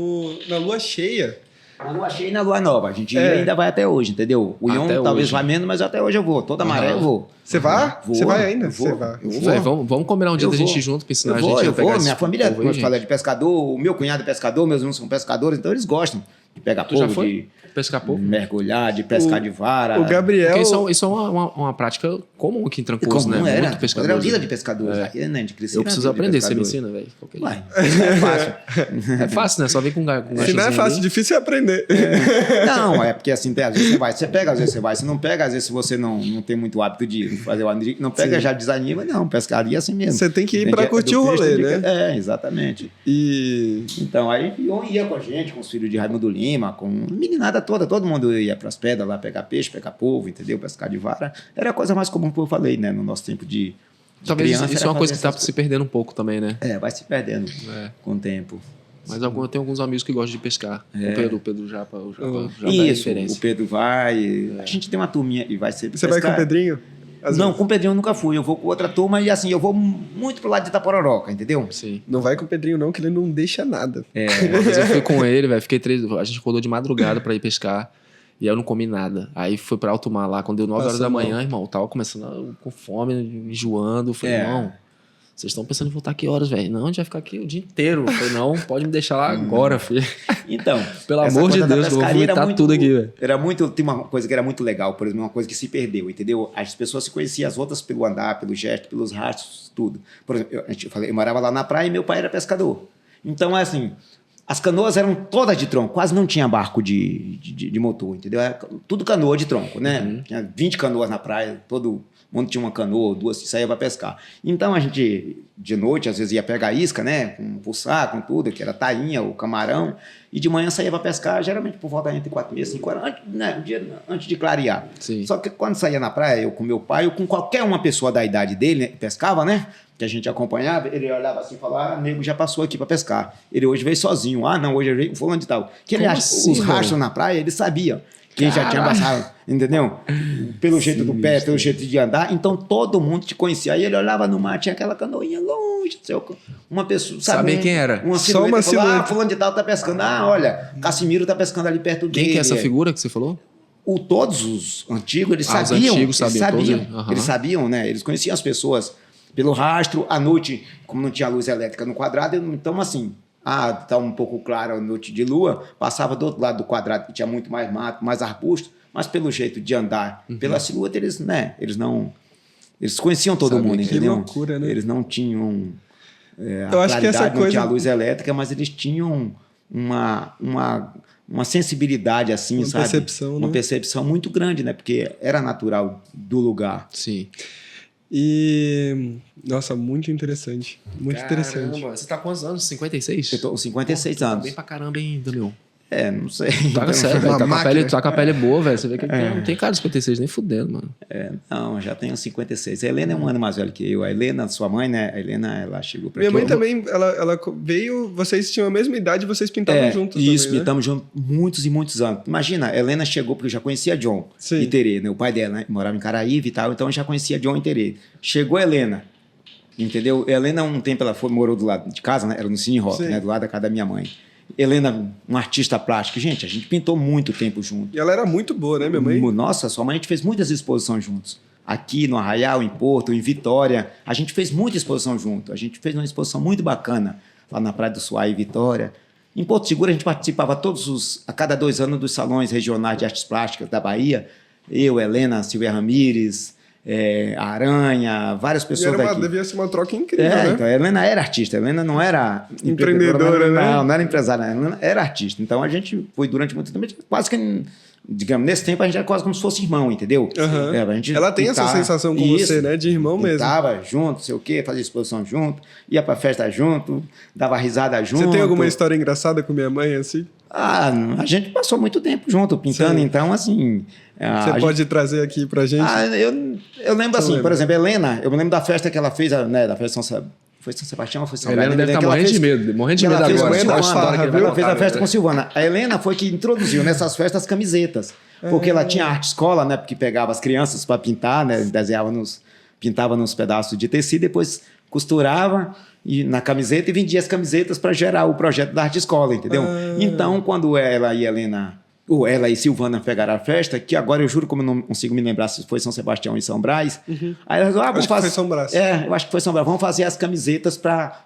na lua cheia. Na lua cheia e na lua nova. A gente ainda vai até hoje, entendeu? O Ion talvez vá menos, mas até hoje eu vou. Toda maré eu vou. Você vai? Você vai ainda? Vou. Vamos combinar um dia da gente ir junto pra ensinar a gente a pegar Minha família, como eu falei, de pescador. O meu cunhado é pescador, meus irmãos são pescadores, então eles gostam de pegar polvo, já foi? de pescar polvo? Mergulhar, de pescar de vara. O Gabriel... Porque isso é uma prática comum aqui em Trancoso, né? Era? Muito pescador. Era vida de pescadores. Né? De eu preciso aprender, você me ensina, velho. Ué, é fácil. É fácil, né? Só vem com um Se não é fácil, difícil é aprender. Não, é porque assim, às vezes você pega, às vezes você vai. Se não pega, às vezes se você não tem muito hábito de fazer o anidric, não pega, já desanima. Não, pescaria é assim mesmo. Você tem que ir para curtir o rolê, né? Exatamente. E... Então, aí eu ia com a gente, com os filhos de Raimundo Lima, com a meninada toda, todo mundo ia para as pedras lá pegar peixe, pegar polvo, entendeu? Pescar de vara. Era a coisa mais comum que eu falei, né? No nosso tempo de talvez criança, isso é uma coisa que está se perdendo um pouco também, né? Vai se perdendo com o tempo. Mas eu tenho alguns amigos que gostam de pescar. O Pedro Japa, Isso, o Pedro vai. A gente tem uma turminha e vai ser. Você vai com o Pedrinho? Não, com o Pedrinho eu nunca fui. Eu vou com outra turma e assim, eu vou muito pro lado de Itapororoca, entendeu? Sim. Não vai com o Pedrinho não, que ele não deixa nada. Uma vez eu fui com ele, velho. A gente acordou de madrugada pra ir pescar. E eu não comi nada. Aí foi pra alto mar lá. Quando deu 9 horas da manhã, irmão, eu tava começando com fome, enjoando. Eu falei, irmão, vocês estão pensando em voltar que horas, velho? Não, a gente vai ficar aqui o dia inteiro. Eu falei, não, pode me deixar lá agora, filho. Então, pelo amor de Deus, eu vou vomitar tudo aqui, velho. Tem uma coisa que era muito legal, por exemplo, uma coisa que se perdeu, entendeu? As pessoas se conheciam as outras pelo andar, pelo gesto, pelos rastros, tudo. Por exemplo, eu morava lá na praia e meu pai era pescador. Então, é assim... As canoas eram todas de tronco, quase não tinha barco de motor, entendeu? Era tudo canoa de tronco, né? Tinha 20 canoas na praia, todo mundo tinha uma canoa, duas, e saía para pescar. Então a gente, de noite, às vezes ia pegar isca, né? Com pulsar, com tudo, que era tainha, o camarão, e de manhã saía para pescar, geralmente por volta entre 4 e 5 horas, antes de clarear. Sim. Só que quando saía na praia, eu com meu pai, ou com qualquer uma pessoa da idade dele, né, pescava, né? Que a gente acompanhava, ele olhava assim e falava, nego já passou aqui para pescar. Ele hoje veio sozinho. Não, hoje veio fulano de tal. Que ele acha, os rastros na praia, ele sabia. quem já tinha passado, entendeu? Pelo jeito do pé, pelo jeito de andar. Então todo mundo te conhecia. Aí ele olhava no mar, tinha aquela canoinha longe, uma pessoa, sabe? Saber quem era. Uma Só uma silhueta. silhueta. Fulano de tal tá pescando. Olha, Casimiro tá pescando ali perto dele. Quem que é essa figura que você falou? Todos os antigos, eles Os sabiam. antigos sabiam, todos eles. Aham. Eles sabiam, né? Eles conheciam as pessoas pelo rastro. À noite, como não tinha luz elétrica no quadrado, então assim, tá um pouco claro a noite de lua, passava do outro lado do quadrado, que tinha muito mais mato, mais arbusto, mas pelo jeito de andar, pela silhueta, eles não... Eles conheciam todo mundo, que entendeu? loucura, né? Eles não tinham... Eu acho que essa não tinha coisa... luz elétrica, mas eles tinham uma sensibilidade assim, Uma sabe? percepção, uma né? percepção muito grande, né? Porque era natural do lugar. Sim. E... Nossa, muito interessante. Muito interessante. Caramba, você tá com quantos anos? 56? Eu tô com 56 Tá anos. bem pra caramba, hein, Daniel? Não sei. Tá sério, velho. Uma Tá máquina. com a pele boa, velho. Você vê que não tem cara de 56 nem fudendo, mano. Não, já tenho 56. A Helena é um ano mais velha que eu. A Helena, sua mãe, né? A Helena, ela chegou pra Minha aqui. mãe também, ela veio... Vocês tinham a mesma idade e vocês pintavam juntos Isso, também, né? pintamos juntos muitos e muitos anos. Imagina, a Helena chegou, porque eu já conhecia John Sim. e Terê, né? O pai dela, né? Morava em Caraíva e tal, então eu já conhecia John e Terê. Chegou a Helena, entendeu? A Helena, um tempo, ela morou do lado de casa, né? Era no Cine Rock, Sim. né? Do lado da casa da minha mãe. Helena, uma artista plástica. Gente, a gente pintou muito tempo junto. E ela era muito boa, né, minha mãe? Nossa, sua mãe, a gente fez muitas exposições juntos. Aqui no Arraial, em Porto, em Vitória. A gente fez muita exposição junto. A gente fez uma exposição muito bacana lá na Praia do Suaí, Vitória. Em Porto Seguro, a gente participava a cada 2 anos dos salões regionais de artes plásticas da Bahia. Eu, Helena, Silvia Ramires, Aranha, várias E pessoas daqui. devia ser uma troca incrível, né? Então, a Helena era artista, a Helena não era Empreendedora, né? Não era empresária, a Helena era artista. Então a gente foi durante muito tempo, quase que, digamos, nesse tempo a gente era quase como se fosse irmão, entendeu? Aham. A gente Ela tem essa pintava- sensação com Isso, você, né? De irmão mesmo. pintava junto, sei o quê, fazia exposição junto, ia pra festa junto, dava risada junto. Você tem alguma história engraçada com minha mãe, assim? A gente passou muito tempo junto pintando, Sim. então assim... Você pode trazer aqui pra gente? Eu lembro assim, lembra? por exemplo, Helena, eu me lembro da festa que ela fez, né, da festa foi São Sebastião ou foi São A Helena Bernardo? deve estar Que ela morrendo de fez- medo. Morrendo de que ela medo fez agora. com Só a Silvana, história que ele vai ela fez a contar, festa né? com Silvana. A Helena foi que introduziu nessas festas camisetas. Porque ela tinha arte escola, né? Porque pegava as crianças para pintar, né? Pintava nos pedaços de tecido, depois costurava na camiseta e vendia as camisetas para gerar o projeto da arte escola, entendeu? Então, quando ela e Helena... Ou ela e Silvana pegaram a festa, que agora eu juro como eu não consigo me lembrar se foi São Sebastião e São Brás. Aí elas falaram, Acho que foi São Brás. eu acho que foi São Brás. Vamos fazer as camisetas para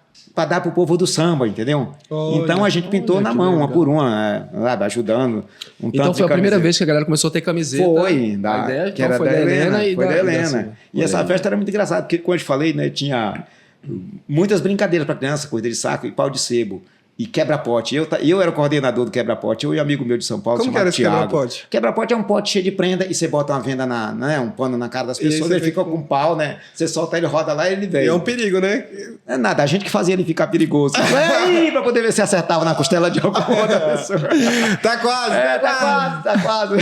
dar pro povo do samba, entendeu? Olha, então a gente pintou na que mão, uma legal. por uma, sabe, ajudando. Então foi a primeira vez que a galera começou a ter camiseta. Foi, A ideia que era foi da Helena. e Foi da Helena. Silvia. E essa festa era muito engraçada, porque, como eu te falei, né, tinha muitas brincadeiras para criança, corrida de saco e pau de sebo. E quebra-pote. Eu era o coordenador do quebra-pote. Eu e um amigo meu de São Paulo, Como que chamado era esse Thiago. quebra-pote? Quebra-pote é um pote cheio de prenda e você bota uma venda, um pano na cara das E aí pessoas, você ele fica fica com um pau, né? Você solta ele, roda lá e ele vem. E é um perigo, né? É nada, a gente que fazia ele ficar perigoso. Aí, pra poder ver se acertava na costela de alguma outra pessoa. Tá quase, Tá quase.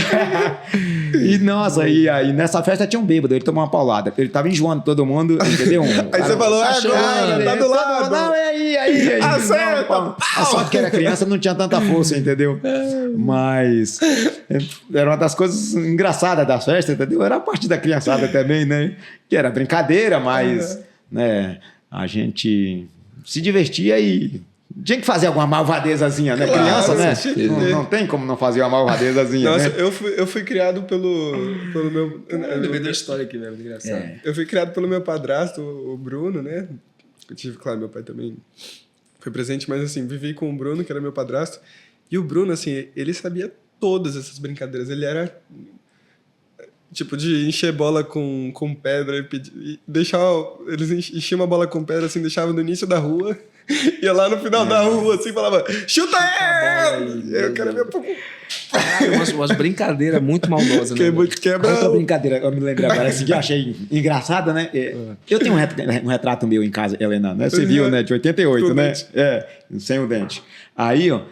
E nossa, aí nessa festa tinha um bêbado, ele tomou uma paulada. Ele tava enjoando todo mundo, entendeu? Aí você falou, agora, tá do lado. Não, é aí. Acerta, Não, a sorte que era criança não tinha tanta força, entendeu? Mas era uma das coisas engraçadas da festa, entendeu? Era a parte da criançada também, né? Que era brincadeira, mas né, a gente se divertia e tinha que fazer alguma malvadezazinha, né? Claro, Criança, né? tinha que ter. Não tem como não fazer uma malvadezazinha, Nossa, né? eu fui criado pelo meu... da história aqui, velho. Engraçado. Eu fui criado pelo meu padrasto, o Bruno, né? Eu tive, claro, meu pai também foi presente, mas assim, vivi com o Bruno, que era meu padrasto. E o Bruno, assim, ele sabia todas essas brincadeiras. Ele era, tipo, de encher bola com pedra e deixar... Eles enchiam uma bola com pedra, assim, deixavam no início da rua, ia lá no final da rua, assim, falava, chuta ele! Eu quero ver... Umas brincadeiras muito maldosas, né? Quebra... Outra brincadeira, eu me lembro agora, assim, que eu achei engraçada, né? Eu tenho um retrato meu em casa, Helena, né? Você viu, né? De 88, Com né? dente. Sem o dente. Aí, ó,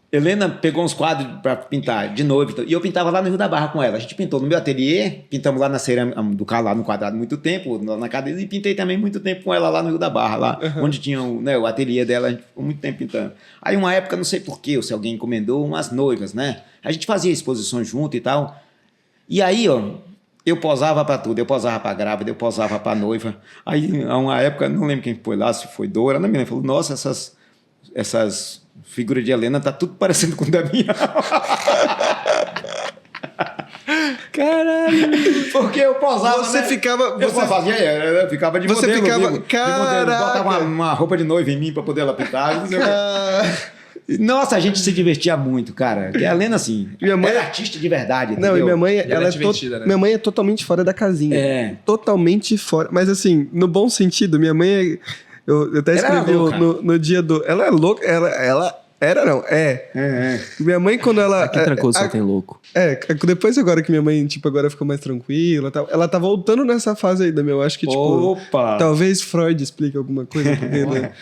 Helena pegou uns quadros para pintar de noiva e eu pintava lá no Rio da Barra com ela. A gente pintou no meu ateliê, pintamos lá na cerâmica do carro, lá no quadrado muito tempo, na cadeira, e pintei também muito tempo com ela lá no Rio da Barra, lá onde tinha o ateliê dela, a gente ficou muito tempo pintando. Aí uma época, não sei porquê, ou se alguém encomendou umas noivas, né? A gente fazia exposições junto e tal. E aí, ó, eu posava para tudo, eu posava para grávida, eu posava para noiva. Aí, a uma época, não lembro quem foi lá, se foi Dora, não me lembro, falou, nossa, essas figuras de Helena tá tudo parecendo com o Damião. Caralho! Porque eu posava, Você né? ficava... Eu ficava de Você modelo. ficava... Caraca! Botava uma roupa de noiva em mim para poder ela pintar. Nossa, a gente se divertia muito, cara. Porque a Helena, assim, minha mãe era artista de verdade, Não, entendeu? e minha mãe, ela é divertida, né? minha mãe é totalmente fora da casinha. É. Totalmente fora. Mas assim, no bom sentido, minha mãe é... Eu até Ela era escrevi louca. no dia do... Ela é louca, ela era não, é. Minha mãe, quando ela... Aqui Trancoso só tem louco. Depois agora que minha mãe, tipo, agora ficou mais tranquila, tal, ela tá voltando nessa fase aí da minha, eu acho que, tipo... Opa! Talvez Freud explique alguma coisa, porque, né?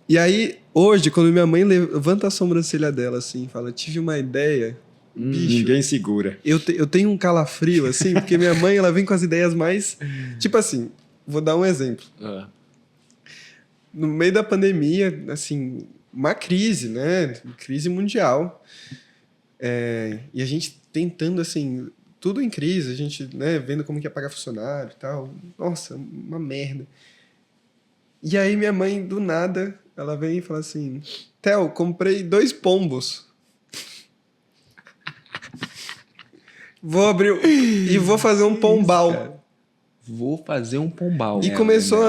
E aí, hoje, quando minha mãe levanta a sobrancelha dela, assim, fala, tive uma ideia, bicho... Ninguém segura. Eu tenho um calafrio, assim, porque minha mãe, ela vem com as ideias mais... Tipo assim, vou dar um exemplo. No meio da pandemia, assim, uma crise, né? Crise mundial. E a gente tentando, assim, tudo em crise, a gente, né, vendo como que ia pagar funcionário e tal. Nossa, uma merda. E aí minha mãe, do nada, ela vem e fala assim, Theo, comprei 2 pombos. Vou abrir e vou fazer um pombal. Vou fazer um pombal. E começou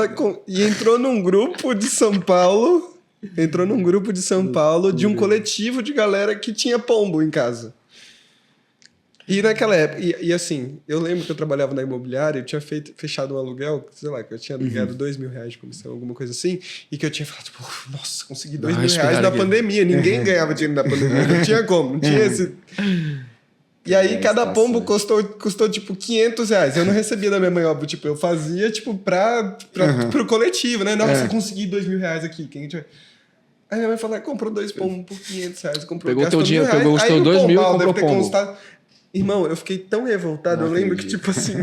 e entrou num grupo de São Paulo. Entrou num grupo de São Paulo de um coletivo de galera que tinha pombo em casa. E naquela época, e assim, eu lembro que eu trabalhava na imobiliária, eu tinha fechado um aluguel, sei lá, que eu tinha ganhado R$2.000 de comissão, alguma coisa assim, e que eu tinha falado, tipo, nossa, consegui R$2.000 na pandemia, ninguém ganhava dinheiro na pandemia, não tinha como, não tinha esse... E aí, cada pombo custou tipo, R$500. Eu não recebia da minha mãe, óbvio. Tipo, eu fazia, tipo, pro coletivo, né? Nossa, consegui R$2.000 aqui. Quem tiver... Aí minha mãe falou, comprou 2 pombos por R$500. Pegou teu dinheiro, pegou os teus 2 mil e comprou pombo. Irmão, eu fiquei tão revoltado. Eu lembro que, tipo assim...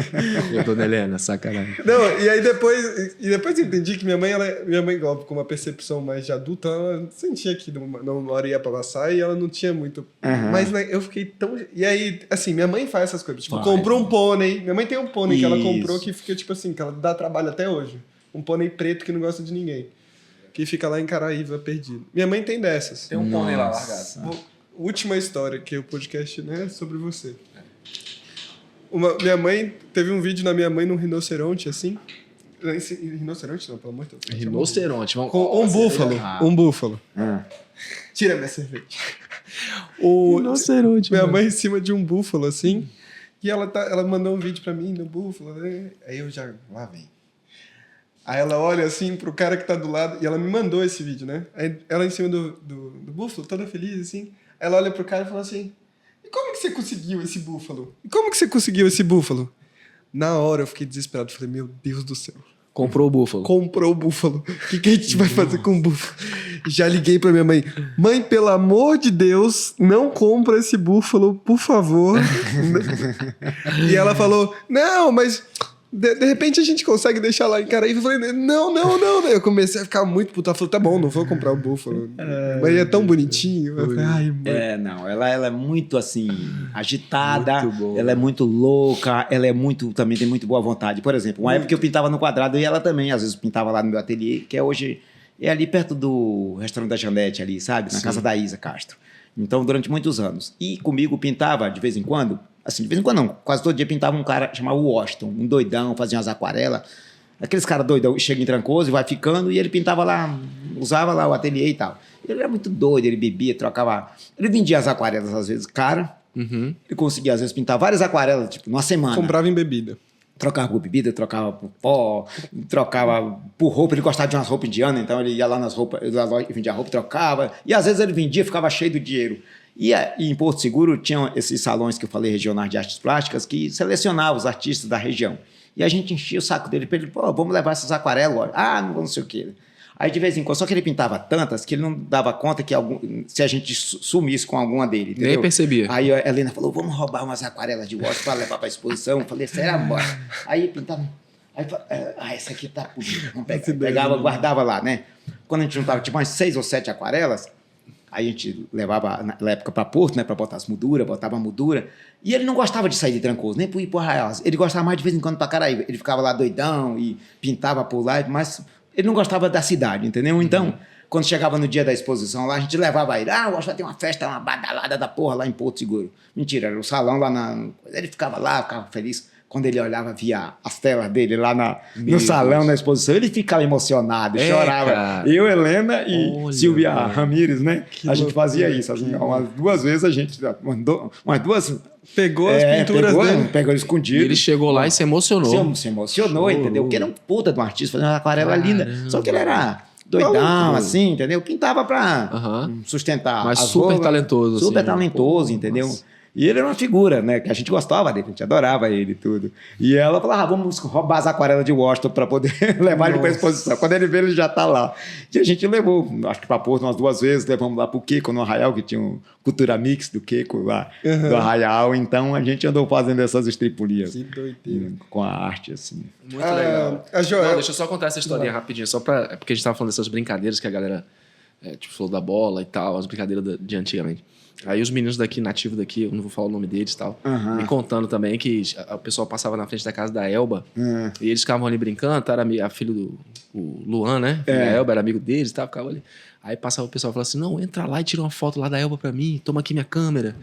Eu, dona Helena, sacanagem. Não, e aí depois eu entendi que minha mãe, óbvio, com uma percepção mais de adulta, ela sentia que não hora ia pra passar e ela não tinha muito... Mas né, eu fiquei tão... E aí, assim, minha mãe faz essas coisas. Tipo, comprou um pônei. Minha mãe tem um pônei que ela comprou que fica, tipo assim, que ela dá trabalho até hoje. Um pônei preto que não gosta de ninguém. Que fica lá em Caraíva, perdido. Minha mãe tem dessas. Tem um pônei lá largado. Última história, que o podcast, né, é sobre você. Minha mãe, teve um vídeo na minha mãe num rinoceronte, assim. Rinoceronte não, pelo amor de Deus. Rinoceronte. Vamos... Com um búfalo. Um búfalo. Tira minha cerveja. Rinoceronte. Minha mãe em cima de um búfalo, assim. E ela mandou um vídeo pra mim no búfalo. Né? Aí eu já... Lá vem. Aí ela olha assim pro cara que tá do lado. E ela me mandou esse vídeo, né? Aí ela em cima do búfalo, toda feliz, assim. Aí ela olha pro cara e fala assim... E como que você conseguiu esse búfalo? Na hora eu fiquei desesperado. Falei, meu Deus do céu. Comprou o búfalo. Comprou o búfalo. O que a gente vai fazer com o búfalo? Já liguei pra minha mãe. Mãe, pelo amor de Deus, não compra esse búfalo, por favor. E ela falou, não, mas... De repente a gente consegue deixar lá em Caraíva. Eu falei, não. Eu comecei a ficar muito puto. Ela falou, tá bom, não vou comprar o búfalo. Mas é tão bonitinho. Eu falei, ai, mãe. Não, ela é muito assim, agitada, Muito boa. ela é muito louca, ela é muito, também tem muito boa vontade. Por exemplo, uma época que eu pintava no quadrado e ela também, às vezes pintava lá no meu ateliê, que hoje é ali perto do restaurante da Janete ali, sabe? Na casa da Isa Castro. Então, durante muitos anos. E comigo pintava, de vez em quando, assim, de vez em quando não, quase todo dia pintava um cara chamado Washington, um doidão, fazia umas aquarelas. Aqueles caras doidão, chega em Trancoso e vai ficando, e ele pintava lá, usava lá o ateliê e tal. Ele era muito doido, ele bebia, trocava... Ele vendia as aquarelas, às vezes, cara. Ele conseguia, às vezes, pintar várias aquarelas, tipo, numa semana. Comprava em bebida. Trocava por bebida, trocava por pó, trocava por roupa. Ele gostava de umas roupas indianas, então ele ia lá nas roupas, na loja, vendia roupa, trocava. E às vezes ele vendia, ficava cheio de dinheiro. E em Porto Seguro tinham esses salões que eu falei, regionais de artes plásticas, que selecionavam os artistas da região. E a gente enchia o saco dele para ele, pô, vamos levar essas aquarelas. Não sei o quê. Aí de vez em quando, só que ele pintava tantas que ele não dava conta que se a gente sumisse com alguma dele, entendeu? Nem percebia. Aí a Helena falou, vamos roubar umas aquarelas de Washington para levar para exposição. Eu falei, será, bora? Aí pintava... Aí essa aqui tá bonita. Vamos pegar. Pegava, guardava lá, né? Quando a gente juntava tipo umas 6 ou 7 aquarelas, aí a gente levava na época para Porto, né? Para botar as molduras, botava a moldura. E ele não gostava de sair de Trancoso, nem ir pro Arraial. Ele gostava mais de vez em quando para Caraíba. Ele ficava lá doidão e pintava por lá, mas ele não gostava da cidade, entendeu? Então, quando chegava no dia da exposição lá, a gente levava ele. Ah, hoje vai ter uma festa, uma badalada da porra lá em Porto Seguro. Mentira, era o salão lá na... Ele ficava lá, ficava feliz. Quando ele olhava, via as telas dele lá no salão, na exposição, ele ficava emocionado, chorava. Cara. Eu, Helena e Olha, Silvia cara. Ramírez, né? A gente fazia isso. Assim, umas 2 vezes a gente mandou, umas 2... Pegou as pinturas dele. Pegou E escondido. ele chegou lá e se emocionou. Se emocionou, entendeu? Porque era um puta de um artista, fazendo uma aquarela linda. Só que ele era doidão, assim, entendeu? Pintava pra sustentar. Mas as super roupas. talentoso, Super assim, né? talentoso, entendeu? E ele era uma figura, né? Que a gente gostava dele, a gente adorava ele e tudo. E ela falava, vamos roubar as aquarelas de Washington para poder levar ele para a exposição. Quando ele veio, ele já tá lá. E a gente levou, acho que para Porto umas 2 vezes, levamos lá pro Queco, no Arraial, que tinha um Cultura Mix do Queco lá, do Arraial. Então a gente andou fazendo essas estripulias. Que doideira. Com a arte, assim. Muito legal. A Joel... Não, deixa eu só contar essa historinha rapidinho, só pra... É porque a gente tava falando dessas brincadeiras que a galera tipo, falou da bola e tal, as brincadeiras de antigamente. Aí os meninos daqui, nativos daqui, eu não vou falar o nome deles e tal, me contando também que o pessoal passava na frente da casa da Elba e eles ficavam ali brincando, era a filha do Luan, né? A Elba era amigo deles e tal, ficava ali. Aí passava o pessoal e falava assim, não, entra lá e tira uma foto lá da Elba pra mim, toma aqui minha câmera.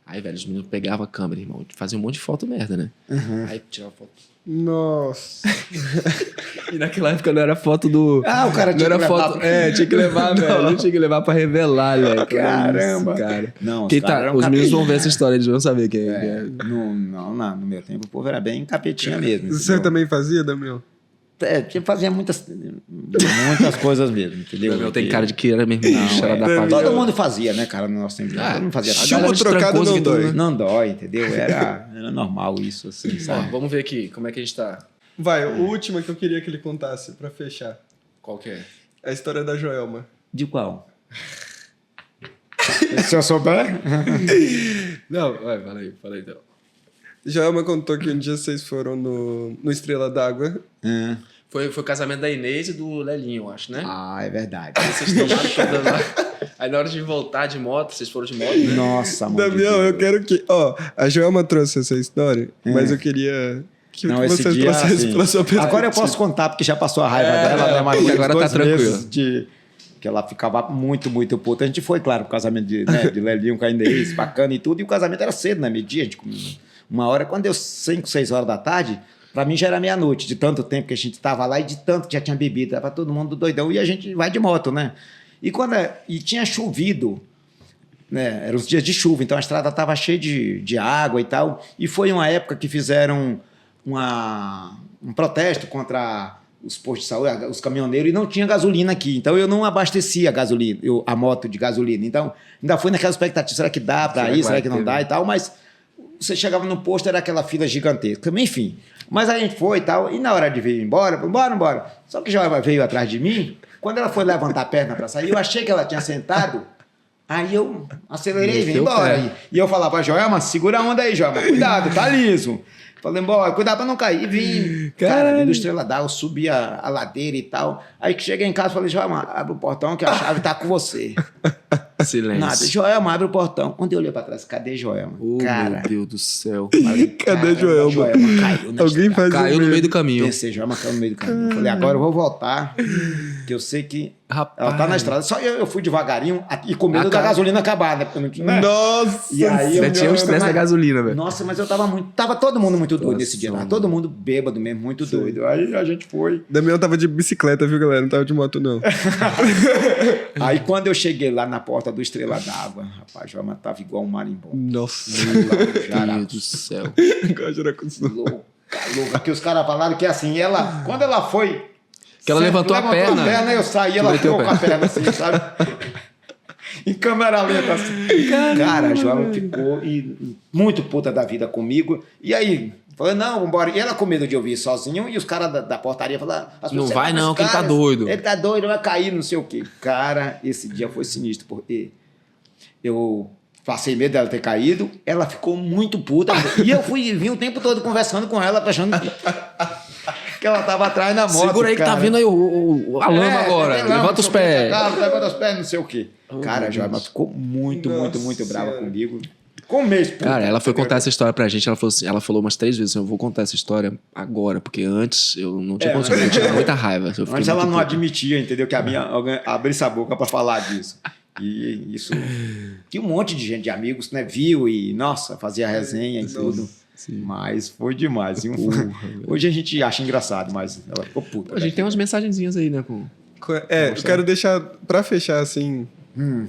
Aí, velho, os meninos pegavam a câmera, irmão, faziam um monte de foto merda, né? Aí tirava foto. Nossa. E naquela época não era foto do... Ah, o cara tinha não era que levar foto... tinha que levar, velho. Não tinha que levar pra revelar, velho. Caramba. Isso, cara. Não, Quem os caras eram os meninos vão capetinha. ver essa história, eles vão saber quem é. No meu tempo, o povo era bem capetinha mesmo. Você entendeu? também fazia, Damião? Fazia muitas coisas mesmo, entendeu? Meu, tem cara de que era mesmo bicho, era da é. pavia. Todo mundo fazia, né, cara, no nosso tempo. Todo mundo fazia. Chumbo trocado não dói. Não dói, entendeu? Era normal isso, assim, Ó, sabe? vamos ver aqui, como é que a gente tá. Vai, o último que eu queria que ele contasse, pra fechar. Qual que é? A história da Joelma. De qual? Se eu souber... Não, vai, fala aí então. Joelma contou que um dia vocês foram no Estrela d'Água. Foi o casamento da Inês e do Lelinho, eu acho, né? Ah, é verdade. Vocês tomaram toda lá. Aí na hora de voltar de moto, vocês foram de moto, né? Nossa, mano. Damião, eu quero que... Ó, a Joelma trouxe essa história, mas eu queria que Não, esse vocês dia, trouxessem assim, pela sua perspectiva. agora eu posso contar, porque já passou a raiva dela, né? Mas porque foi agora uns tá 2 tranquilo. meses que ela ficava muito, muito puta. A gente foi, claro, pro casamento de Lelinho com a Inês, bacana e tudo, e o casamento era cedo, né? Meio-dia, tipo, 1h. Quando deu 5, 6 horas da tarde, pra mim já era meia-noite, de tanto tempo que a gente tava lá e de tanto que já tinha bebido, tava todo mundo doidão, e a gente vai de moto, né? E tinha chovido, né? Eram os dias de chuva, então a estrada estava cheia de água e tal. E foi uma época que fizeram um protesto contra os postos de saúde, os caminhoneiros, e não tinha gasolina aqui. Então eu não abastecia a moto de gasolina. Então ainda fui naquela expectativa, será que dá para ir, será que não dá e tal, mas você chegava no posto, era aquela fila gigantesca. Enfim, mas a gente foi e tal, e na hora de vir embora, bora. Só que Joelma veio atrás de mim, quando ela foi levantar a perna para sair, eu achei que ela tinha sentado. Aí eu acelerei e vim embora. E eu falava pra Joelma, segura a onda aí, Joelma. Cuidado, tá liso. Falei, embora, cuidado pra não cair. E vim. Cara, vim do Estrela d'Água, subi a ladeira e tal. Aí que cheguei em casa, falei, Joelma, abre o portão que a chave tá com você. Silêncio. Nada. Joelma, abre o portão. Quando eu olhei pra trás, cadê Joelma? Meu Deus do céu. Falei, Cadê Joelma? Caiu na Alguém estrada. faz Caiu no meio do caminho. Pensei, Joelma caiu no meio do caminho. Falei, agora eu vou voltar, que eu sei que Rapaz. ela tá na estrada. Só eu fui devagarinho e com medo da gasolina acabar, né? Porque eu não tinha, né? Nossa! E aí Ainda tinha o estresse da gasolina, velho. Nossa, mas eu tava muito... Tava todo mundo muito doido nesse dia lá. Todo mundo bêbado mesmo, muito doido. Aí a gente foi. Damião tava de bicicleta, viu, galera? Não tava de moto, não. Aí quando eu cheguei lá na porta do Estrela d'Água, rapaz, Joelma tava igual um marimbondo. Nossa. Lá, Meu Deus do céu. louca. Que os caras falaram que assim, quando ela foi... Que ela levantou a perna. Eu saí, ela meteu ficou o com a perna assim, sabe? em câmera lenta. Assim. Cara, a Joelma ficou muito puta da vida comigo. E aí, falei, não, vambora. E ela com medo de ouvir sozinho. E os caras da portaria falaram... Não vai não, que ele tá doido. Ele tá doido, vai cair, não sei o quê. Cara, esse dia foi sinistro, porque eu... passei medo dela ter caído, ela ficou muito puta. E eu vim o tempo todo conversando com ela, achando que ela tava atrás da moto. Segura aí que tá vindo aí a lama agora. Levanta os pés. Levanta os pés, não sei o quê. Cara, a Joelma ficou muito brava comigo. Com um mês. Cara, ela foi contar essa história pra gente. Ela falou umas 3 vezes: eu vou contar essa história agora, porque antes eu não tinha condições. Eu tinha muita raiva. Antes ela não admitia, entendeu? Que alguém abrisse a boca pra falar disso. E isso. Tinha um monte de gente, de amigos, né? Viu e, nossa, fazia resenha e tudo. Sim. Mas foi demais. Hoje a gente acha engraçado, mas ela ficou puta. A gente tem umas mensagenzinhas aí, né? Eu quero deixar, pra fechar assim,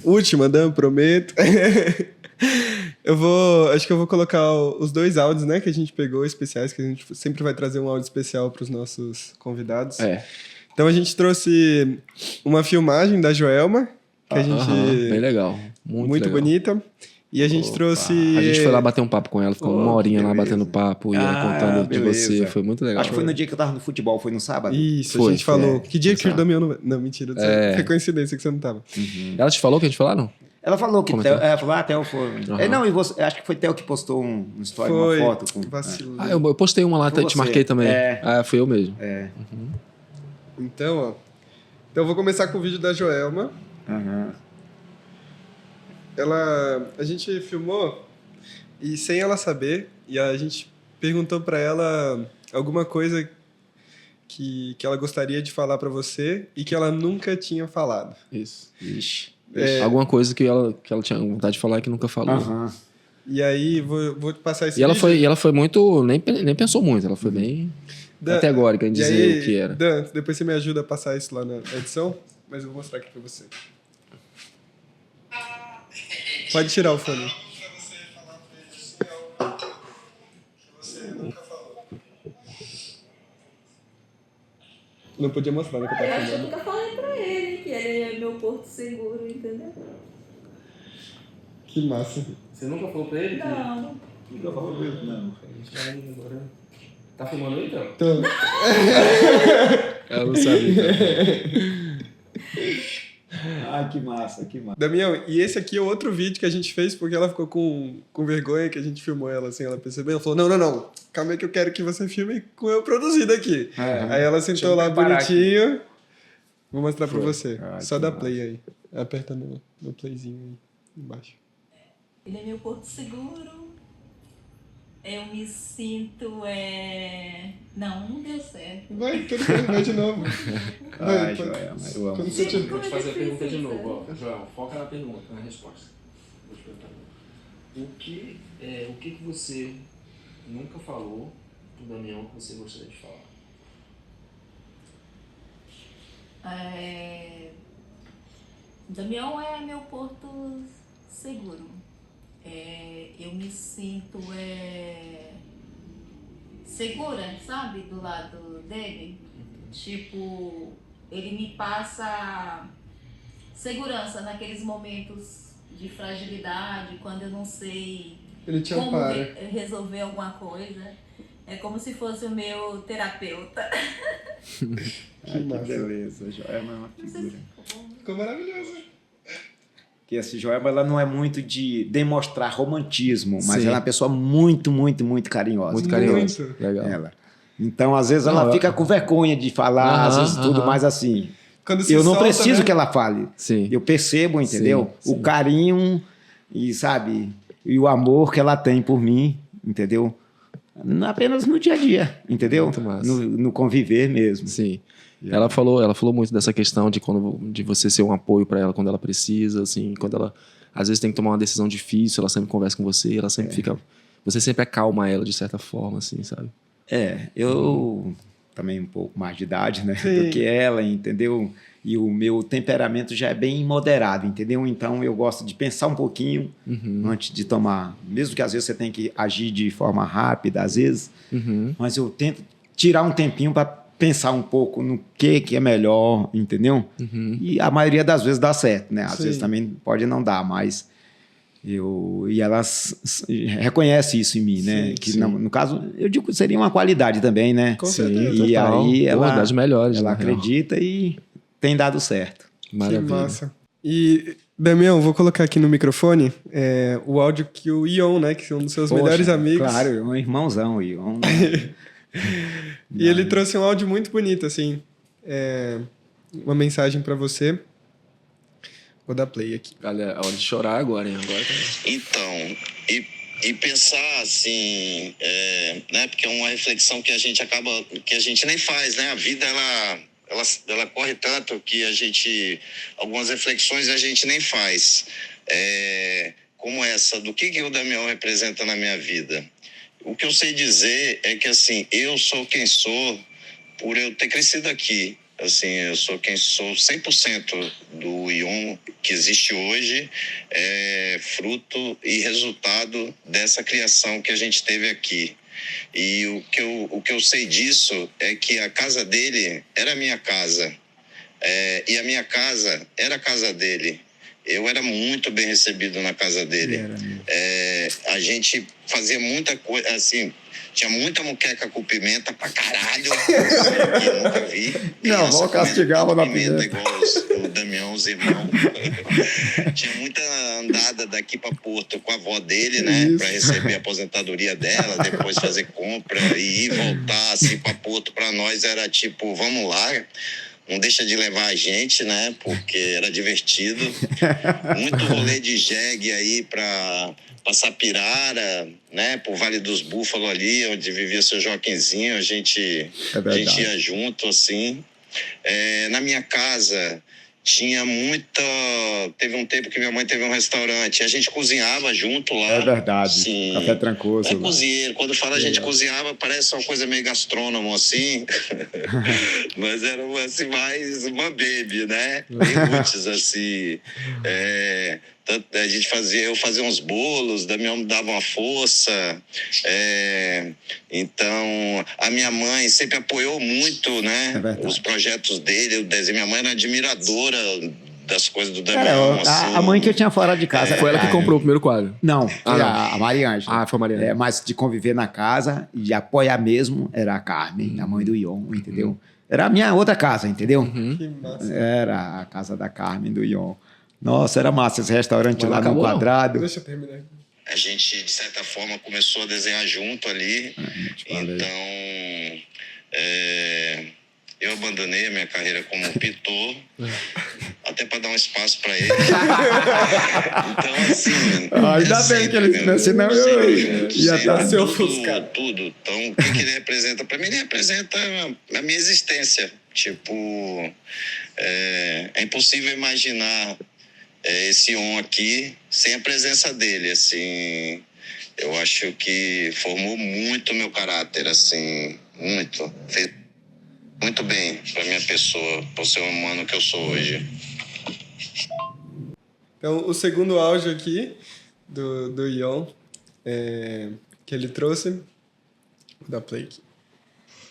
última, Dan, prometo. Acho que eu vou colocar os 2 áudios, né, que a gente pegou, especiais, que a gente sempre vai trazer um áudio especial pros nossos convidados. Então a gente trouxe uma filmagem da Joelma, que a gente... bem legal. Muito legal. Bonita. E a gente trouxe... A gente foi lá bater um papo com ela, ficou uma horinha lá batendo papo e ela contando de você. Foi muito legal. Acho que foi no dia que eu tava no futebol, foi no sábado. Isso, a gente falou. Que dia que o Damião não... Não, mentira. Foi coincidência que você não tava. Ela te falou que a gente falou, não? Ela falou que Theo foi... Não, e você, acho que foi Theo que postou um story, uma foto. Vacilo. Eu postei uma lá, te marquei também. Foi eu mesmo. Então, eu vou começar com o vídeo da Joelma. A gente filmou e sem ela saber, e a gente perguntou pra ela alguma coisa que ela gostaria de falar pra você e que ela nunca tinha falado. Isso. Ixi. Alguma coisa que ela tinha vontade de falar e que nunca falou. E aí, vou te passar esse vídeo. E ela foi muito... Nem pensou muito, ela foi bem categórica em dizer o que era. Dan, depois você me ajuda a passar isso lá na edição, mas eu vou mostrar aqui pra você. Pode tirar o fone. Você nunca falou. Não podia mostrar, né? Eu acho que eu nunca falei pra ele que ele é meu porto seguro, entendeu? Que massa. Você nunca falou pra ele? Não. Nunca falou pra ele, não. Tá filmando aí, então? Tô. Ela não sabe, então. Ai, que massa. Damião, e esse aqui é outro vídeo que a gente fez porque ela ficou com vergonha que a gente filmou ela assim, ela percebeu, ela falou, não, calma aí que eu quero que você filme com eu produzido aqui. Aí ela sentou lá bonitinho. Aqui. Vou mostrar pra você. Só dá play aí. Aperta no playzinho aí embaixo. Ele é meu porto seguro. Eu me sinto... Não deu certo. Vai de novo. Ai, Joelma, eu amo. Quando você tiver... Vou te fazer a pergunta de novo, ó. Joel, foca na pergunta, na resposta. Vou te perguntar. O que você nunca falou pro Damião que você gostaria de falar? Damião é meu porto seguro. Eu me sinto segura, sabe? Do lado dele. Tipo, ele me passa segurança naqueles momentos de fragilidade, quando eu não sei como resolver alguma coisa. É como se fosse o meu terapeuta. Que beleza, Joelma é uma figura. Ficou maravilhoso. Que essa Joelma, ela não é muito de demonstrar romantismo, mas Sim. ela é uma pessoa muito carinhosa. Muito carinhosa. Legal. Ela. Então, às vezes, ela fica com vergonha de falar, às vezes tudo, mas assim... Eu não preciso que ela fale. Sim. Eu percebo, entendeu? Sim. O carinho e, sabe, e o amor que ela tem por mim, entendeu? Apenas no dia a dia, entendeu? Muito massa. No conviver mesmo. Sim. Ela falou muito dessa questão de você ser um apoio para ela quando ela precisa, assim, quando ela às vezes tem que tomar uma decisão difícil, ela sempre conversa com você, ela sempre fica, você sempre acalma ela de certa forma, assim, sabe? Eu também um pouco mais de idade, né, Sim. do que ela, entendeu? E o meu temperamento já é bem moderado, entendeu? Então eu gosto de pensar um pouquinho antes de tomar, mesmo que às vezes você tem que agir de forma rápida, às vezes, mas eu tento tirar um tempinho para pensar um pouco no que é melhor, entendeu? E a maioria das vezes dá certo, né? Às vezes também pode não dar, mas e elas reconhecem isso em mim, né? Que no caso, eu digo que seria uma qualidade também, né? Com certeza. E total. aí ela, das melhores, ela na real. acredita e tem dado certo. Maravilha. Que massa. E, Damião, vou colocar aqui no microfone o áudio que o Ion, né? Que é um dos seus Poxa, melhores amigos. Claro, um irmãozão. E ele trouxe um áudio muito bonito, assim. Uma mensagem pra você. Vou dar play aqui. Galera, é hora de chorar agora, hein? Agora tá... Então, e pensar assim, né? Porque é uma reflexão que a gente nem faz, né? A vida, ela corre tanto que algumas reflexões a gente nem faz. Como essa, do que o Damião representa na minha vida. O que eu sei dizer é que, assim, eu sou quem sou por eu ter crescido aqui. Assim, eu sou quem sou, 100% do Ion que existe hoje é fruto e resultado dessa criação que a gente teve aqui. E o que eu sei disso é que a casa dele era a minha casa. E a minha casa era a casa dele. Eu era muito bem recebido na casa dele. A gente fazia muita coisa, assim, tinha muita moqueca com pimenta pra caralho, que eu nunca vi. Não, vou castigava na pimenta. Igual o Damião, os irmãos. Tinha muita andada daqui pra Porto com a avó dele, né? Isso. Pra receber a aposentadoria dela, depois fazer compra e ir voltar assim pra Porto. Pra nós era tipo, vamos lá. Não deixa de levar a gente, né? Porque era divertido. Muito rolê de jegue aí pra Sapirara, né? Pro Vale dos Búfalos ali, onde vivia seu Joaquinzinho. A gente ia junto, assim. Na minha casa tinha muita... Teve um tempo que minha mãe teve um restaurante. A gente cozinhava junto lá. É verdade. Assim, Café Trancoso. Cozinheiro. Quando fala a gente cozinhava, parece uma coisa meio gastrônomo, assim. Mas era assim, mais uma baby, né? Bem roots, assim. A gente eu fazia uns bolos, Damião me dava uma força. Então, a minha mãe sempre apoiou muito, né? Os projetos dele, o desenho. Minha mãe era admiradora das coisas do Damião. A mãe que eu tinha fora de casa. Foi ela que comprou o primeiro quadro? Não, a Maria Ângela. Foi a Maria Ângela. Mas de conviver na casa e de apoiar mesmo era a Carmen, a mãe do Ion, entendeu? Era a minha outra casa, entendeu? Que massa. Era a casa da Carmen, do Ion. Nossa, era massa esse restaurante lá no Quadrado. Deixa eu terminar aqui. A gente, de certa forma, começou a desenhar junto ali. Então, eu abandonei a minha carreira como pintor, até para dar um espaço para ele. Então, assim... ainda bem que ele... Senão eu ia estar se ofuscado. Tudo. Então, o que ele representa para mim? Ele representa a minha existência. Tipo, é impossível imaginar esse Ion aqui sem a presença dele, assim. Eu acho que formou muito meu caráter, assim, muito. Fez muito bem para minha pessoa, para ser o humano que eu sou hoje. Então, o segundo áudio aqui do Ion, que ele trouxe, vou dar play aqui.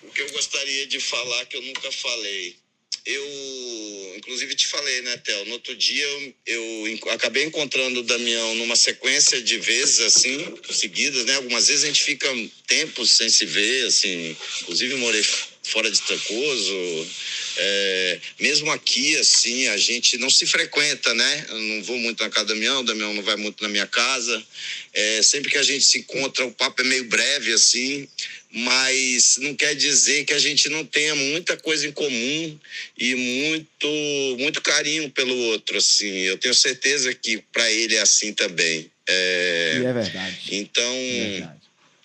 O que eu gostaria de falar que eu nunca falei. Eu, inclusive, te falei, né, Theo? No outro dia, eu acabei encontrando o Damião numa sequência de vezes, assim, seguidas, né? Algumas vezes a gente fica tempos sem se ver, assim. Inclusive, morei fora de Trancoso. Mesmo aqui, assim, a gente não se frequenta, né? Eu não vou muito na casa do Damião, o Damião não vai muito na minha casa. Sempre que a gente se encontra, o papo é meio breve, assim, mas não quer dizer que a gente não tenha muita coisa em comum e muito carinho pelo outro, assim. Eu tenho certeza que para ele é assim também. E é verdade. Então,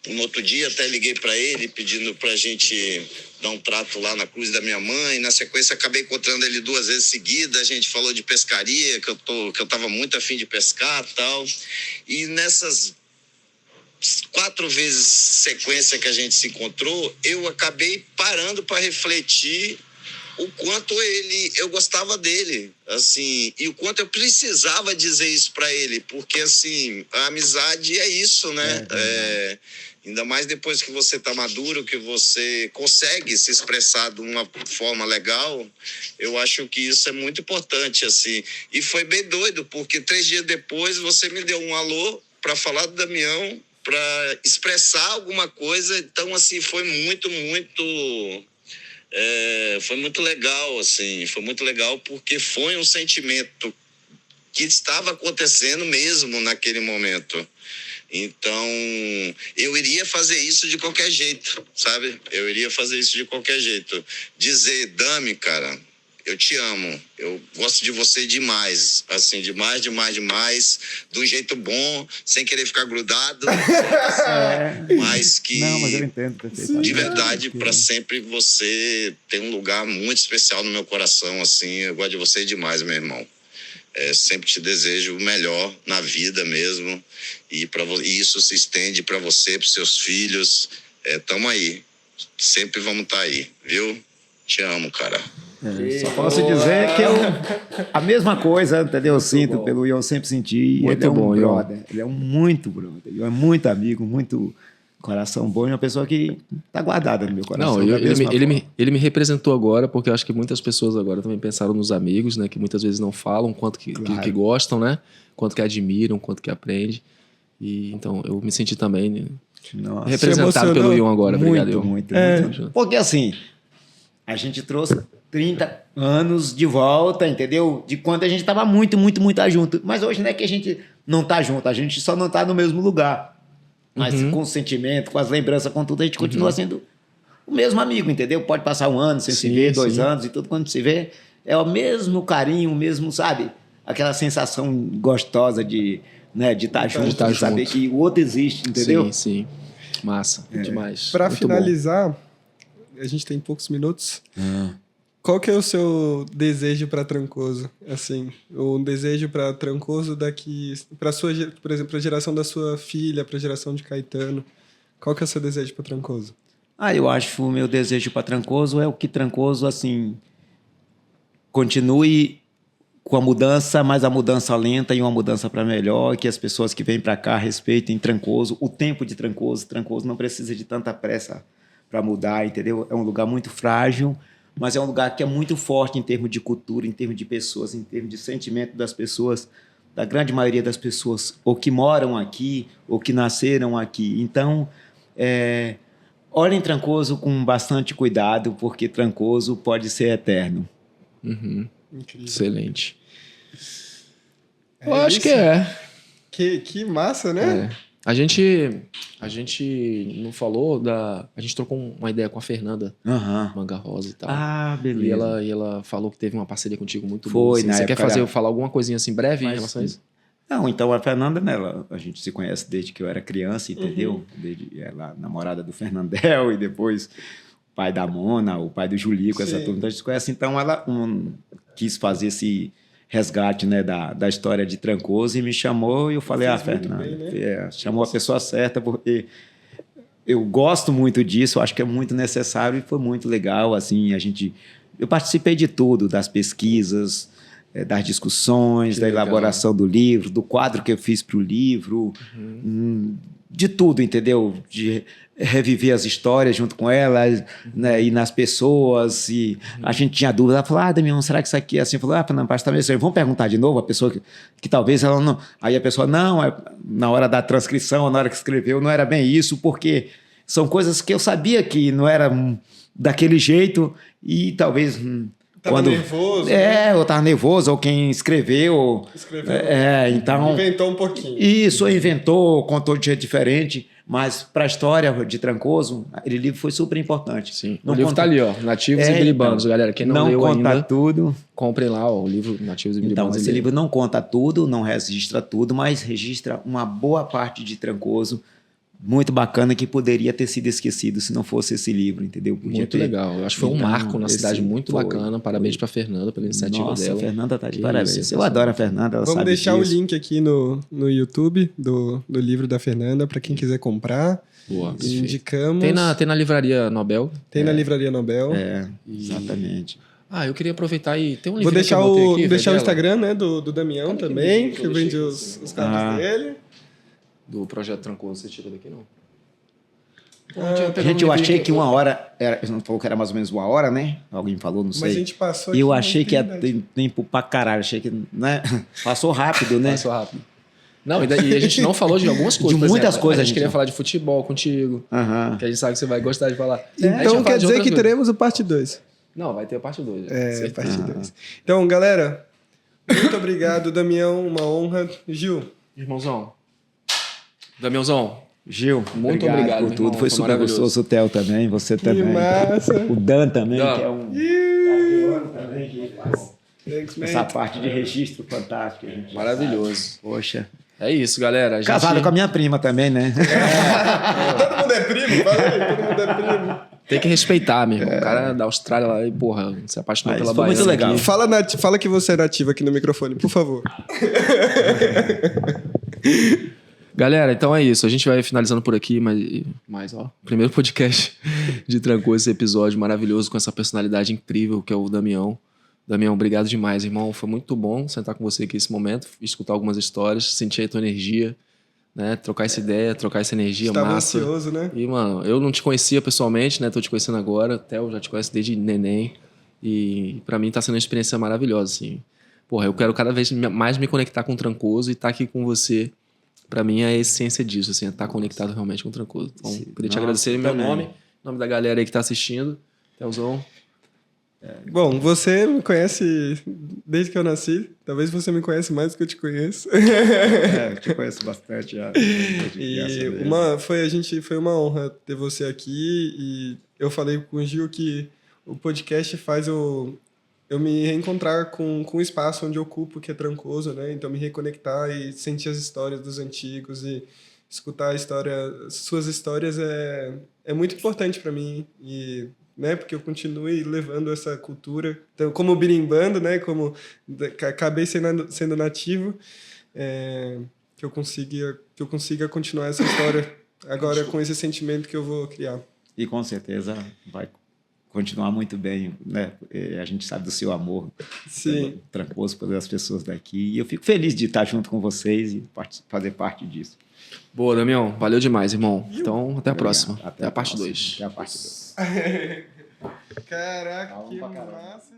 no outro dia até liguei para ele pedindo para a gente dar um trato lá na Cruz da minha mãe. Na sequência acabei encontrando ele 2 vezes seguidas. A gente falou de pescaria, que eu tava muito afim de pescar e tal. E nessas 4 vezes sequência que a gente se encontrou, eu acabei parando para refletir o quanto eu gostava dele, assim, e o quanto eu precisava dizer isso para ele, porque, assim, a amizade é isso, né? Ainda mais depois que você está maduro, que você consegue se expressar de uma forma legal, eu acho que isso é muito importante, assim. E foi bem doido, porque 3 dias depois você me deu um alô para falar do Damião, para expressar alguma coisa. Então, assim, foi muito legal, assim. Foi muito legal porque foi um sentimento que estava acontecendo mesmo naquele momento. Então, eu iria fazer isso de qualquer jeito, sabe? Eu iria fazer isso de qualquer jeito. Dizer, Dami, cara, eu te amo. Eu gosto de você demais. Assim, demais. De um jeito bom, sem querer ficar grudado. Mas que, Não, mas eu entendo perfeitamente. de verdade, para sempre você tem um lugar muito especial no meu coração, assim. Eu gosto de você demais, meu irmão. Sempre te desejo o melhor na vida mesmo. E isso se estende para você, para seus filhos. Tamo aí. Sempre vamos estar aí, viu? Te amo, cara. Só posso dizer que a mesma coisa, entendeu? Eu sinto pelo Ion, sempre senti. Muito ele é um bom, brother. Ele é muito brother. Ele é muito amigo, muito coração bom. E uma pessoa que tá guardada no meu coração. Não, ele me representou agora, porque eu acho que muitas pessoas agora também pensaram nos amigos, né? Que muitas vezes não falam quanto que gostam, né? Quanto que admiram, quanto que aprendem. E então eu me senti também, né, representado pelo Ion agora. Obrigado, Ion. Muito. Porque assim, a gente trouxe 30 anos de volta, entendeu? De quando a gente tava muito junto. Mas hoje não é que a gente não tá junto, a gente só não tá no mesmo lugar. Mas com o sentimento, com as lembranças, com tudo, a gente continua sendo o mesmo amigo, entendeu? Pode passar 1 ano sem se ver, 2 anos e tudo, quando se vê, é o mesmo carinho, o mesmo, sabe? Aquela sensação gostosa de estar junto, de saber que o outro existe, entendeu? Sim. Massa, demais. Para Muito finalizar, a gente tem poucos minutos. Qual que é o seu desejo para Trancoso? Assim, um desejo para Trancoso daqui, para sua, por exemplo, para a geração da sua filha, para a geração de Caetano. Qual que é o seu desejo para Trancoso? Eu acho que o meu desejo para Trancoso é o que Trancoso, assim, continue com a mudança, mas a mudança lenta e uma mudança para melhor, que as pessoas que vêm para cá respeitem Trancoso, o tempo de Trancoso. Trancoso não precisa de tanta pressa para mudar, entendeu? É um lugar muito frágil, mas é um lugar que é muito forte em termos de cultura, em termos de pessoas, em termos de sentimento das pessoas, da grande maioria das pessoas, ou que moram aqui, ou que nasceram aqui. Então, olhem Trancoso com bastante cuidado, porque Trancoso pode ser eterno. Excelente. Eu acho que é. Que massa, né? A gente não falou a gente trocou uma ideia com a Fernanda Manga Rosa e tal. Beleza. E ela falou que teve uma parceria contigo muito boa. Foi, assim. Você quer falar alguma coisinha assim breve em relação a isso? Não, então a Fernanda, né, a gente se conhece desde que eu era criança, entendeu? Desde ela, namorada do Fernandel, e depois o pai da Mona, o pai do Julico, essa turma. Então a gente se conhece. Então ela quis fazer esse resgate, né, da história de Trancoso e me chamou e eu falei, Fernanda, bem, né? Chamou a pessoa certa, porque eu gosto muito disso, eu acho que é muito necessário e foi muito legal, assim, eu participei de tudo, das pesquisas, das discussões, da elaboração do livro, do quadro que eu fiz para o livro, de tudo, entendeu? De reviver as histórias junto com elas, né? E nas pessoas, e a gente tinha dúvida. Ela falou, Damião, será que isso aqui é assim? Eu falei, Fernando, tá meio assim. Vamos perguntar de novo a pessoa que talvez ela não... Aí a pessoa, não, na hora da transcrição, na hora que escreveu, não era bem isso, porque são coisas que eu sabia que não era daquele jeito e talvez... Tava nervoso. Eu tava nervoso, ou quem escreveu. Então... Inventou um pouquinho. Isso, inventou, contou de jeito diferente. Mas para a história de Trancoso, aquele livro foi super importante. Sim. O livro está ali, ó, Nativos e Bilibanos, galera. Quem não leu ainda, conta tudo. Comprem lá, ó, o livro Nativos e Bilibanos. Então, esse livro não conta tudo, não registra tudo, mas registra uma boa parte de Trancoso, muito bacana, que poderia ter sido esquecido se não fosse esse livro, entendeu? Muito legal. Eu acho que foi um marco na cidade muito bacana. Parabéns para a Fernanda pela iniciativa dela. A Fernanda tá de parabéns. Eu adoro a Fernanda, ela Vamos sabe deixar disso. o link aqui no YouTube do livro da Fernanda para quem quiser comprar. Boa. Indicamos. Tem na Livraria Nobel. Tem na Livraria Nobel. Exatamente. Eu queria aproveitar e tem um livro. Vou deixar, que eu botei aqui, deixar o Instagram, né, do Damião também, que vende os quadros dele. Do Projeto Trancoso, você tira daqui, não? Gente, eu achei que 1 hora... Não falou que era mais ou menos 1 hora, né? Alguém falou, não sei. Mas a gente passou Eu aqui achei uma que ia eternidade. ter tempo pra caralho. Achei que... Né? Passou rápido, né? Passou rápido. Não, e a gente não falou de algumas coisas. De por muitas exemplo, coisas A a gente gente queria não- falar de futebol contigo, Aham. que a gente sabe que você vai gostar de falar. A gente vai Então falar quer de dizer outras que coisas. teremos o parte 2. Não, vai ter a parte 2. É, parte 2. Então, galera, muito obrigado, Damião. Uma honra. Gil, Irmãozão. Damiãozão. Gil, Muito obrigado, por meu tudo. irmão, Foi foi super maravilhoso. gostoso o Theo também, você que também. massa. O Dan também, Dan. que é um... também, que faz Thanks, essa man. parte de registro fantástica. Gente. Maravilhoso. Poxa. É isso, galera. A gente... Casado com a minha prima também, né? Todo mundo é primo? Fala aí, todo mundo é primo. Tem que respeitar, meu irmão. O cara da Austrália lá, e, porra, se apaixonou Mas pela foi muito baiana legal. aqui. Fala que você é nativo aqui no microfone, por favor. Galera, então é isso. A gente vai finalizando por aqui, mas ó, primeiro podcast de Trancoso, esse episódio maravilhoso com essa personalidade incrível que é o Damião. Damião, obrigado demais, irmão. Foi muito bom sentar com você aqui esse momento, escutar algumas histórias, sentir a tua energia, né? Trocar essa ideia, trocar essa energia Estava massa. ansioso, né? E, mano, eu não te conhecia pessoalmente, né? Tô te conhecendo agora. O Theo já te conhece desde neném. E pra mim tá sendo uma experiência maravilhosa, assim. Porra, eu quero cada vez mais me conectar com o Trancoso e estar aqui com você. Pra mim, é a essência disso, assim, é estar conectado realmente com o Trancoso. Então, queria te Nossa, agradecer em meu também. nome, em nome da galera aí que tá assistindo. Theozão. Bom, você me conhece desde que eu nasci. Talvez você me conhece mais do que eu te conheço. Eu te conheço bastante já. E foi uma honra ter você aqui. E eu falei com o Gil que o podcast faz eu me reencontrar com o espaço onde eu ocupo, que é Trancoso, né? Então, me reconectar e sentir as histórias dos antigos e escutar suas histórias é muito importante para mim. E, né, porque eu continue levando essa cultura. Então, como birimbando, né? Como acabei sendo nativo, que eu consiga continuar essa história agora com esse sentimento que eu vou criar. E com certeza vai continuar muito bem, né? A gente sabe do seu amor Sim. Trancoso pelas pessoas daqui. E eu fico feliz de estar junto com vocês e fazer parte disso. Boa, Damião. Valeu demais, irmão. Então, até a próxima. Até a parte próxima. 2. Até a parte 2. Caraca, que massa.